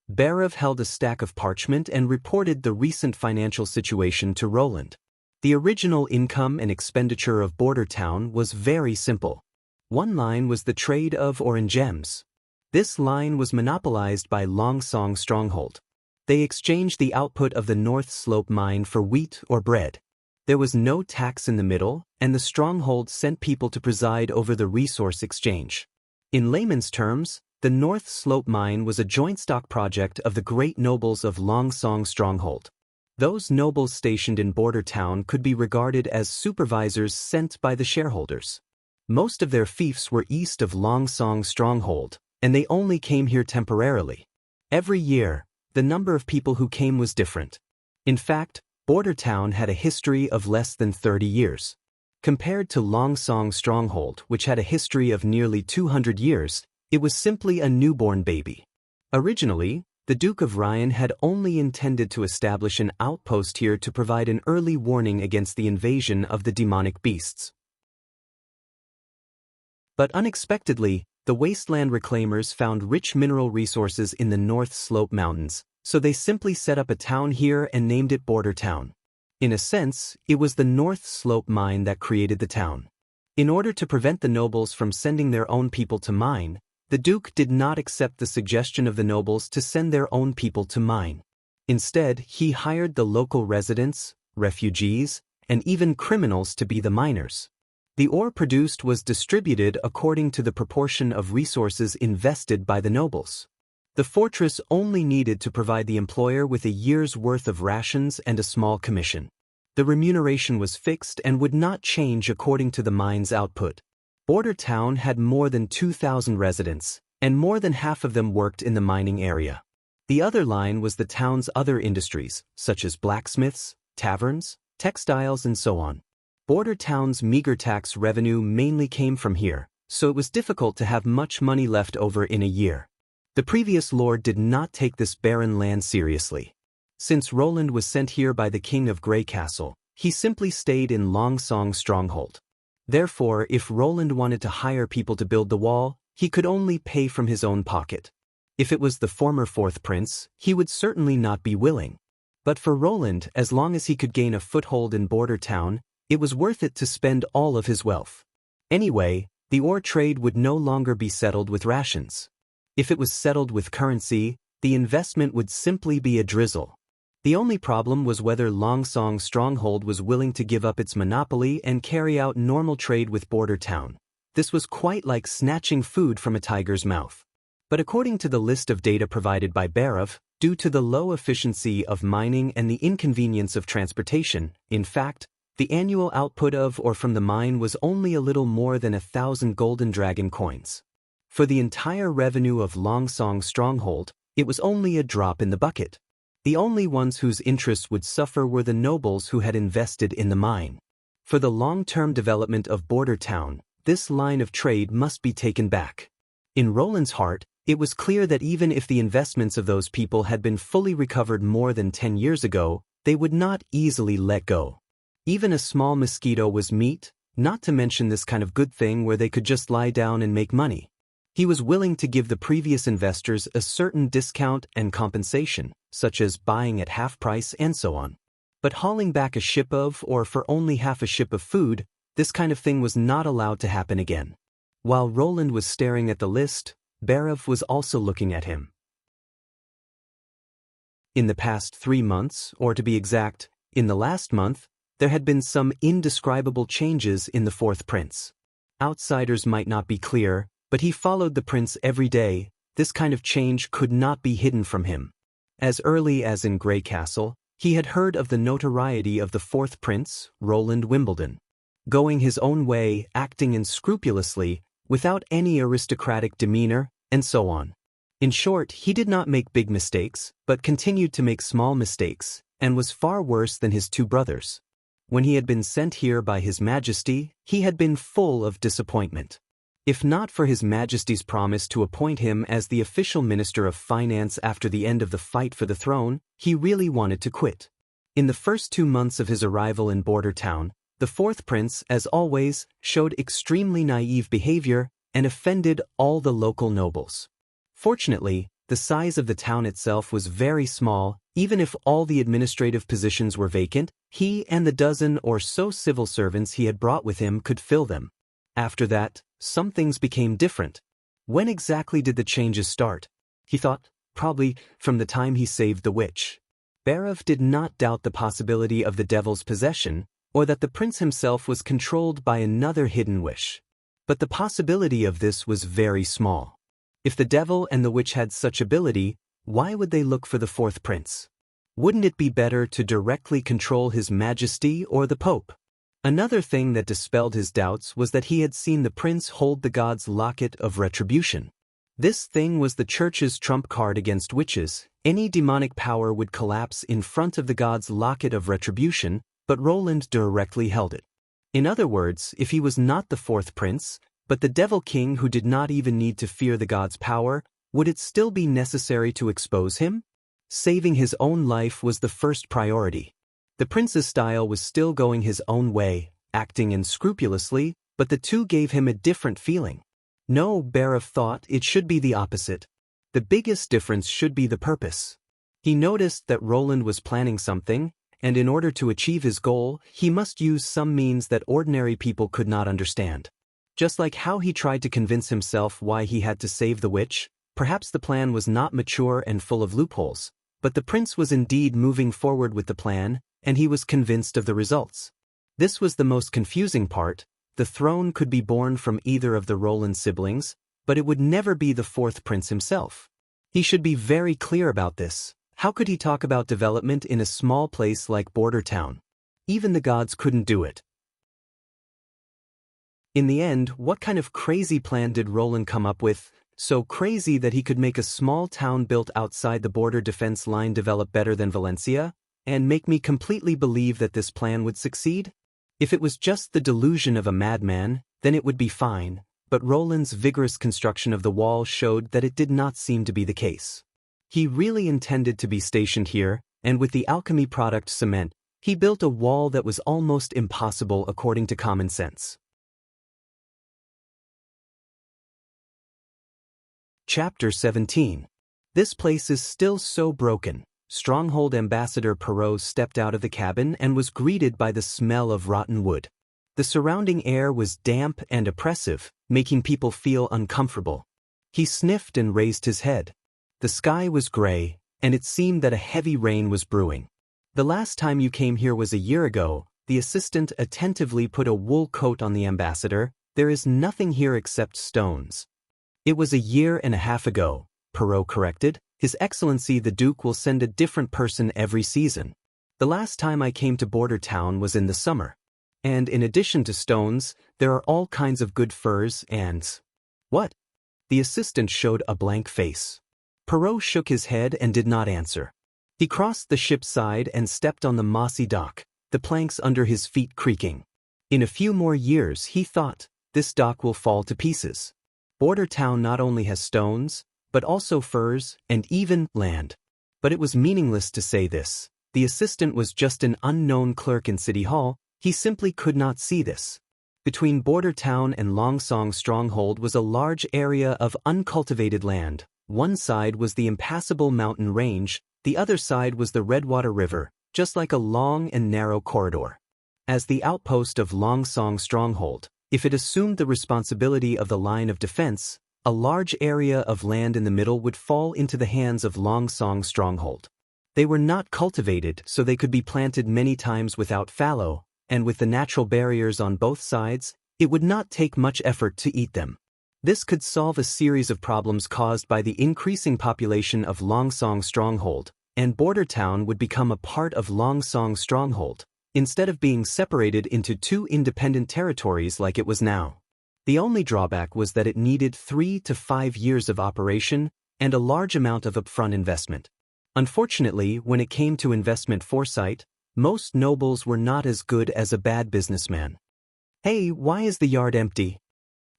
Bhairav held a stack of parchment and reported the recent financial situation to Roland. The original income and expenditure of Border Town was very simple. One line was the trade of ore and gems. This line was monopolized by Longsong Stronghold. They exchanged the output of the North Slope mine for wheat or bread. There was no tax in the middle, and the stronghold sent people to preside over the resource exchange. In layman's terms, the North Slope mine was a joint stock project of the great nobles of Longsong Stronghold. Those nobles stationed in Border Town could be regarded as supervisors sent by the shareholders. Most of their fiefs were east of Longsong's stronghold, and they only came here temporarily. Every year, the number of people who came was different. In fact, Border Town had a history of less than 30 years. Compared to Longsong's stronghold, which had a history of nearly 200 years, it was simply a newborn baby. Originally, the Duke of Ryan had only intended to establish an outpost here to provide an early warning against the invasion of the demonic beasts. But unexpectedly, the wasteland reclaimers found rich mineral resources in the North Slope Mountains, so they simply set up a town here and named it Border Town. In a sense, it was the North Slope mine that created the town. In order to prevent the nobles from sending their own people to mine, the Duke did not accept the suggestion of the nobles to send their own people to mine. Instead, he hired the local residents, refugees, and even criminals to be the miners. The ore produced was distributed according to the proportion of resources invested by the nobles. The fortress only needed to provide the employer with a year's worth of rations and a small commission. The remuneration was fixed and would not change according to the mine's output. Border Town had more than 2,000 residents, and more than half of them worked in the mining area. The other line was the town's other industries, such as blacksmiths, taverns, textiles, and so on. Border Town's meager tax revenue mainly came from here, so it was difficult to have much money left over in a year. The previous lord did not take this barren land seriously. Since Roland was sent here by the king of Grey Castle, he simply stayed in Longsong's stronghold. Therefore, if Roland wanted to hire people to build the wall, he could only pay from his own pocket. If it was the former fourth prince, he would certainly not be willing. But for Roland, as long as he could gain a foothold in Border Town, it was worth it to spend all of his wealth. Anyway, the ore trade would no longer be settled with rations. If it was settled with currency, the investment would simply be a drizzle. The only problem was whether Longsong's stronghold was willing to give up its monopoly and carry out normal trade with Border Town. This was quite like snatching food from a tiger's mouth. But according to the list of data provided by Barav, due to the low efficiency of mining and the inconvenience of transportation, in fact, the annual output of or from the mine was only a little more than 1,000 golden dragon coins. For the entire revenue of Longsong's stronghold, it was only a drop in the bucket. The only ones whose interests would suffer were the nobles who had invested in the mine. For the long-term development of Border Town, this line of trade must be taken back. In Roland's heart, it was clear that even if the investments of those people had been fully recovered more than 10 years ago, they would not easily let go. Even a small mosquito was meat, not to mention this kind of good thing where they could just lie down and make money. He was willing to give the previous investors a certain discount and compensation, such as buying at half price and so on. But hauling back a ship of, or for only half a ship of food, this kind of thing was not allowed to happen again. While Roland was staring at the list, Barav was also looking at him. In the past 3 months, or to be exact, in the last month, there had been some indescribable changes in the fourth prince. Outsiders might not be clear, but he followed the prince every day. This kind of change could not be hidden from him. As early as in Grey Castle, he had heard of the notoriety of the fourth prince, Roland Wimbledon. Going his own way, acting unscrupulously, without any aristocratic demeanor, and so on. In short, he did not make big mistakes, but continued to make small mistakes, and was far worse than his 2 brothers. When he had been sent here by His Majesty, he had been full of disappointment. If not for His Majesty's promise to appoint him as the official Minister of Finance after the end of the fight for the throne, he really wanted to quit. In the first 2 months of his arrival in Border Town, the fourth prince, as always, showed extremely naive behavior and offended all the local nobles. Fortunately, the size of the town itself was very small. Even if all the administrative positions were vacant, he and the dozen or so civil servants he had brought with him could fill them. After that, some things became different. When exactly did the changes start? He thought, probably from the time he saved the witch. Barav did not doubt the possibility of the devil's possession, or that the prince himself was controlled by another hidden wish. But the possibility of this was very small. If the devil and the witch had such ability, why would they look for the fourth prince? Wouldn't it be better to directly control His Majesty or the Pope? Another thing that dispelled his doubts was that he had seen the prince hold the god's locket of retribution. This thing was the church's trump card against witches. Any demonic power would collapse in front of the god's locket of retribution, but Roland directly held it. In other words, if he was not the fourth prince, but the devil king who did not even need to fear the god's power, would it still be necessary to expose him? Saving his own life was the first priority. The prince's style was still going his own way, acting unscrupulously, but the two gave him a different feeling. No, Bear thought it should be the opposite. The biggest difference should be the purpose. He noticed that Roland was planning something, and in order to achieve his goal, he must use some means that ordinary people could not understand. Just like how he tried to convince himself why he had to save the witch, perhaps the plan was not mature and full of loopholes, but the prince was indeed moving forward with the plan, and he was convinced of the results. This was the most confusing part. The throne could be born from either of the Roland siblings, but it would never be the fourth prince himself. He should be very clear about this. How could he talk about development in a small place like Border Town? Even the gods couldn't do it. In the end, what kind of crazy plan did Roland come up with? So crazy that he could make a small town built outside the border defense line develop better than Valencia, and make me completely believe that this plan would succeed? If it was just the delusion of a madman, then it would be fine, but Roland's vigorous construction of the wall showed that it did not seem to be the case. He really intended to be stationed here, and with the alchemy product cement, he built a wall that was almost impossible according to common sense. Chapter 17. This place is still so broken. Stronghold Ambassador Perrault stepped out of the cabin and was greeted by the smell of rotten wood. The surrounding air was damp and oppressive, making people feel uncomfortable. He sniffed and raised his head. The sky was gray, and it seemed that a heavy rain was brewing. The last time you came here was a year ago. The assistant attentively put a wool coat on the ambassador. There is nothing here except stones. It was a year and a half ago, Perrault corrected. His Excellency the Duke will send a different person every season. The last time I came to Border Town was in the summer. And in addition to stones, there are all kinds of good furs and… What? The assistant showed a blank face. Perrault shook his head and did not answer. He crossed the ship's side and stepped on the mossy dock, the planks under his feet creaking. In a few more years, he thought, this dock will fall to pieces. Border Town not only has stones, but also furs, and even land. But it was meaningless to say this. The assistant was just an unknown clerk in City Hall. He simply could not see this. Between Border Town and Longsong Stronghold was a large area of uncultivated land. One side was the impassable mountain range, the other side was the Redwater River, just like a long and narrow corridor. As the outpost of Longsong Stronghold, if it assumed the responsibility of the line of defense, a large area of land in the middle would fall into the hands of Longsong Stronghold. They were not cultivated, so they could be planted many times without fallow, and with the natural barriers on both sides, it would not take much effort to eat them. This could solve a series of problems caused by the increasing population of Longsong Stronghold, and Border Town would become a part of Longsong Stronghold, instead of being separated into two independent territories like it was now. The only drawback was that it needed 3 to 5 years of operation and a large amount of upfront investment. Unfortunately, when it came to investment foresight, most nobles were not as good as a bad businessman. Hey, why is the yard empty?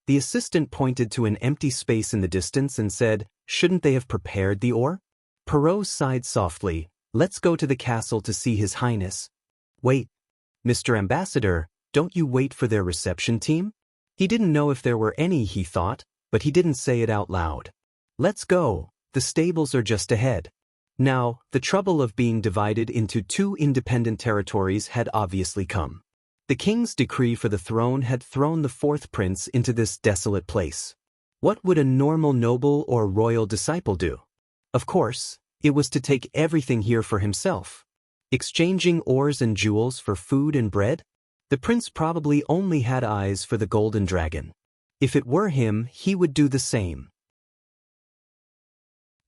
The assistant pointed to an empty space in the distance and said, shouldn't they have prepared the ore? Perrault sighed softly. Let's go to the castle to see His Highness. Wait. Mr. Ambassador, don't you wait for their reception team? He didn't know if there were any, he thought, but he didn't say it out loud. Let's go. The stables are just ahead. Now, the trouble of being divided into two independent territories had obviously come. The king's decree for the throne had thrown the fourth prince into this desolate place. What would a normal noble or royal disciple do? Of course, it was to take everything here for himself. Exchanging ores and jewels for food and bread? The prince probably only had eyes for the golden dragon. If it were him, he would do the same.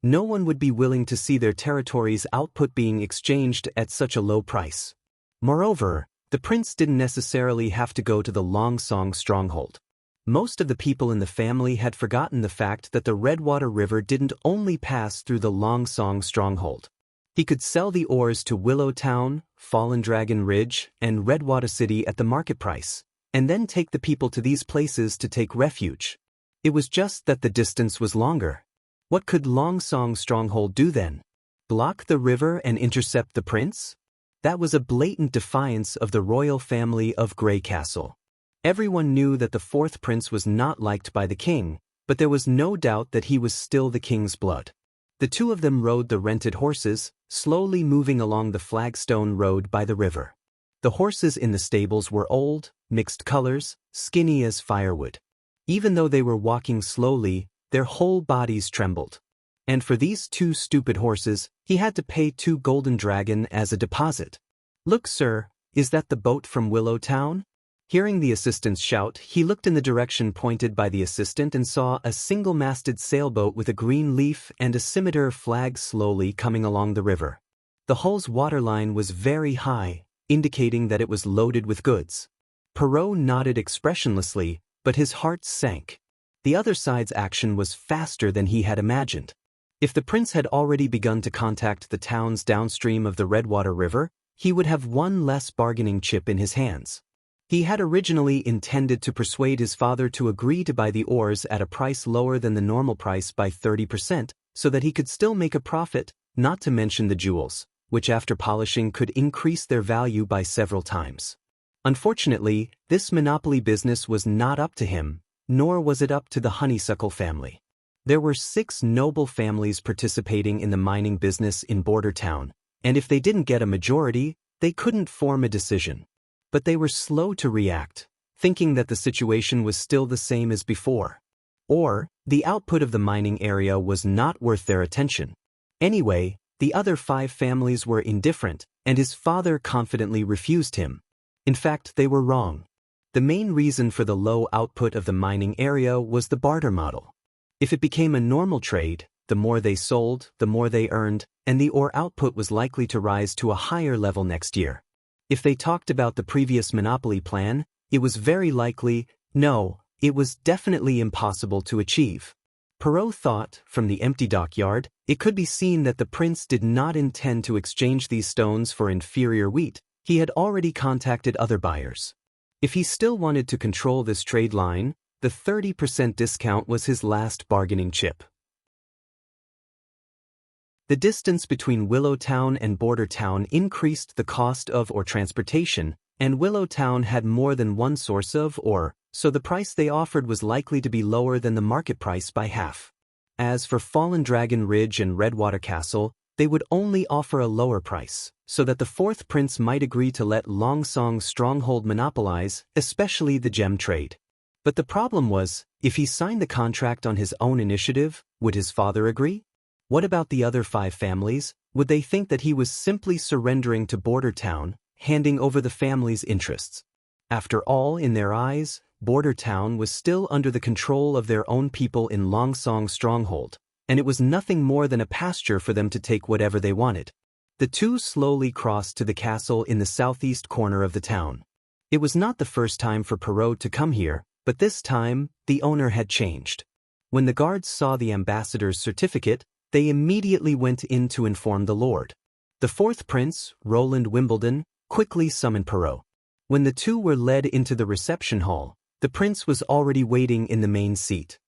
No one would be willing to see their territory's output being exchanged at such a low price. Moreover, The prince didn't necessarily have to go to the Longsong stronghold. Most of the people in the family had forgotten the fact that the Redwater River didn't only pass through the Longsong stronghold. He could sell the ores to Willow Town, Fallen Dragon Ridge, and Redwater City at the market price, and then take the people to these places to take refuge. It was just that the distance was longer. What could Longsong stronghold do then? Block the river and intercept the prince? That was a blatant defiance of the royal family of Grey Castle. Everyone knew that the fourth prince was not liked by the king, but there was no doubt that he was still the king's blood. The two of them rode the rented horses, slowly moving along the flagstone road by the river. The horses in the stables were old, mixed colors, skinny as firewood. Even though they were walking slowly, their whole bodies trembled. And for these two stupid horses, he had to pay 2 golden dragon as a deposit. "Look, sir, is that the boat from Willow Town?" Hearing the assistant's shout, he looked in the direction pointed by the assistant and saw a single-masted sailboat with a green leaf and a scimitar flag slowly coming along the river. The hull's waterline was very high, indicating that it was loaded with goods. Perrault nodded expressionlessly, but his heart sank. The other side's action was faster than he had imagined. If the prince had already begun to contact the towns downstream of the Redwater River, he would have one less bargaining chip in his hands. He had originally intended to persuade his father to agree to buy the ores at a price lower than the normal price by 30%, so that he could still make a profit, not to mention the jewels, which after polishing could increase their value by several times. Unfortunately, this monopoly business was not up to him, nor was it up to the Honeysuckle family. There were 6 noble families participating in the mining business in Border Town, and if they didn't get a majority, they couldn't form a decision. But they were slow to react, thinking that the situation was still the same as before. Or, the output of the mining area was not worth their attention. Anyway, the other 5 families were indifferent, and his father confidently refused him. In fact, they were wrong. The main reason for the low output of the mining area was the barter model. If it became a normal trade, the more they sold, the more they earned, and the ore output was likely to rise to a higher level next year. If they talked about the previous monopoly plan, it was very likely, no, it was definitely impossible to achieve. Perrault thought, from the empty dockyard, it could be seen that the prince did not intend to exchange these stones for inferior wheat. He had already contacted other buyers. If he still wanted to control this trade line, the 30% discount was his last bargaining chip. The distance between Willow Town and Border Town increased the cost of ore transportation, and Willow Town had more than one source of ore, so the price they offered was likely to be lower than the market price by half. As for Fallen Dragon Ridge and Redwater Castle, they would only offer a lower price, so that the fourth prince might agree to let Longsong's stronghold monopolize, especially the gem trade. But the problem was, if he signed the contract on his own initiative, would his father agree? What about the other 5 families? Would they think that he was simply surrendering to Border Town, handing over the family's interests? After all, in their eyes, Border Town was still under the control of their own people in Longsong's stronghold, and it was nothing more than a pasture for them to take whatever they wanted. The two slowly crossed to the castle in the southeast corner of the town. It was not the first time for Perrault to come here, but this time, the owner had changed. When the guards saw the ambassador's certificate, they immediately went in to inform the lord. The fourth prince, Roland Wimbledon, quickly summoned Perrault. When the two were led into the reception hall, the prince was already waiting in the main seat.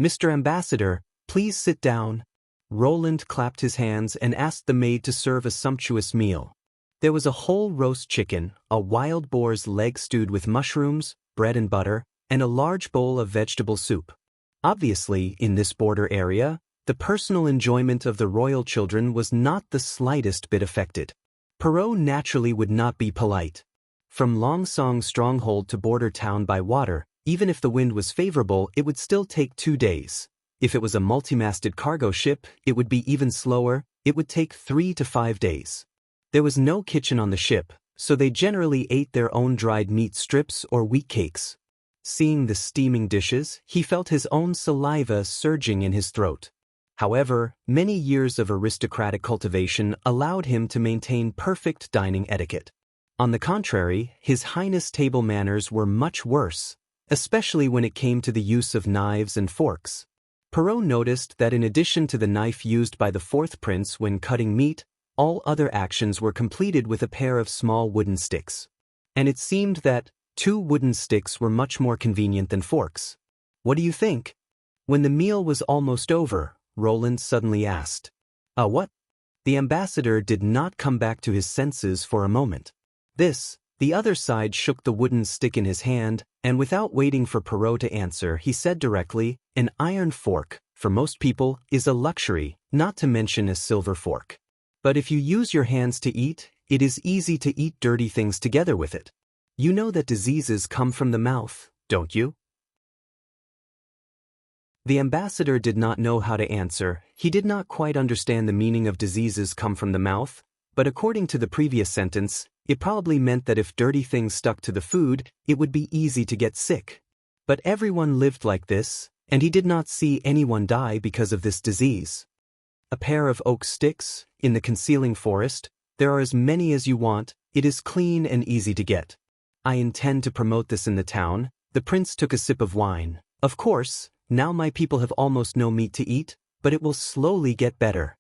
"Mr. Ambassador, please sit down." Roland clapped his hands and asked the maid to serve a sumptuous meal. There was a whole roast chicken, a wild boar's leg stewed with mushrooms, bread and butter, and a large bowl of vegetable soup. Obviously, in this border area, the personal enjoyment of the royal children was not the slightest bit affected. Perrault naturally would not be polite. From Longsong's stronghold to Border Town by water, even if the wind was favorable, it would still take 2 days. If it was a multi-masted cargo ship, it would be even slower, it would take 3 to 5 days. There was no kitchen on the ship, so they generally ate their own dried meat strips or wheat cakes. Seeing the steaming dishes, he felt his own saliva surging in his throat. However, many years of aristocratic cultivation allowed him to maintain perfect dining etiquette. On the contrary, His Highness' table manners were much worse, especially when it came to the use of knives and forks. Perrault noticed that in addition to the knife used by the fourth prince when cutting meat, all other actions were completed with a pair of small wooden sticks. And it seemed that 2 wooden sticks were much more convenient than forks. What do you think? When the meal was almost over, Roland suddenly asked. What? The ambassador did not come back to his senses for a moment. The other side shook the wooden stick in his hand, and without waiting for Perrault to answer, he said directly, an iron fork, for most people, is a luxury, not to mention a silver fork. But if you use your hands to eat, it is easy to eat dirty things together with it. You know that diseases come from the mouth, don't you? The ambassador did not know how to answer. He did not quite understand the meaning of diseases come from the mouth, but according to the previous sentence, it probably meant that if dirty things stuck to the food, it would be easy to get sick. But everyone lived like this, and he did not see anyone die because of this disease. A pair of oak sticks, in the concealing forest, there are as many as you want, it is clean and easy to get. I intend to promote this in the town. The prince took a sip of wine. Of course, now my people have almost no meat to eat, but it will slowly get better.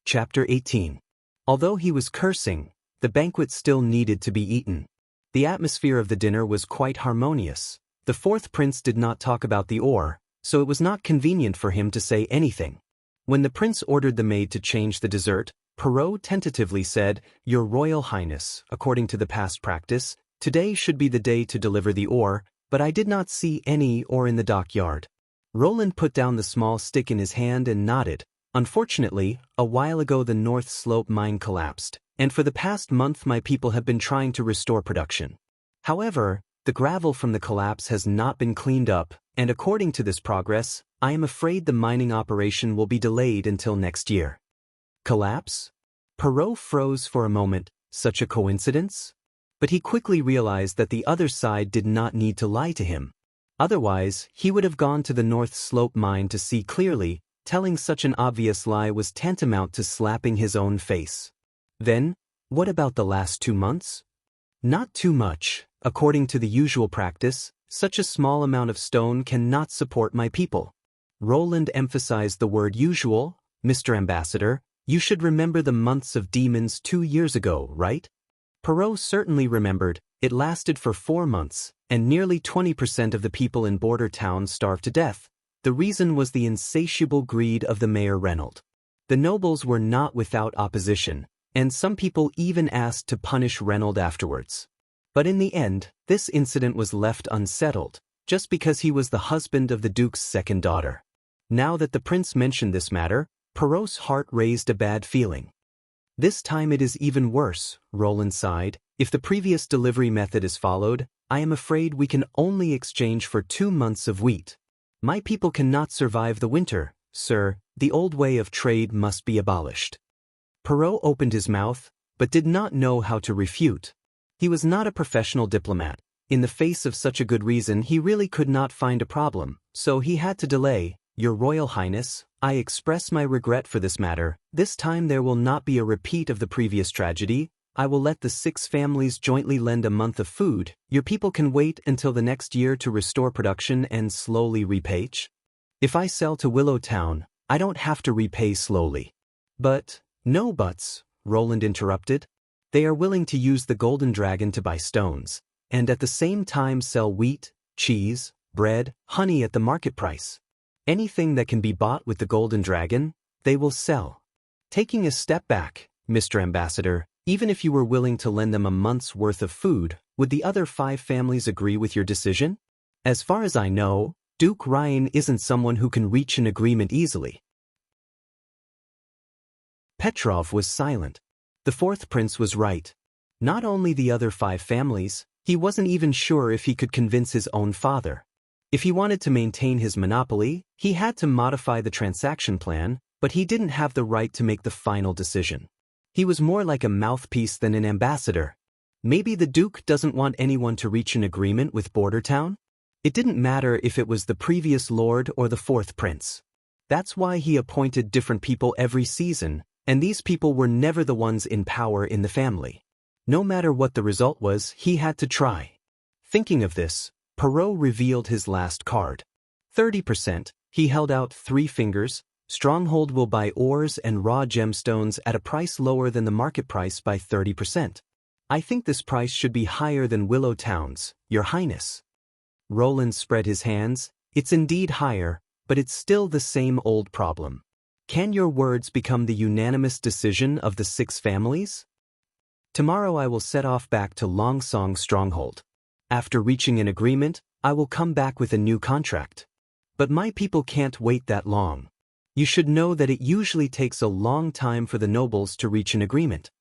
Chapter 18. Although he was cursing, the banquet still needed to be eaten. The atmosphere of the dinner was quite harmonious. The fourth prince did not talk about the ore, so it was not convenient for him to say anything. When the prince ordered the maid to change the dessert, Perrault tentatively said, Your Royal Highness, according to the past practice, today should be the day to deliver the ore, but I did not see any ore in the dockyard. Roland put down the small stick in his hand and nodded. Unfortunately, a while ago the North Slope mine collapsed, and for the past month my people have been trying to restore production. However, the gravel from the collapse has not been cleaned up, and according to this progress, I am afraid the mining operation will be delayed until next year. Collapse? Perrault froze for a moment. Such a coincidence? But he quickly realized that the other side did not need to lie to him. Otherwise, he would have gone to the North Slope mine to see clearly. Telling such an obvious lie was tantamount to slapping his own face. Then, what about the last 2 months? Not too much. According to the usual practice, such a small amount of stone cannot support my people. Roland emphasized the word usual. Mr. Ambassador, you should remember the months of demons 2 years ago, right? Perrault certainly remembered. It lasted for 4 months, and nearly 20% of the people in border towns starved to death. The reason was the insatiable greed of the Mayor Reynolds. The nobles were not without opposition, and some people even asked to punish Reynolds afterwards. But in the end, this incident was left unsettled, just because he was the husband of the Duke's second daughter. Now that the prince mentioned this matter, Perrault's heart raised a bad feeling. This time it is even worse, Roland sighed. If the previous delivery method is followed, I am afraid we can only exchange for 2 months of wheat. My people cannot survive the winter, sir. The old way of trade must be abolished. Perrault opened his mouth, but did not know how to refute. He was not a professional diplomat. In the face of such a good reason, he really could not find a problem, so he had to delay. Your Royal Highness, I express my regret for this matter. This time there will not be a repeat of the previous tragedy. I will let the 6 families jointly lend a month of food. Your people can wait until the next year to restore production and slowly repay. If I sell to Willow Town, I don't have to repay slowly. But, no buts, Roland interrupted. They are willing to use the Golden Dragon to buy stones, and at the same time sell wheat, cheese, bread, honey at the market price. Anything that can be bought with the Golden Dragon, they will sell. Taking a step back, Mr. Ambassador, even if you were willing to lend them a month's worth of food, would the other 5 families agree with your decision? As far as I know, Duke Ryan isn't someone who can reach an agreement easily. Petrov was silent. The fourth prince was right. Not only the other 5 families, he wasn't even sure if he could convince his own father. If he wanted to maintain his monopoly, he had to modify the transaction plan, but he didn't have the right to make the final decision. He was more like a mouthpiece than an ambassador. Maybe the Duke doesn't want anyone to reach an agreement with Border Town? It didn't matter if it was the previous lord or the fourth prince. That's why he appointed different people every season, And these people were never the ones in power in the family. No matter what the result was, he had to try. Thinking of this, Perrault revealed his last card. 30%, he held out 3 fingers. Stronghold will buy ores and raw gemstones at a price lower than the market price by 30%. I think this price should be higher than Willow Town's, Your Highness. Roland spread his hands. It's indeed higher, but it's still the same old problem. Can your words become the unanimous decision of the 6 families? Tomorrow I will set off back to Longsong Stronghold. After reaching an agreement, I will come back with a new contract. But my people can't wait that long. You should know that it usually takes a long time for the nobles to reach an agreement.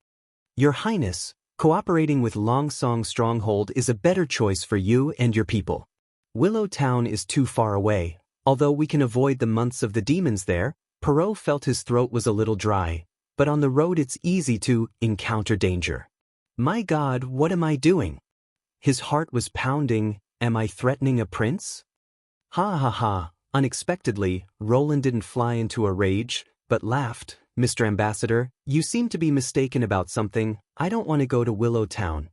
Your Highness, cooperating with Longsong Stronghold is a better choice for you and your people. Willow Town is too far away, although we can avoid the months of the demons there. Perrault felt his throat was a little dry, but on the road it's easy to encounter danger. My God, what am I doing? His heart was pounding. Am I threatening a prince? Ha ha ha. Unexpectedly, Roland didn't fly into a rage, but laughed. Mr. Ambassador, you seem to be mistaken about something. I don't want to go to Willow Town.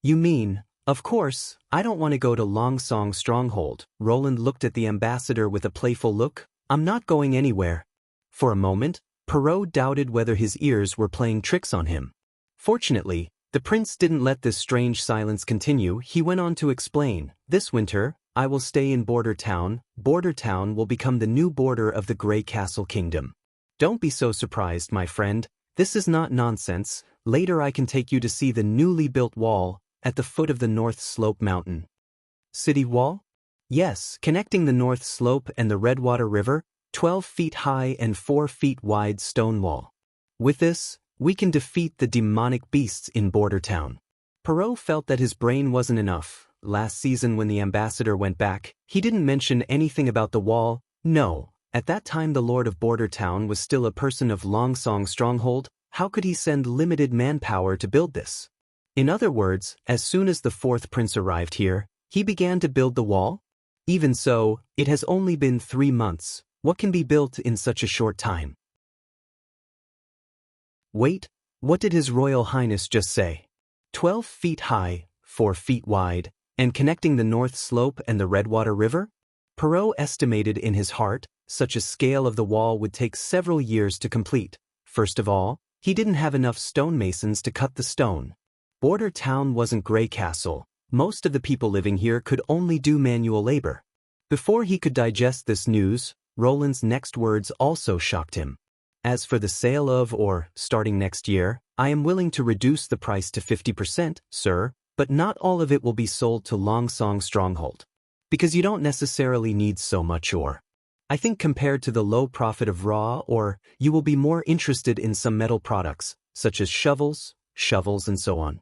You mean, of course, I don't want to go to Longsong Stronghold. Roland looked at the ambassador with a playful look. I'm not going anywhere. For a moment, Perrault doubted whether his ears were playing tricks on him. Fortunately, the prince didn't let this strange silence continue. He went on to explain, this winter, I will stay in Border Town. Border Town will become the new border of the Grey Castle Kingdom. Don't be so surprised, my friend. This is not nonsense. Later I can take you to see the newly built wall at the foot of the North Slope Mountain. City wall? Yes, connecting the North Slope and the Redwater River, 12 feet high and 4 feet wide stone wall. With this, we can defeat the demonic beasts in Border Town. Perrault felt that his brain wasn't enough. Last season when the ambassador went back, he didn't mention anything about the wall. No, at that time the Lord of Border Town was still a person of Longsong Stronghold. How could he send limited manpower to build this? In other words, as soon as the 4th prince arrived here, he began to build the wall? Even so, it has only been 3 months. What can be built in such a short time? Wait, what did His Royal Highness just say? 12 feet high, 4 feet wide, and connecting the North Slope and the Redwater River? Perrault estimated in his heart, such a scale of the wall would take several years to complete. First of all, he didn't have enough stonemasons to cut the stone. Border Town wasn't Grey Castle. Most of the people living here could only do manual labor. Before he could digest this news, Roland's next words also shocked him. As for the sale of or, starting next year, I am willing to reduce the price to 50%, sir, but not all of it will be sold to Longsong Stronghold. Because you don't necessarily need so much ore. I think compared to the low profit of raw ore, you will be more interested in some metal products, such as shovels, and so on.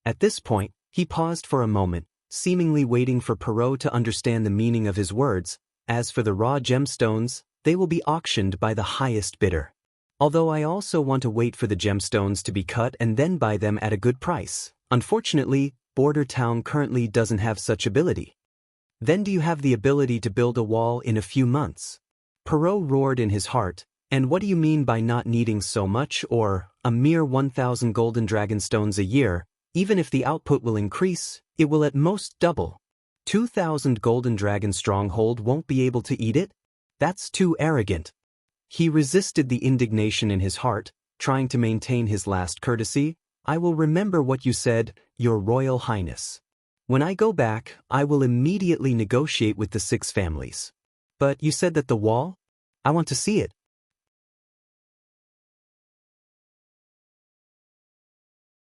At this point, he paused for a moment, seemingly waiting for Perrault to understand the meaning of his words. As for the raw gemstones, they will be auctioned by the highest bidder. Although I also want to wait for the gemstones to be cut and then buy them at a good price. Unfortunately, Border Town currently doesn't have such ability. Then do you have the ability to build a wall in a few months? Perrault roared in his heart, and what do you mean by not needing so much or a mere 1,000 golden dragon stones a year? Even if the output will increase, it will at most double. 2,000 golden dragon stronghold won't be able to eat it? That's too arrogant. He resisted the indignation in his heart, trying to maintain his last courtesy. I will remember what you said, Your Royal Highness. When I go back, I will immediately negotiate with the 6 families. But you said that the wall? I want to see it.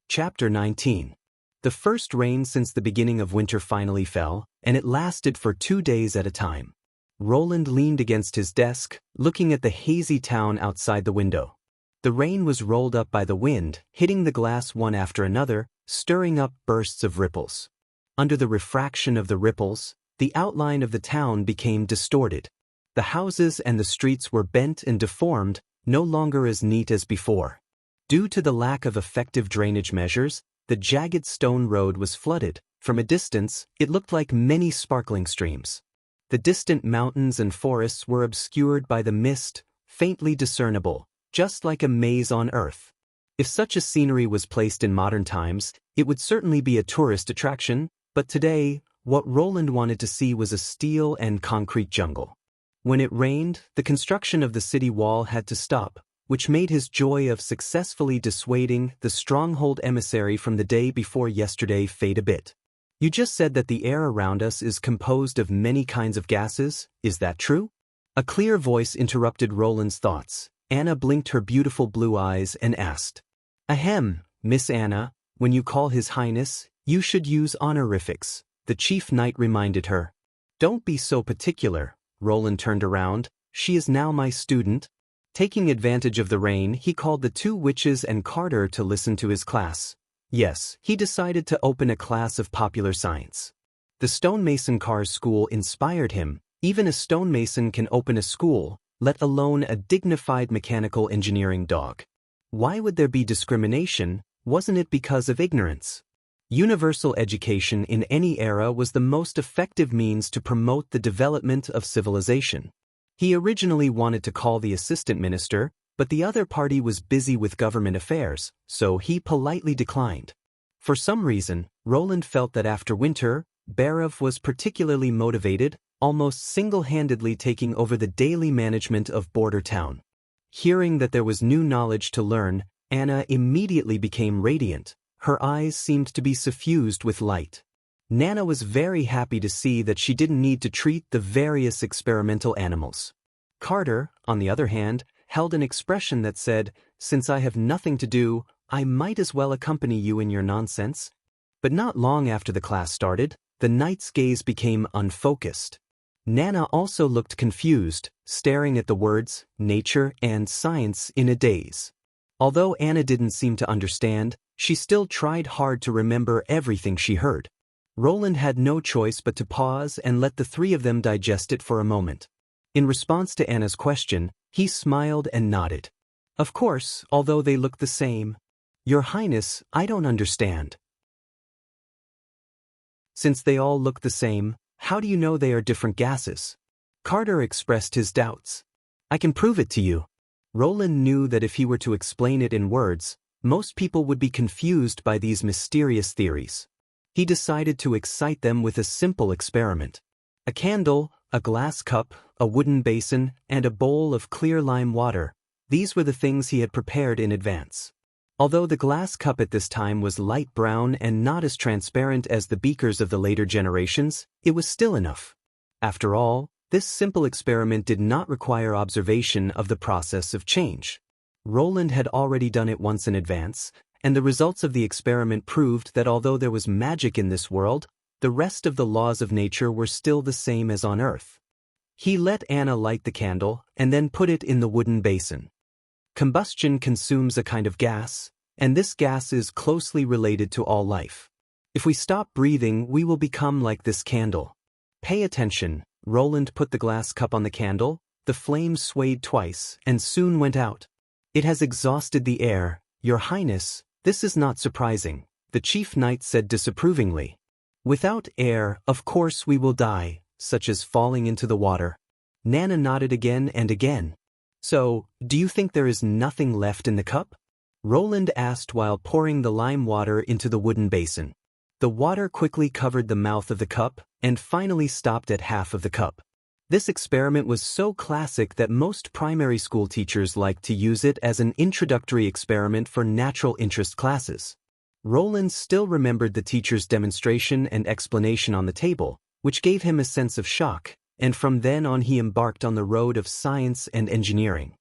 Chapter 19. The first rain since the beginning of winter finally fell, and it lasted for 2 days at a time. Roland leaned against his desk, looking at the hazy town outside the window. The rain was rolled up by the wind, hitting the glass one after another, stirring up bursts of ripples. Under the refraction of the ripples, the outline of the town became distorted. The houses and the streets were bent and deformed, no longer as neat as before. Due to the lack of effective drainage measures, the jagged stone road was flooded. From a distance, it looked like many sparkling streams. The distant mountains and forests were obscured by the mist, faintly discernible, just like a maze on Earth. If such a scenery was placed in modern times, it would certainly be a tourist attraction, but today, what Roland wanted to see was a steel and concrete jungle. When it rained, the construction of the city wall had to stop, which made his joy of successfully dissuading the stronghold emissary from the day before yesterday fade a bit. You just said that the air around us is composed of many kinds of gases, is that true? A clear voice interrupted Roland's thoughts. Anna blinked her beautiful blue eyes and asked, "Ahem, Miss Anna, when you call His Highness, you should use honorifics," the chief knight reminded her. "Don't be so particular." Roland turned around. "She is now my student." Taking advantage of the rain, he called the two witches and Carter to listen to his class. Yes, he decided to open a class of popular science. The stonemason Carr's school inspired him. Even a stonemason can open a school, let alone a dignified mechanical engineering dog. Why would there be discrimination? Wasn't it because of ignorance? Universal education in any era was the most effective means to promote the development of civilization. He originally wanted to call the assistant minister, but the other party was busy with government affairs, so he politely declined. For some reason, Roland felt that after winter, Barov was particularly motivated, almost single-handedly taking over the daily management of Border Town. Hearing that there was new knowledge to learn, Anna immediately became radiant. Her eyes seemed to be suffused with light. Nana was very happy to see that she didn't need to treat the various experimental animals. Carter, on the other hand, held an expression that said, "Since I have nothing to do, I might as well accompany you in your nonsense." But not long after the class started, the knight's gaze became unfocused. Nana also looked confused, staring at the words, nature and science in a daze. Although Anna didn't seem to understand, she still tried hard to remember everything she heard. Roland had no choice but to pause and let the three of them digest it for a moment. In response to Anna's question, he smiled and nodded. "Of course, although they look the same." "Your Highness, I don't understand." "Since they all look the same, how do you know they are different gases?" Carter expressed his doubts. "I can prove it to you." Roland knew that if he were to explain it in words, most people would be confused by these mysterious theories. He decided to excite them with a simple experiment. A candle, a glass cup, a wooden basin, and a bowl of clear lime water. These were the things he had prepared in advance. Although the glass cup at this time was light brown and not as transparent as the beakers of the later generations, it was still enough. After all, this simple experiment did not require observation of the process of change. Roland had already done it once in advance, and the results of the experiment proved that although there was magic in this world, the rest of the laws of nature were still the same as on Earth. He let Anna light the candle and then put it in the wooden basin. Combustion consumes a kind of gas, and this gas is closely related to all life. If we stop breathing, we will become like this candle. Pay attention. Roland put the glass cup on the candle, the flame swayed twice, and soon went out. "It has exhausted the air, Your Highness. This is not surprising," the chief knight said disapprovingly. "Without air, of course we will die, such as falling into the water." Nana nodded again and again. "So, do you think there is nothing left in the cup?" Roland asked while pouring the lime water into the wooden basin. The water quickly covered the mouth of the cup and finally stopped at half of the cup. This experiment was so classic that most primary school teachers liked to use it as an introductory experiment for natural interest classes. Roland still remembered the teacher's demonstration and explanation on the table, which gave him a sense of shock, and from then on he embarked on the road of science and engineering.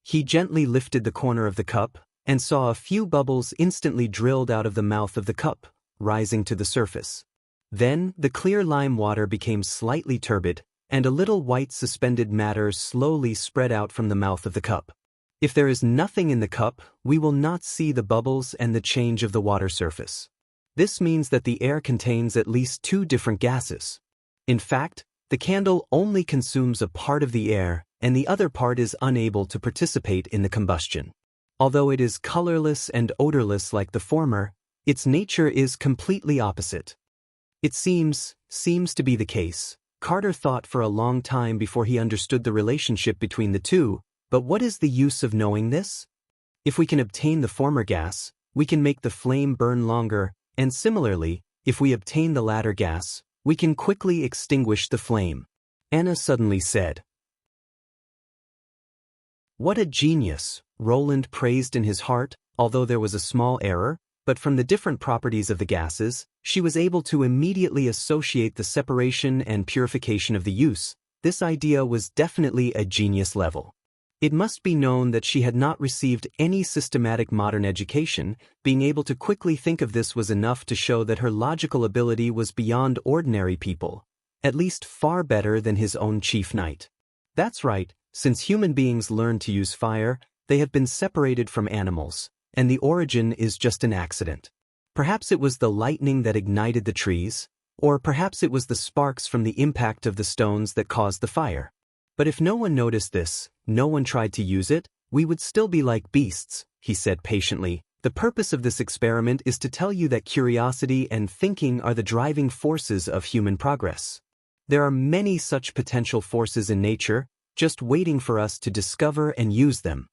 He gently lifted the corner of the cup and saw a few bubbles instantly drilled out of the mouth of the cup, rising to the surface. Then the clear lime water became slightly turbid, and a little white suspended matter slowly spread out from the mouth of the cup. If there is nothing in the cup, we will not see the bubbles and the change of the water surface. This means that the air contains at least two different gases. In fact, the candle only consumes a part of the air, and the other part is unable to participate in the combustion. Although it is colorless and odorless like the former, its nature is completely opposite. It seems to be the case. Carter thought for a long time before he understood the relationship between the two, But what is the use of knowing this? If we can obtain the former gas, we can make the flame burn longer, and similarly, if we obtain the latter gas, we can quickly extinguish the flame. Anna suddenly said. What a genius, Roland praised in his heart, although there was a small error, but from the different properties of the gases, she was able to immediately associate the separation and purification of the use. This idea was definitely a genius level. It must be known that she had not received any systematic modern education. Being able to quickly think of this was enough to show that her logical ability was beyond ordinary people, at least far better than his own chief knight. That's right, since human beings learned to use fire, they have been separated from animals, and the origin is just an accident. Perhaps it was the lightning that ignited the trees, or perhaps it was the sparks from the impact of the stones that caused the fire. But if no one noticed this, no one tried to use it, we would still be like beasts, he said patiently. The purpose of this experiment is to tell you that curiosity and thinking are the driving forces of human progress. There are many such potential forces in nature, just waiting for us to discover and use them.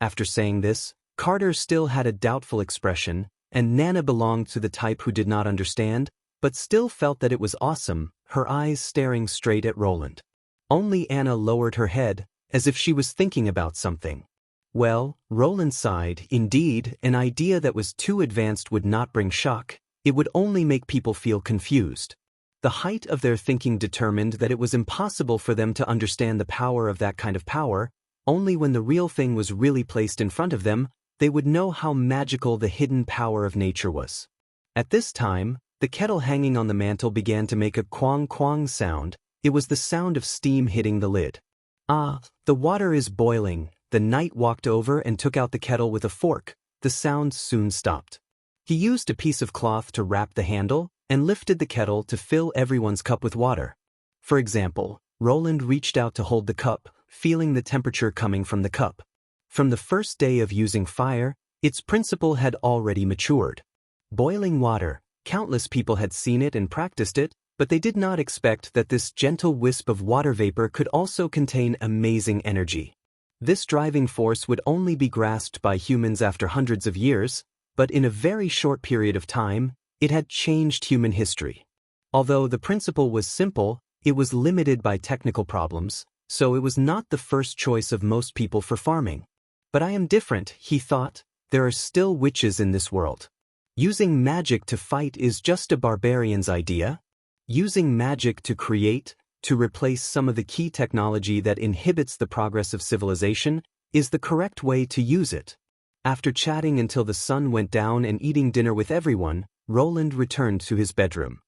After saying this, Carter still had a doubtful expression, and Nana belonged to the type who did not understand, but still felt that it was awesome, her eyes staring straight at Roland. Only Anna lowered her head, as if she was thinking about something. Well, Roland sighed. Indeed, an idea that was too advanced would not bring shock, it would only make people feel confused. The height of their thinking determined that it was impossible for them to understand the power of that kind of power. Only when the real thing was really placed in front of them, they would know how magical the hidden power of nature was. At this time, the kettle hanging on the mantel began to make a quang-quang sound. It was the sound of steam hitting the lid. Ah, the water is boiling. The knight walked over and took out the kettle with a fork. The sound soon stopped. He used a piece of cloth to wrap the handle, and lifted the kettle to fill everyone's cup with water. For example, Roland reached out to hold the cup, feeling the temperature coming from the cup. From the first day of using fire, its principle had already matured. Boiling water, countless people had seen it and practiced it, but they did not expect that this gentle wisp of water vapor could also contain amazing energy. This driving force would only be grasped by humans after hundreds of years, but in a very short period of time, it had changed human history. Although the principle was simple, it was limited by technical problems, so it was not the first choice of most people for farming. But I am different, he thought. There are still witches in this world. Using magic to fight is just a barbarian's idea. Using magic to create, to replace some of the key technology that inhibits the progress of civilization, is the correct way to use it. After chatting until the sun went down and eating dinner with everyone, Roland returned to his bedroom.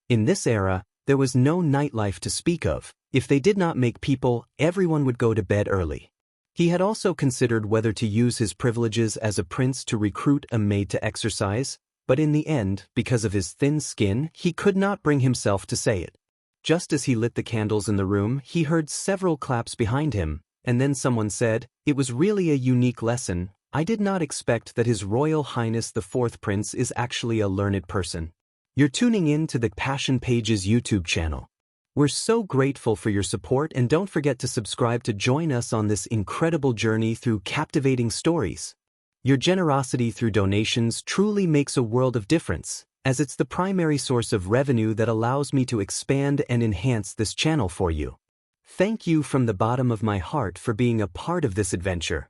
In this era, there was no nightlife to speak of. If they did not make people, everyone would go to bed early. He had also considered whether to use his privileges as a prince to recruit a maid to exercise, but in the end, because of his thin skin, he could not bring himself to say it. Just as he lit the candles in the room, he heard several claps behind him, and then someone said, "It was really a unique lesson. I did not expect that His Royal Highness the Fourth Prince is actually a learned person." You're tuning in to the Passion Pages YouTube channel. We're so grateful for your support, and don't forget to subscribe to join us on this incredible journey through captivating stories. Your generosity through donations truly makes a world of difference, as it's the primary source of revenue that allows me to expand and enhance this channel for you. Thank you from the bottom of my heart for being a part of this adventure.